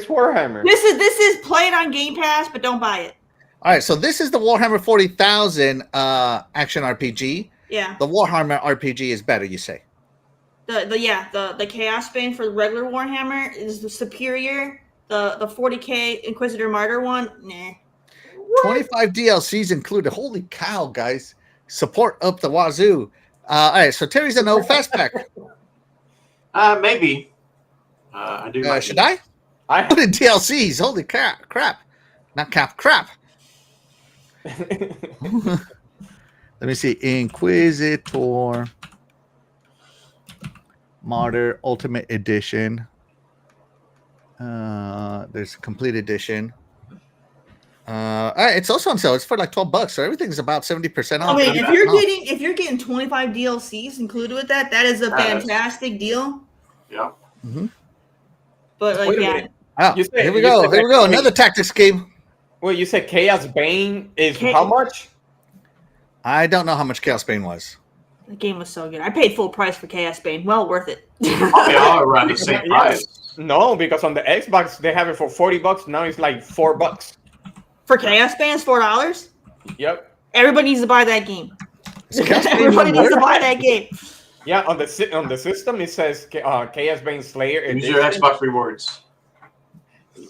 Warhammer. This is play it on Game Pass, but don't buy it. All right, so this is the Warhammer 40,000 action RPG. Yeah. The Warhammer RPG is better, you say? The Chaos Bane for the regular Warhammer is the superior. The 40K Inquisitor Martyr one, nah. 25 DLCs included. Holy cow, guys! Support up the wazoo. All right, so Terry's a no fast pack. Maybe. I do. Should I? I put in DLCs. Holy crap! Not crap. Let me see. Inquisitor Martyr Ultimate Edition. There's a complete edition. It's also on sale. It's for like $12, so everything's about 70% off. I mean, if you're getting 25 DLCs included with that is a fantastic deal. Yeah. Mm-hmm. But like, yeah. Oh, here we go. Another tactics game. Well, you said Chaos Bane is how much? I don't know how much Chaos Bane was. The game was so good. I paid full price for Chaos Bane. Well worth it. Probably all around the same price. No, because on the Xbox they have it for $40. Now it's like $4. For Chaos Bane, it's $4. Yep. Everybody needs to buy that game. Everybody needs to buy that game. Yeah, on the system it says Chaos Bane Slayer. Use your Xbox rewards.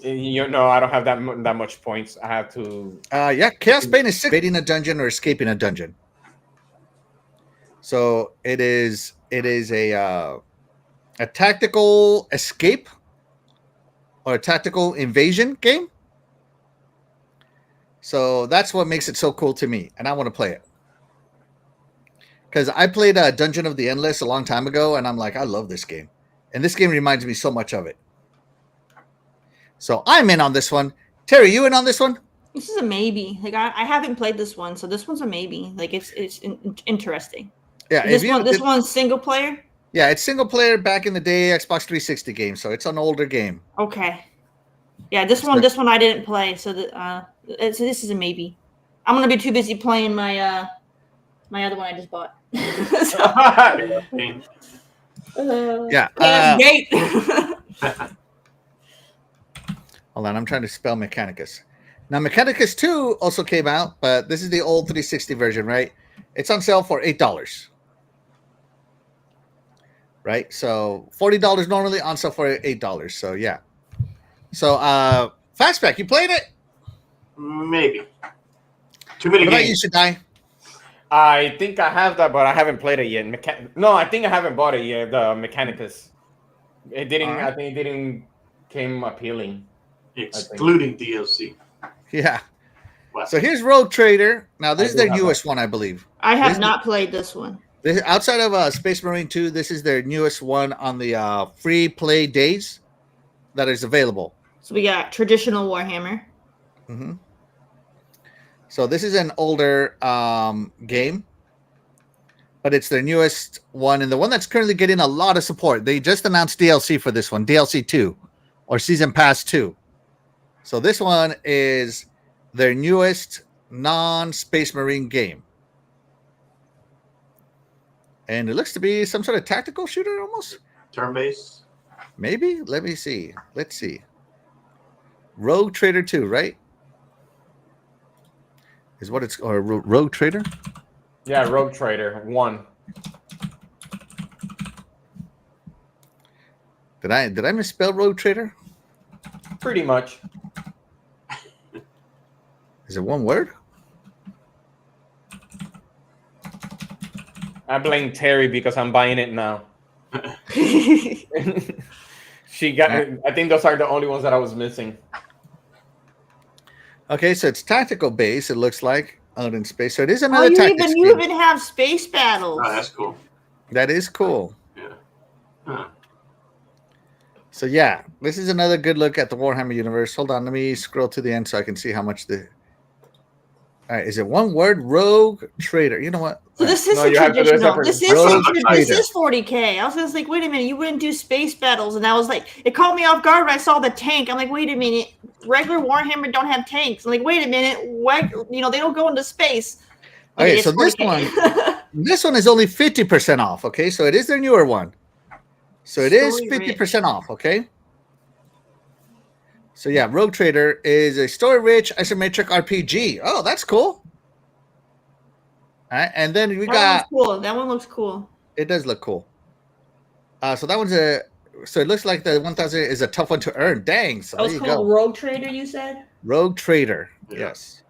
You know, I don't have that much points. I have to. Chaos Bane is invading a dungeon or escaping a dungeon. So it is a tactical escape or a tactical invasion game. So that's what makes it so cool to me, and I want to play it. Because I played Dungeon of the Endless a long time ago, and I'm like, I love this game. And this game reminds me so much of it. So I'm in on this one. Terry, you in on this one? This is a maybe. Like I haven't played this one, so this one's a maybe. Like it's interesting. Yeah, this one's single player. Yeah, it's single player back in the day, Xbox 360 game, so it's an older game. Okay. Yeah, this one I didn't play, so this is a maybe. I'm gonna be too busy playing my my other one I just bought. Gate. Hold on, I'm trying to spell Mechanicus. Now, Mechanicus 2 also came out, but this is the old 360 version, right? It's on sale for $8. Right? So $40 normally, on sale for $8. So yeah. So Fastback, you played it? Maybe. Too many games. What about you, Shaddai? I think I have that, but I haven't played it yet. No, I think I haven't bought it yet. The Mechanicus. It didn't. I think it didn't came appealing. Excluding DLC. Yeah. Wow. So here's Rogue Trader. Now this is their newest one, I believe. I have not played this one. Outside of Space Marine 2, this is their newest one on the free play days that is available. So we got traditional Warhammer. Mm-hmm. So this is an older game, but it's their newest one, and the one that's currently getting a lot of support. They just announced DLC for this one, DLC 2, or Season Pass 2. So this one is their newest non-Space Marine game. And it looks to be some sort of tactical shooter almost. Turn-based? Maybe? Let me see. Let's see. Rogue Trader 2, right? Is what it's... Or Rogue Trader? Yeah, Rogue Trader 1. Did I misspell Rogue Trader? Pretty much. Is it one word? I blame Terry because I'm buying it now. She got. I think those are the only ones that I was missing. Okay, so it's tactical base. It looks like out in space. So it is Oh, another tactics you game. even have space battles. Oh, that's cool. That is cool. Yeah. Huh. So yeah, this is another good look at the Warhammer universe. Hold on, let me scroll to the end so I can see how much the. All right, is it one word? Rogue Trader. You know what? So this is No, you have to do it traditional. separate. This is 40K. I was just like, wait a minute, you wouldn't do space battles, and I was like, it caught me off guard when I saw the tank. I'm like, wait a minute, regular Warhammer don't have tanks. I'm like, wait a minute, what? You know, they don't go into space. Okay, it's so this 40K. this one is only 50% off. Okay, so it is their newer one. So it is Story 50% off. Okay. So yeah, Rogue Trader is a story-rich isometric RPG. Oh, that's cool. All right, and then we That got. one's cool. That one looks cool. It does look cool. So that one's a. So it looks like the 1000 is a tough one to earn. Dang. So That was there you called go. Rogue Trader, you said? Rogue Trader. Yeah. Yes.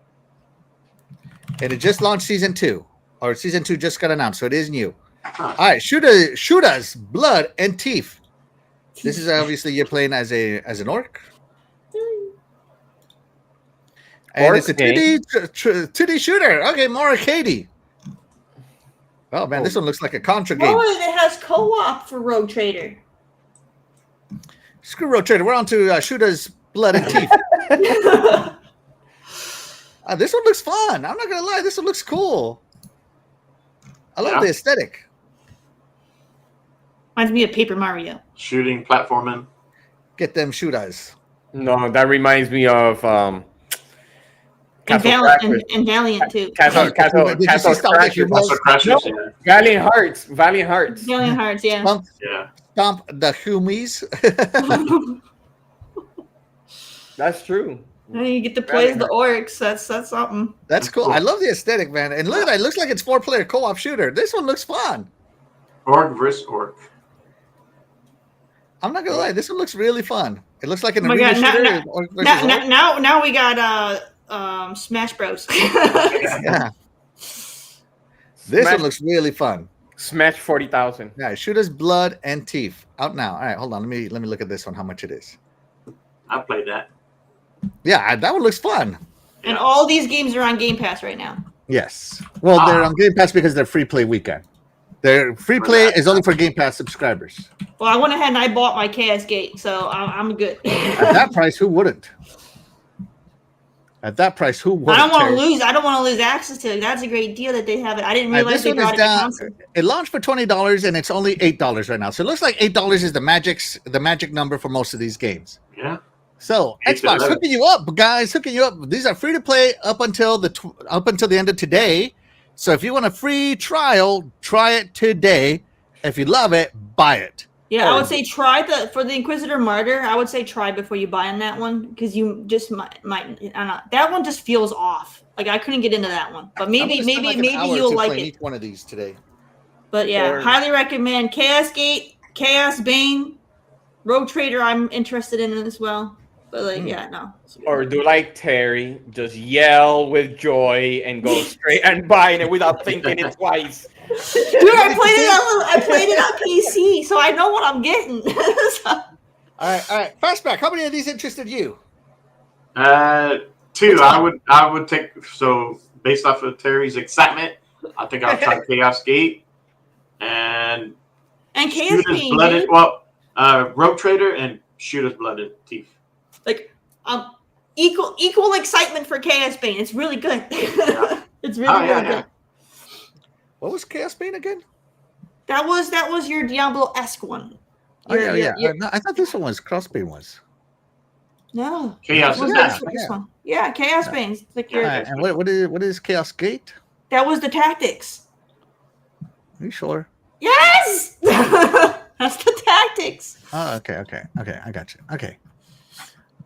And it just launched season 2, or season 2 just got announced, so it is new. Huh. All right, shoot us, blood and teeth. This is obviously you're playing as an orc. And Orc it's a game. 2D shooter. Okay, more arcadey. Oh man, this one looks like a Contra game. Oh, and it has co-op for Rogue Trader. Screw Rogue Trader. We're on to shoot us, blood and teeth. This one looks fun. I'm not gonna lie, this one looks cool. I love the aesthetic. Reminds me of Paper Mario. Shooting, platforming. Get them shoot us. No, that reminds me of And, Castle Valiant, Crashers. and Valiant, too. Castle Did you see Stomp the Crashers. Humans? Also Crashers. No. Yeah. Valiant Hearts. Valiant Hearts. Valiant Hearts, yeah. Yeah. Stomp the Humies. That's true. And you get to play as the orcs. That's something. That's cool. I love the aesthetic, man. And look at that. It looks like it's 4-player co-op shooter. This one looks fun. Orc versus orc. I'm not gonna lie. This one looks really fun. It looks like an Oh my arena God, shooter. Now we got Smash Bros. Yeah. This one looks really fun. Smash 40,000. Yeah, shooters, blood, and teeth. Out now. All right, hold on. Let me look at this one. How much it is? I played that. Yeah, that one looks fun. And all these games are on Game Pass right now. Yes. Well, they're on Game Pass because they're free play weekend. Their free play is only for Game Pass subscribers. Well, I went ahead and I bought my KS Gate, so I'm good. At that price, who wouldn't? At that price, who wouldn't? I don't want to lose access to it. That's a great deal that they have it. I didn't realize they brought it to console. It launched for $20 and it's only $8 right now. So it looks like $8 is the magic number for most of these games. Yeah. So Xbox hooking you up, guys, hooking you up. These are free to play up until the end of today. So if you want a free trial, try it today. If you love it, buy it. Yeah, I would say for the Inquisitor Martyr. I would say try before you buy on that one because you just might. I don't know. That one just feels off. Like I couldn't get into that one, but maybe you'll like it. Each one of these today. But yeah, highly recommend Chaos Gate, Chaos Bane, Rogue Trader. I'm interested in it as well. But no. Or do like Terry, just yell with joy and go straight and buying it without thinking it twice. Dude, I played it on PC, so I know what I'm getting. All right. Fastback, how many of these interested you? 2. I would take, so based off of Terry's excitement, I think I'll try Chaos Gate and Chaos Bane. Rogue Trader and Shooter's Blood and Teeth. Like equal excitement for Chaos Bane. It's really good. It's really good. What was Chaos Bane again? That was your Diablo-esque one. I thought this one was Crossbane was. No. Chaos Bane. Yeah, Chaos Bane. Like and what is Chaos Gate? That was the tactics. Are you sure? Yes! That's the tactics. Oh, okay. I got you. Okay.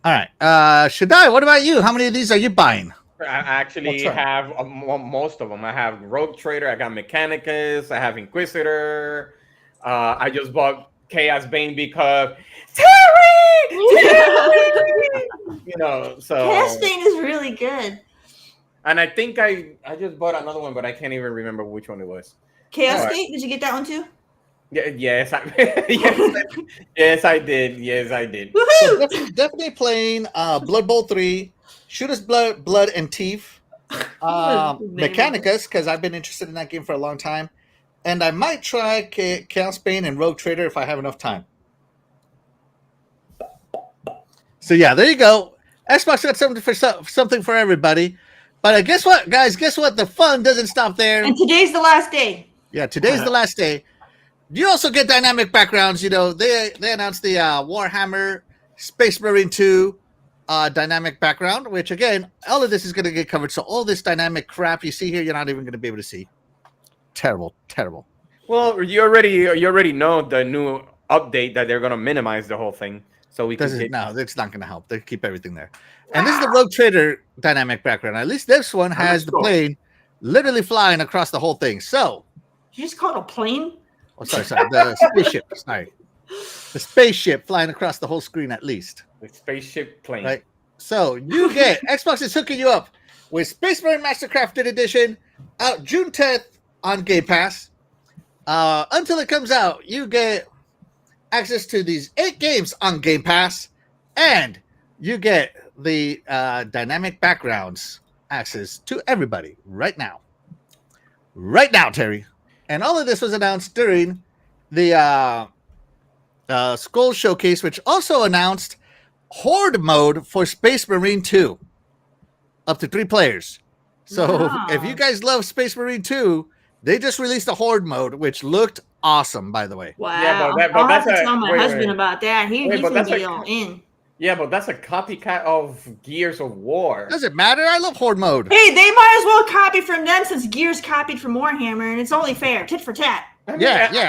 All right. Shaddai, what about you? How many of these are you buying? I actually have most of them. I have Rogue Trader, I got Mechanicus, I have Inquisitor. I just bought Chaos Bane because You know, so Chaos Bane is really good. and I think I just bought another one, but I can't even remember which one it was. Chaos All right. Gate, did you get that one too? Yeah, yes, yes, I did. Yes, I did. Woohoo! So definitely playing Blood Bowl 3, Shooters Blood and Teeth, Mechanicus, because I've been interested in that game for a long time. And I might try Chaos Bane and Rogue Trader if I have enough time. So yeah, there you go. Xbox got something for everybody. But guess what, guys? Guess what? The fun doesn't stop there. And today's the last day. Yeah, today's the last day. You also get dynamic backgrounds. You know, they announced the Warhammer Space Marine 2 dynamic background, which again, all of this is going to get covered. So all this dynamic crap you see here, you're not even going to be able to see. Terrible. Well, you already know the new update that they're going to minimize the whole thing, so we can. No, it's not going to help. They keep everything there. And this is the Rogue Trader dynamic background. At least this one has the plane literally flying across the whole thing. So. You just call it a plane? Oh, sorry. The spaceship. Sorry. The spaceship flying across the whole screen at least. The spaceship plane. Right. So you get Xbox is hooking you up with Space Marine Mastercrafted Edition out June 10th on Game Pass. Until it comes out, you get access to these 8 games on Game Pass, and you get the dynamic backgrounds access to everybody right now. Right now, Terry. And all of this was announced during the Skull Showcase, which also announced Horde mode for Space Marine 2. Up to 3 players. So if you guys love Space Marine 2, they just released a Horde mode, which looked awesome, by the way. Wow. Yeah, but I'll have that's to tell my husband about that. He's going to be all in. Yeah, but that's a copycat of Gears of War. Does it matter? I love Horde mode. Hey, they might as well copy from them since Gears copied from Warhammer, and it's only fair. Tit for tat. I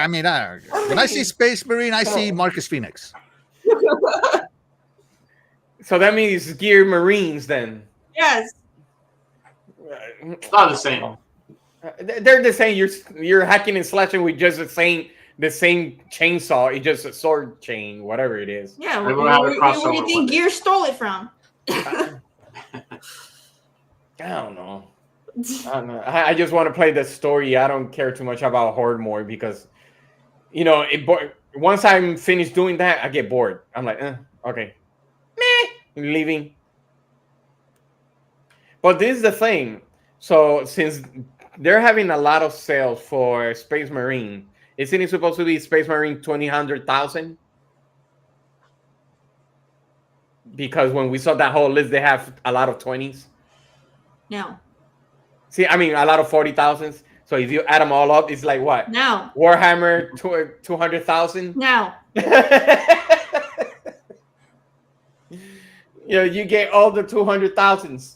mean, when I see Space Marine, I see Marcus Phoenix. So that means Gear Marines then. Yes. It's not the same. They're the same. You're hacking and slashing with just the same chainsaw. It's just a sword chain, whatever it is. Yeah, where do you think Gears stole it from? I don't know. I just want to play the story. I don't care too much about Horde more because, you know, once I'm finished doing that, I get bored. I'm like, okay, meh, leaving. But this is the thing. So since they're having a lot of sales for Space Marine, isn't it supposed to be Space Marine 20,000? Because when we saw that whole list, they have a lot of 20s. No. See, I mean, a lot of 40,000s. So if you add them all up, it's like what? No. Warhammer 200,000? No. You get all the 200,000s.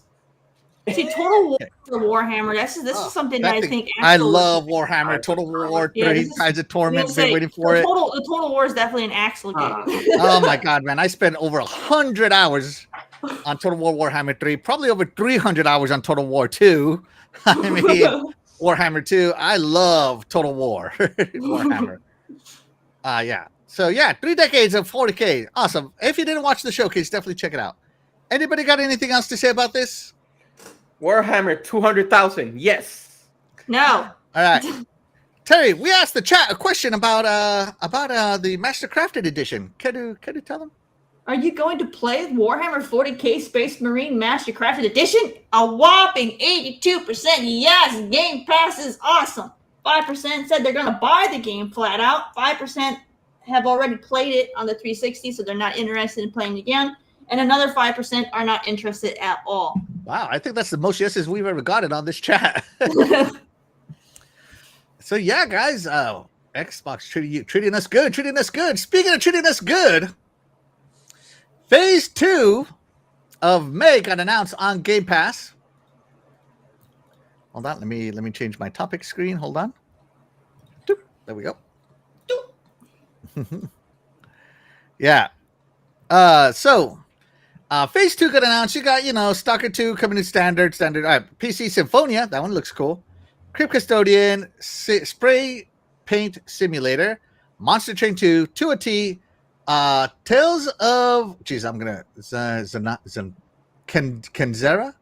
See, Total War for Warhammer. This is something that I think. I love Warhammer. Total War, 3 kinds of torment. Been waiting for it. The Total War is definitely an Axel game. Oh my god, man! I spent over 100 hours on Total War Warhammer 3. Probably over 300 hours on Total War 2. I mean, Warhammer 2. I love Total War Warhammer. Yeah. So yeah, 3 decades of 40K. Awesome. If you didn't watch the showcase, definitely check it out. Anybody got anything else to say about this? Warhammer 200,000. Yes. No. All right. Terry, we asked the chat a question about the Mastercrafted edition. Can you tell them? Are you going to play Warhammer 40K Space Marine Mastercrafted Edition? A whopping 82% yes. Game Pass is awesome. 5% said they're going to buy the game flat out. 5% have already played it on the 360, so they're not interested in playing it again. And another 5% are not interested at all. Wow, I think that's the most yeses we've ever gotten on this chat. So yeah, guys, Xbox treating us good. Speaking of treating us good, Phase 2 of May got announced on Game Pass. Hold on, let me change my topic screen. Hold on. Doop. There we go. Yeah. So Phase 2 got announced. You got, Stalker 2 coming in standard. All right, PC Symphonia. That one looks cool. Crypt Custodian, Spray Paint Simulator, Monster Train 2, 2 T, Tales of I'm gonna Kenzera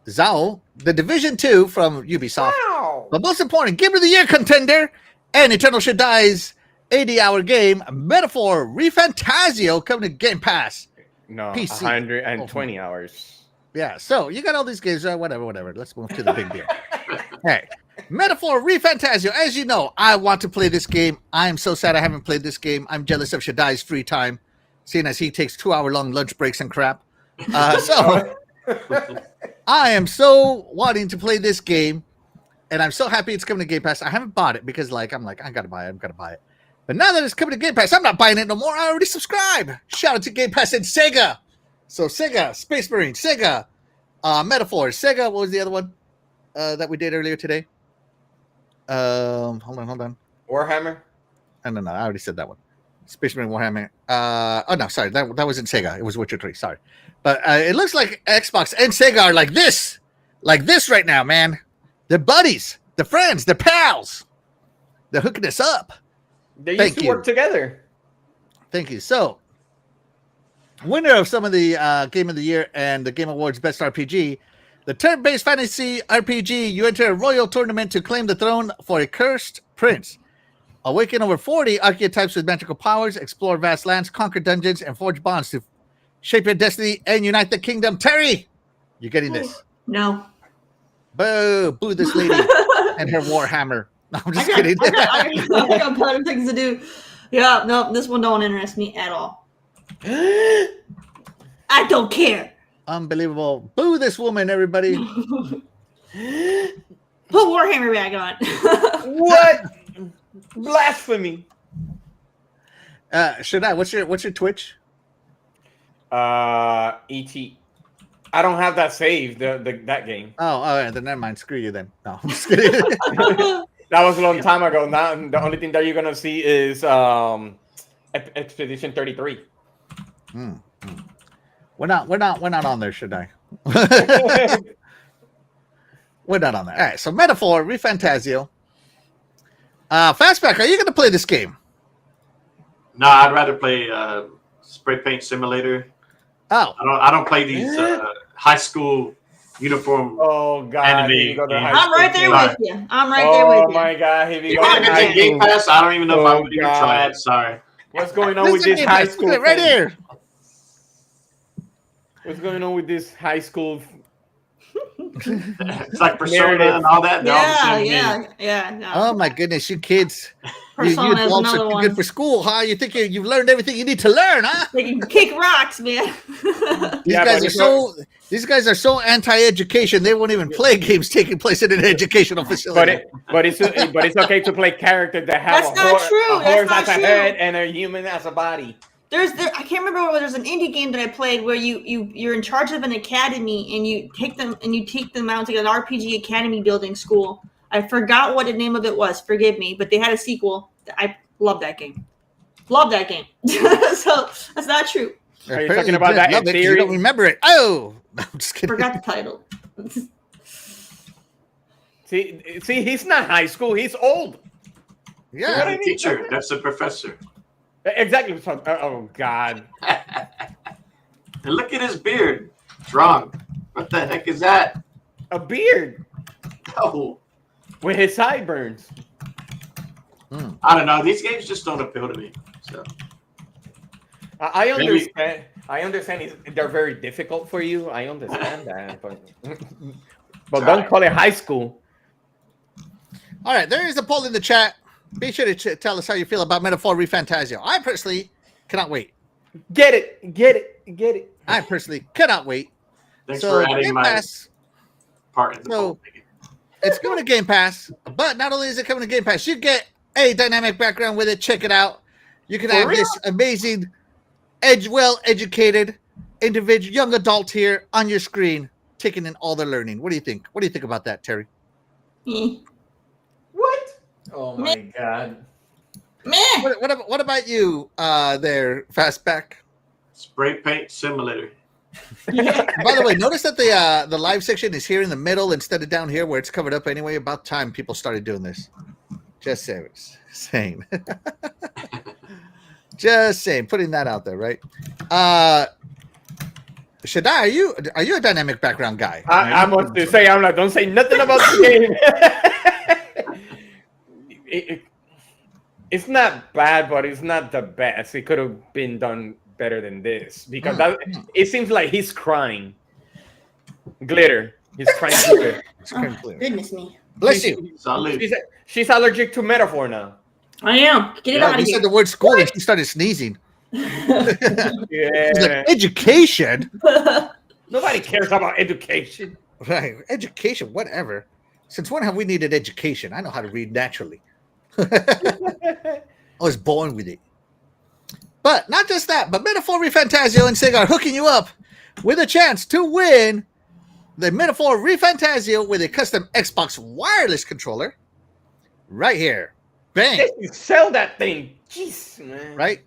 Zao, the Division 2 from Ubisoft. Wow. But most important, Game of the Year contender and Eternal Should Die's 80-hour game, Metaphor ReFantazio, coming to Game Pass. No, PC. 120 hours. Yeah, so you got all these games, whatever. Let's move to the big deal. Hey, Metaphor ReFantazio. As you know, I want to play this game. I am so sad I haven't played this game. I'm jealous of Shaddai's free time, seeing as he takes 2-hour-long lunch breaks and crap. So I am so wanting to play this game, and I'm so happy it's coming to Game Pass. I haven't bought it because, I gotta buy it. But now that it's coming to Game Pass, I'm not buying it no more. I already subscribe. Shout out to Game Pass and Sega. So Sega, Space Marine, Sega, Metaphor, Sega. What was the other one that we did earlier today? Hold on. Warhammer? No, I already said that one. Space Marine Warhammer. Oh no, sorry, that wasn't Sega. It was Witcher 3. Sorry, but it looks like Xbox and Sega are like this right now, man. They're buddies, they're friends, they're pals. They're hooking us up. They used to work together. Thank you. So, winner of some of the Game of the Year and the Game Awards Best RPG, the turn-based fantasy RPG. You enter a royal tournament to claim the throne for a cursed prince. Awaken over 40 archetypes with magical powers, explore vast lands, conquer dungeons, and forge bonds to shape your destiny and unite the kingdom. Terry, you getting this? No. Boo this lady and her Warhammer. No, I'm just kidding. I got better things to do. Yeah, no, this one don't interest me at all. I don't care. Unbelievable. Boo this woman, everybody. Put Warhammer back on. What? Blasphemy. Shaddai, what's your Twitch? E.T. I don't have that saved, that game. Oh, then never mind. Screw you then. No, I'm just kidding. That was a long time ago. Now the only thing that you're gonna see is Expedition 33. We're not on there, Shaddai. We're not on there. All right, so Metaphor, ReFantazio. Fastback, are you gonna play this game? No, I'd rather play Spray Paint Simulator. Oh, I don't play these high school uniform. Oh God! Anime I'm right there with you. Oh my God! Here we go. Game Pass. I don't even know if I would even try it. Sorry. What's going on with this high school? Right here. What's going on with this high school? It's like Persona and all that. Yeah. No. Oh my goodness, you kids! Persona you is adults another are one. good for school, huh? You think you've learned everything you need to learn, huh? They can kick rocks, man. These guys are so anti-education. They won't even play games taking place in an educational facility. But it's okay to play characters that have a horse as a head and a human as a body. I can't remember. There's an indie game that I played where you're in charge of an academy and you take them out to an RPG academy building school. I forgot what the name of it was. Forgive me, but they had a sequel. I love that game. So that's not true. Are you talking about that in theory? You don't remember it. Oh, no, I'm just kidding. Forgot the title. See, he's not high school. He's old. Yeah, the teacher. That's the professor. Exactly. Oh God! And look at his beard. It's wrong. What the heck is that? A beard. Oh. With his sideburns. I don't know. These games just don't appeal to me. So I understand. I understand they're very difficult for you. I understand that, but don't call it high school. All right, there is a poll in the chat. Be sure to tell us how you feel about Metaphor ReFantazio. I personally cannot wait. Get it. I personally cannot wait. Thanks for adding my part in the poll. It's coming to Game Pass, but not only is it coming to Game Pass, you get a dynamic background with it. Check it out. You can have this amazing, well-educated individual, young adult here on your screen, taking in all their learning. What do you think? What do you think about that, Terry? What? Oh my God. Man. What about you there, Fastback? Spray Paint Simulator. By the way, notice that the live section is here in the middle instead of down here where it's covered up anyway. About time people started doing this. Just saying. Just saying, putting that out there, right? Shaddai, are you a dynamic background guy? I must say, I'm like, don't say nothing about the game. It's not bad, but it's not the best. It could have been done better than this because it seems like he's crying. Glitter. He's crying glitter. Goodness me. Bless you. She's allergic to metaphor now. I am. Get it out of You here. said the word school and she started sneezing. Yeah. She's like, education? Nobody cares about education. Right. Education, whatever. Since when have we needed education? I know how to read naturally. I was born with it. But not just that, but Metaphor ReFantazio and Sega are hooking you up with a chance to win the Metaphor ReFantazio with a custom Xbox wireless controller right here. Bang. Yes, you sell that thing. Jeez, man. Right?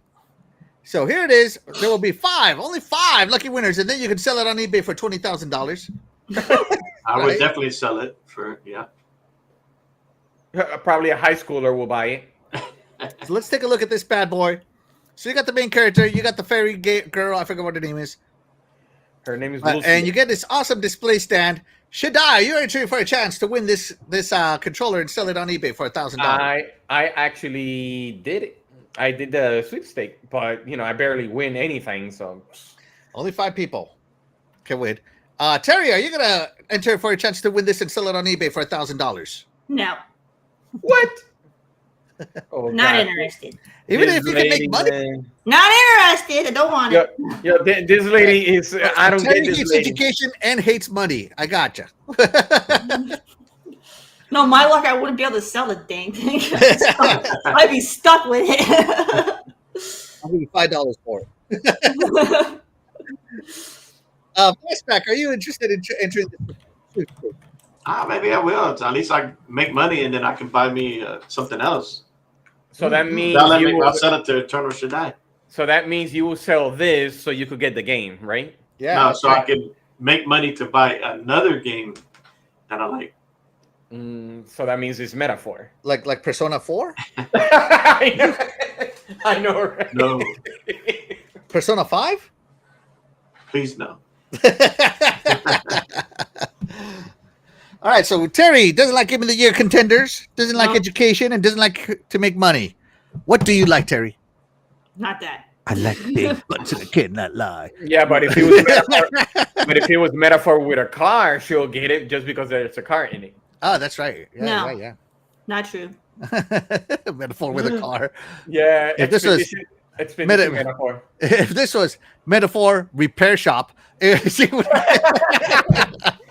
So here it is. There will be only five lucky winners, and then you can sell it on eBay for $20,000. I would definitely sell it for, Probably a high schooler will buy it. So let's take a look at this bad boy. So you got the main character, you got the fairy girl, I forget what her name is. Her name is Lucy. And you get this awesome display stand. Shaddai, you're entering for a chance to win this controller and sell it on eBay for $1,000. I actually did it. I did the sweepstake, but I barely win anything. So only 5 people can win. Terry, are you gonna enter for a chance to win this and sell it on eBay for $1,000? No. What? Oh, Not interested. Even if you can make money. Not interested. I don't want it. This lady is. I don't Terry get this hates lady. education and hates money. I gotcha. No, my luck, I wouldn't be able to sell the dang thing. I'd be stuck with it. I'll give you $5 for it. Flashback, are you interested in entering this? maybe I will. At least I make money and then I can buy me something else. So that means I'll sell it to Eternal Shaddai. So that means you will sell this so you could get the game, right? Yeah. No, so I can make money to buy another game that I like. So that means it's metaphor. Like Persona 4? I know, right? No, Persona 5? please no. All right, so Terry doesn't like Game of the Year contenders, doesn't like education, and doesn't like to make money. What do you like, Terry? Not that. I like big butts and I cannot lie. Yeah, but if it was metaphor with a car, she'll get it just because there's a car in it. Oh, that's right. Yeah, No. yeah. Not true. Metaphor with a car. Yeah, If this was metaphor. If this was Metaphor Repair Shop, she would-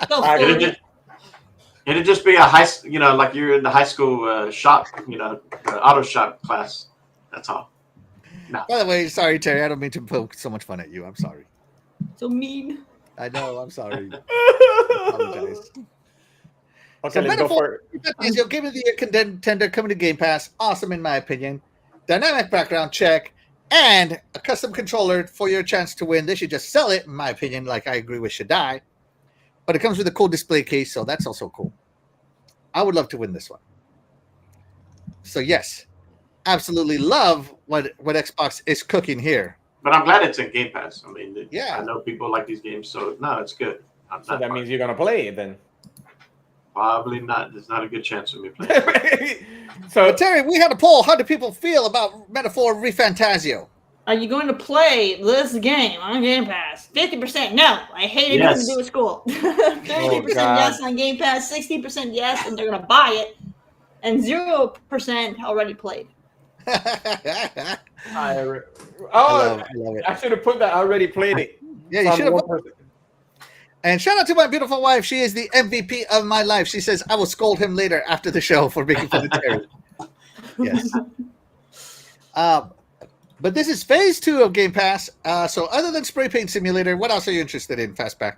Go for it. It'd just be a like you're in the high school shop, auto shop class. That's all. No. By the way, sorry, Terry. I don't mean to poke so much fun at you. I'm sorry. So mean. I know. I'm sorry. I apologize. Okay, let's go for it. Game of the Year contender coming to Game Pass. Awesome, in my opinion. Dynamic background check and a custom controller for your chance to win. They should just sell it, in my opinion. Like I agree with Shaddai, but it comes with a cool display case, so that's also cool. I would love to win this one. So yes, absolutely love what Xbox is cooking here. But I'm glad it's in Game Pass. I mean, Yeah. I know people like these games, so no, it's good. So that means you're gonna play it then. Probably not. There's not a good chance of me playing. But Terry, we had a poll. How do people feel about Metaphor ReFantazio? Are you going to play this game on Game Pass? 50% no. I hate anything to do with school. 30% yes on Game Pass, 60% yes, and they're going to buy it, and 0% already played. I I love it. I should have put that. I already played it. Yeah, you should have. And shout out to my beautiful wife. She is the MVP of my life. She says, I will scold him later after the show for making fun of Terry. Yes. But this is phase 2 of Game Pass. So other than Spray Paint Simulator, what else are you interested in, Fastback?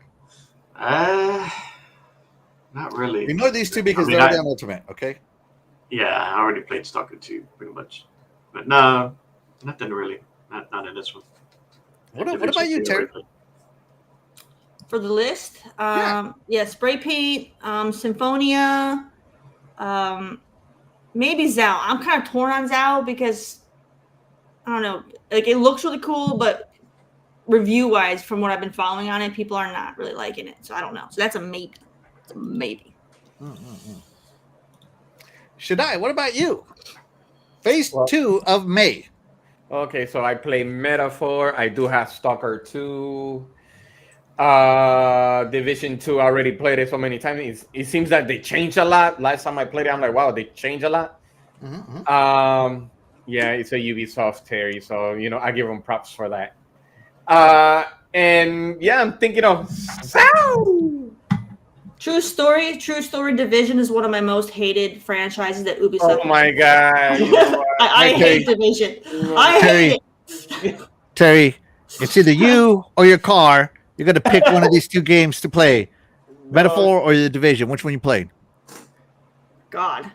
Not really. You know these two because they're on Ultimate, okay? Yeah, I already played Stalker 2 pretty much. But no, nothing really. Not in this one. What about you, Terry? For the list, Spray Paint, Symphonia, maybe Zao. I'm kind of torn on Zao because I don't know. Like it looks really cool, but review wise, from what I've been following on it, people are not really liking it. So I don't know. So that's a maybe. It's a maybe. Shadai, what about you? Phase 2 of May. Okay, so I play Metaphor. I do have Stalker 2. Division 2, I already played it so many times. It seems that they changed a lot. Last time I played it, I'm like, wow, they changed a lot. Yeah, it's a Ubisoft, Terry. So, you know, I give them props for that. And yeah, I'm thinking of True Story Division is one of my most hated franchises that Ubisoft. Oh my god! You know I hate Division. I hate it. Terry, it's either you or your car. You're gonna pick one of these two games to play, Metaphor or the Division. Which one you played? God.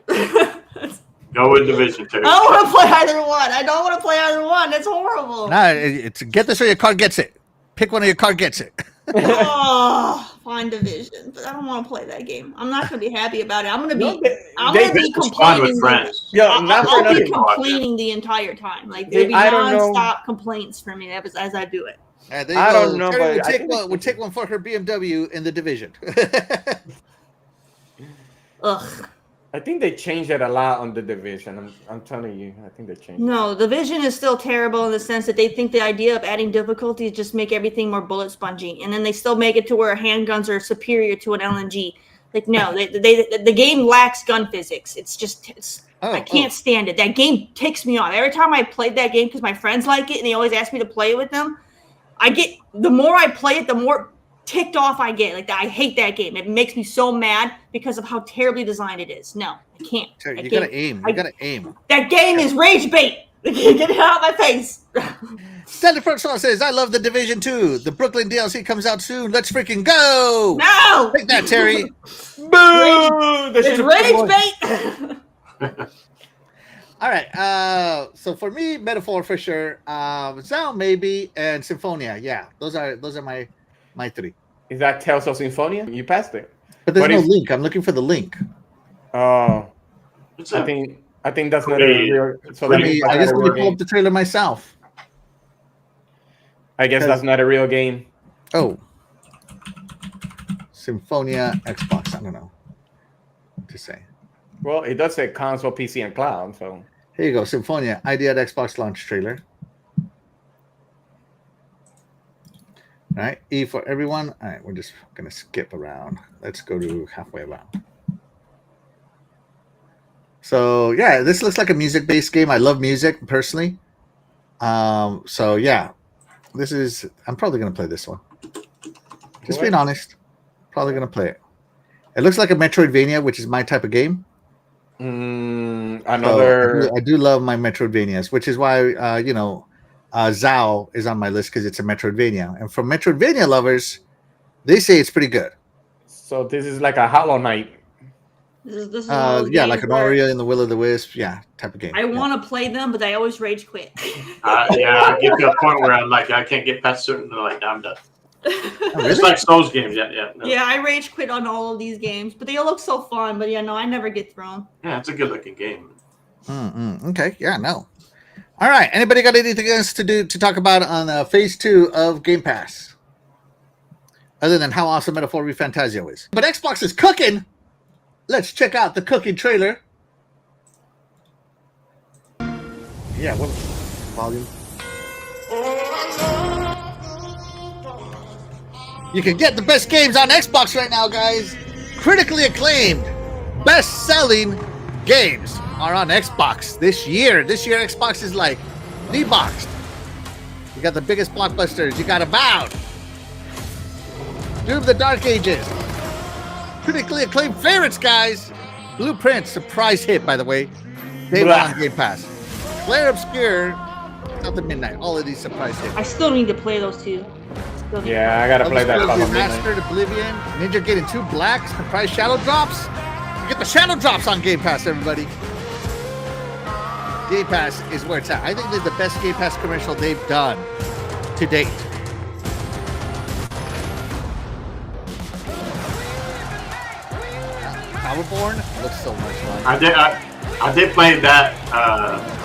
Go with Division 2. I don't want to play either one. I don't want to play either one. That's horrible. Nah, it's get this or your car gets it. Pick one or your car gets it. Oh, fine Division, but I don't want to play that game. I'm not going to be happy about it. I'm going to be complaining with friends. I'll be complaining the entire time. Like there'll be non-stop complaints from me as I do it. I don't know, but we'll take one for her BMW in the Division. Ugh. I think they changed it a lot on the Division. I'm telling you, I think they changed. No, the Division is still terrible in the sense that they think the idea of adding difficulty is just make everything more bullet spongy, and then they still make it to where handguns are superior to an LNG. Like no, the game lacks gun physics. I can't stand it. That game ticks me off every time I played that game because my friends like it and they always ask me to play it with them. The more I play it, the more ticked off I get. Like that, I hate that game. It makes me so mad because of how terribly designed it is. No, I can't. You gotta aim. You gotta aim. That game is rage bait. Get it out of my face. Stanley Francois says, "I love the Division 2. The Brooklyn DLC comes out soon. Let's freaking go!" No, take that, Terry. Boo! It's rage bait. All right. So for me, Metaphor for sure. Zao maybe, and Symphonia. Yeah, those are my three. Is that Tales of Symphonia? You passed it. But there's no link. I'm looking for the link. Oh, I think that's not a real. So I guess let me pull up the trailer myself. I guess that's not a real game. Oh, Symphonia Xbox. I don't know what to say. Well, it does say console, PC, and cloud. So here you go, Symphonia ID at Xbox launch trailer. All right, E for everyone. All right, we're just gonna skip around. Let's go to halfway around. So yeah, this looks like a music-based game. I love music personally. So yeah, I'm probably gonna play this one. Just being honest, probably gonna play it. It looks like a Metroidvania, which is my type of game. Another. So I do love my Metroidvanias, which is why Zao is on my list because it's a Metroidvania, and from Metroidvania lovers, they say it's pretty good. So this is like a Hollow Knight. This is like an Ori and the Will of the Wisp, type of game. I want to play them, but I always rage quit. I get to a point where I'm like, I can't get past certain. Like I'm done. Oh, really? It's like Souls games, yeah. No. Yeah, I rage quit on all of these games, but they all look so fun. But I never get through them. Yeah, it's a good looking game. Okay, no. All right, anybody got anything else to talk about on phase 2 of Game Pass? Other than how awesome Metaphor ReFantazio is. But Xbox is cooking. Let's check out the cooking trailer. Yeah, what volume? You can get the best games on Xbox right now, guys. Critically acclaimed, best-selling games are on Xbox this year. This year, Xbox is like D-boxed. You got the biggest blockbusters. You got Avowed, Doom of the Dark Ages, critically acclaimed favorites, guys. Blueprint, surprise hit, by the way. Day one on Game Pass. Claire Obscure, Out to Midnight. All of these surprise hits. I still need to play those two. Yeah, I gotta play that. Mastered Oblivion, Ninja getting 2 blacks, surprise shadow drops. You get the shadow drops on Game Pass, everybody. Game Pass is where it's at. I think they're the best Game Pass commercial they've done to date. Powerborn looks so much fun. I did play that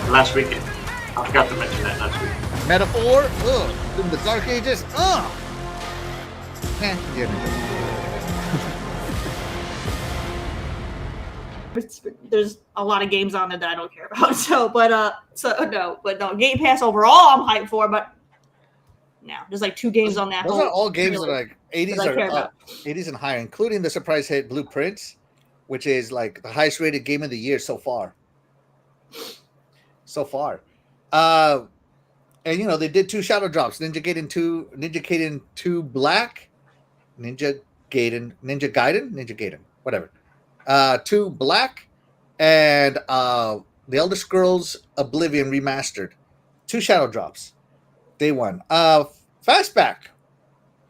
last weekend. I forgot to mention that last week. Metaphor, in the Dark Ages, There's a lot of games on it that I don't care about. No. Game Pass overall, I'm hyped for, but no, there's like 2 games on that. Those are all games that are like 80s that I care or about. 80s and higher, including the surprise hit Blueprints, which is like the highest rated game of the year so far. And you know, they did 2 shadow drops, Ninja Gaiden 2 Black, Ninja Gaiden, whatever. 2 Black, and The Elder Scrolls Oblivion Remastered. 2 shadow drops. Day 1. Fastback,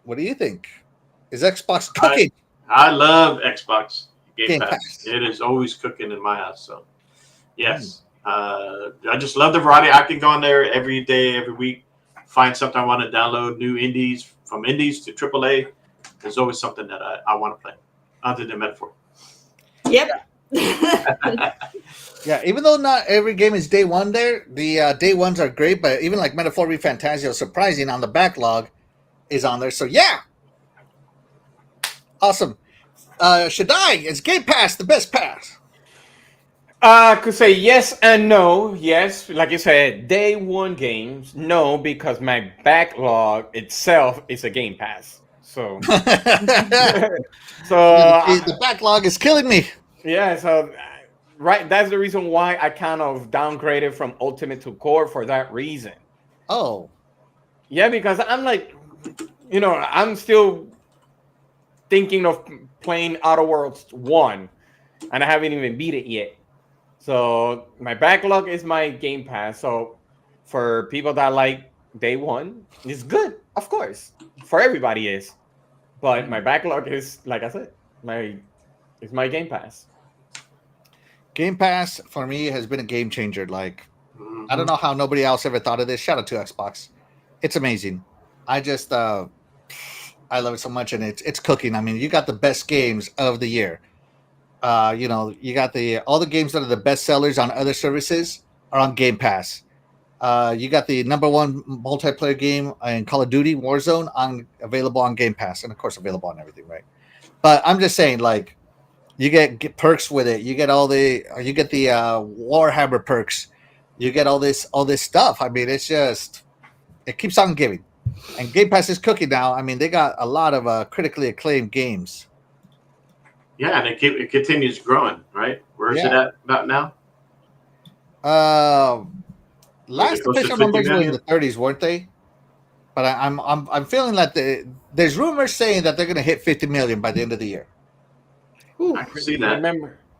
what do you think? Is Xbox cooking? I love Xbox Game Pass. Pass. It is always cooking in my house. So, yes. I just love the variety. I can go on there every day, every week, find something I want to download, new indies, from indies to AAA. There's always something that I want to play, other than Metaphor. Yep. Yeah, even though not every game is day 1 there, the day 1s are great, but even like Metaphor ReFantazio, surprising on the backlog, is on there. So yeah. Awesome. Shaddai, is Game Pass the best pass? I could say yes and no. Yes, like you said, day 1 games. No, because my backlog itself is a Game Pass. So, The backlog is killing me. Yeah, so right, that's the reason why I kind of downgraded from Ultimate to Core for that reason. Oh. Yeah, because I'm like, you know, I'm still thinking of playing Outer Worlds 1, and I haven't even beat it yet. So my backlog is my Game Pass. So for people that like day 1, it's good, of course. For everybody is. But my backlog is, like I said, it's my Game Pass. Game Pass for me has been a game changer. Like, I don't know how nobody else ever thought of this. Shout out to Xbox. It's amazing. I just I love it so much, and it's cooking. I mean, you got the best games of the year. You know, you got all the games that are the best sellers on other services are on Game Pass. You got the #1 multiplayer game in Call of Duty Warzone available on Game Pass, and of course available on everything, right? But I'm just saying, like, you get perks with it. You get the Warhammer perks. You get all this stuff. I mean, it keeps on giving. And Game Pass is cooking now. I mean, they got a lot of critically acclaimed games. Yeah, and it continues growing, right? Where is it at about now? Last official numbers were in the 30s, weren't they? But I'm feeling like there's rumors saying that they're going to hit 50 million by the end of the year. Ooh, I can see that.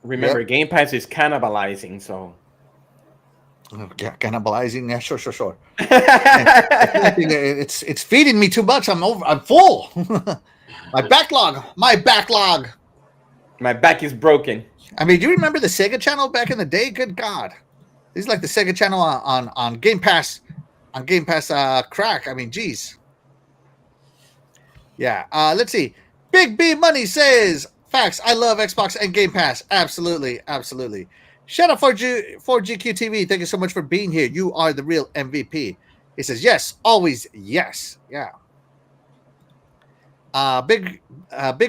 Remember, Game Pass is cannibalizing, so. Yeah, cannibalizing. Yeah, sure. It's feeding me too much. I'm full. My backlog. My back is broken. I mean, do you remember the Sega Channel back in the day? Good God, this is like the Sega Channel on Game Pass. On Game Pass, crack. I mean, geez. Yeah. Let's see. Big B Money says, facts. I love Xbox and Game Pass. Absolutely. Shout out for GQ TV. Thank you so much for being here. You are the real MVP. He says, yes, always yes. Yeah. Big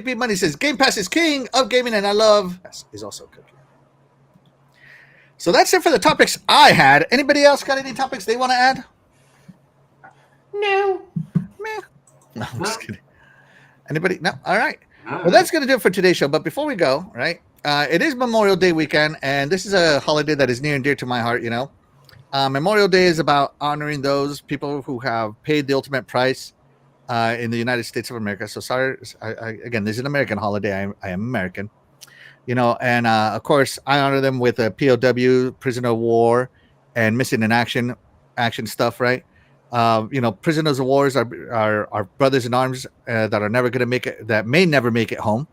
B Money says, Game Pass is king of gaming, and I love is also cooking. So that's it for the topics I had. Anybody else got any topics they want to add? No. No, I'm just kidding. Anybody? No. All right. Well, that's going to do it for today's show. But before we go, right, it is Memorial Day weekend, and this is a holiday that is near and dear to my heart, you know. Memorial Day is about honoring those people who have paid the ultimate price in the United States of America. So sorry, again, this is an American holiday. I am American, you know, and of course, I honor them with a POW, prisoner of war, and missing in action stuff, right? You know, prisoners of wars are brothers in arms that are never going to make it, that may never make it home,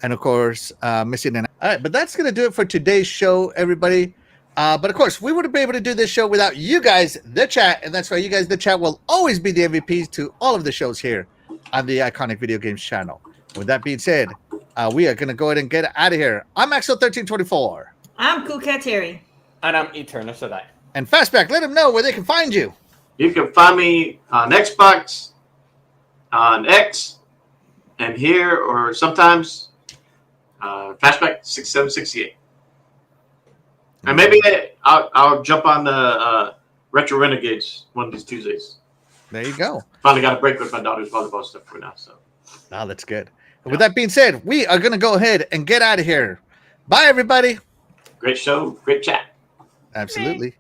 and of course, missing in. All right, but that's going to do it for today's show, everybody. But of course, we wouldn't be able to do this show without you guys, the chat, and that's why you guys, the chat, will always be the MVPs to all of the shows here on the Iconic Video Games channel. With that being said, we are going to go ahead and get out of here. I'm Axel1324. I'm Cool Cat Terry. And I'm Eternal Sadai. And Fastback, let them know where they can find you. You can find me on Xbox, on X, and here, or sometimes Flashback 6768. And maybe I'll jump on the Retro Renegades one of these Tuesdays. There you go. Finally got a break with my daughter's volleyball stuff for now. So. Oh, that's good. And with that being said, we are going to go ahead and get out of here. Bye, everybody. Great show. Great chat. Absolutely.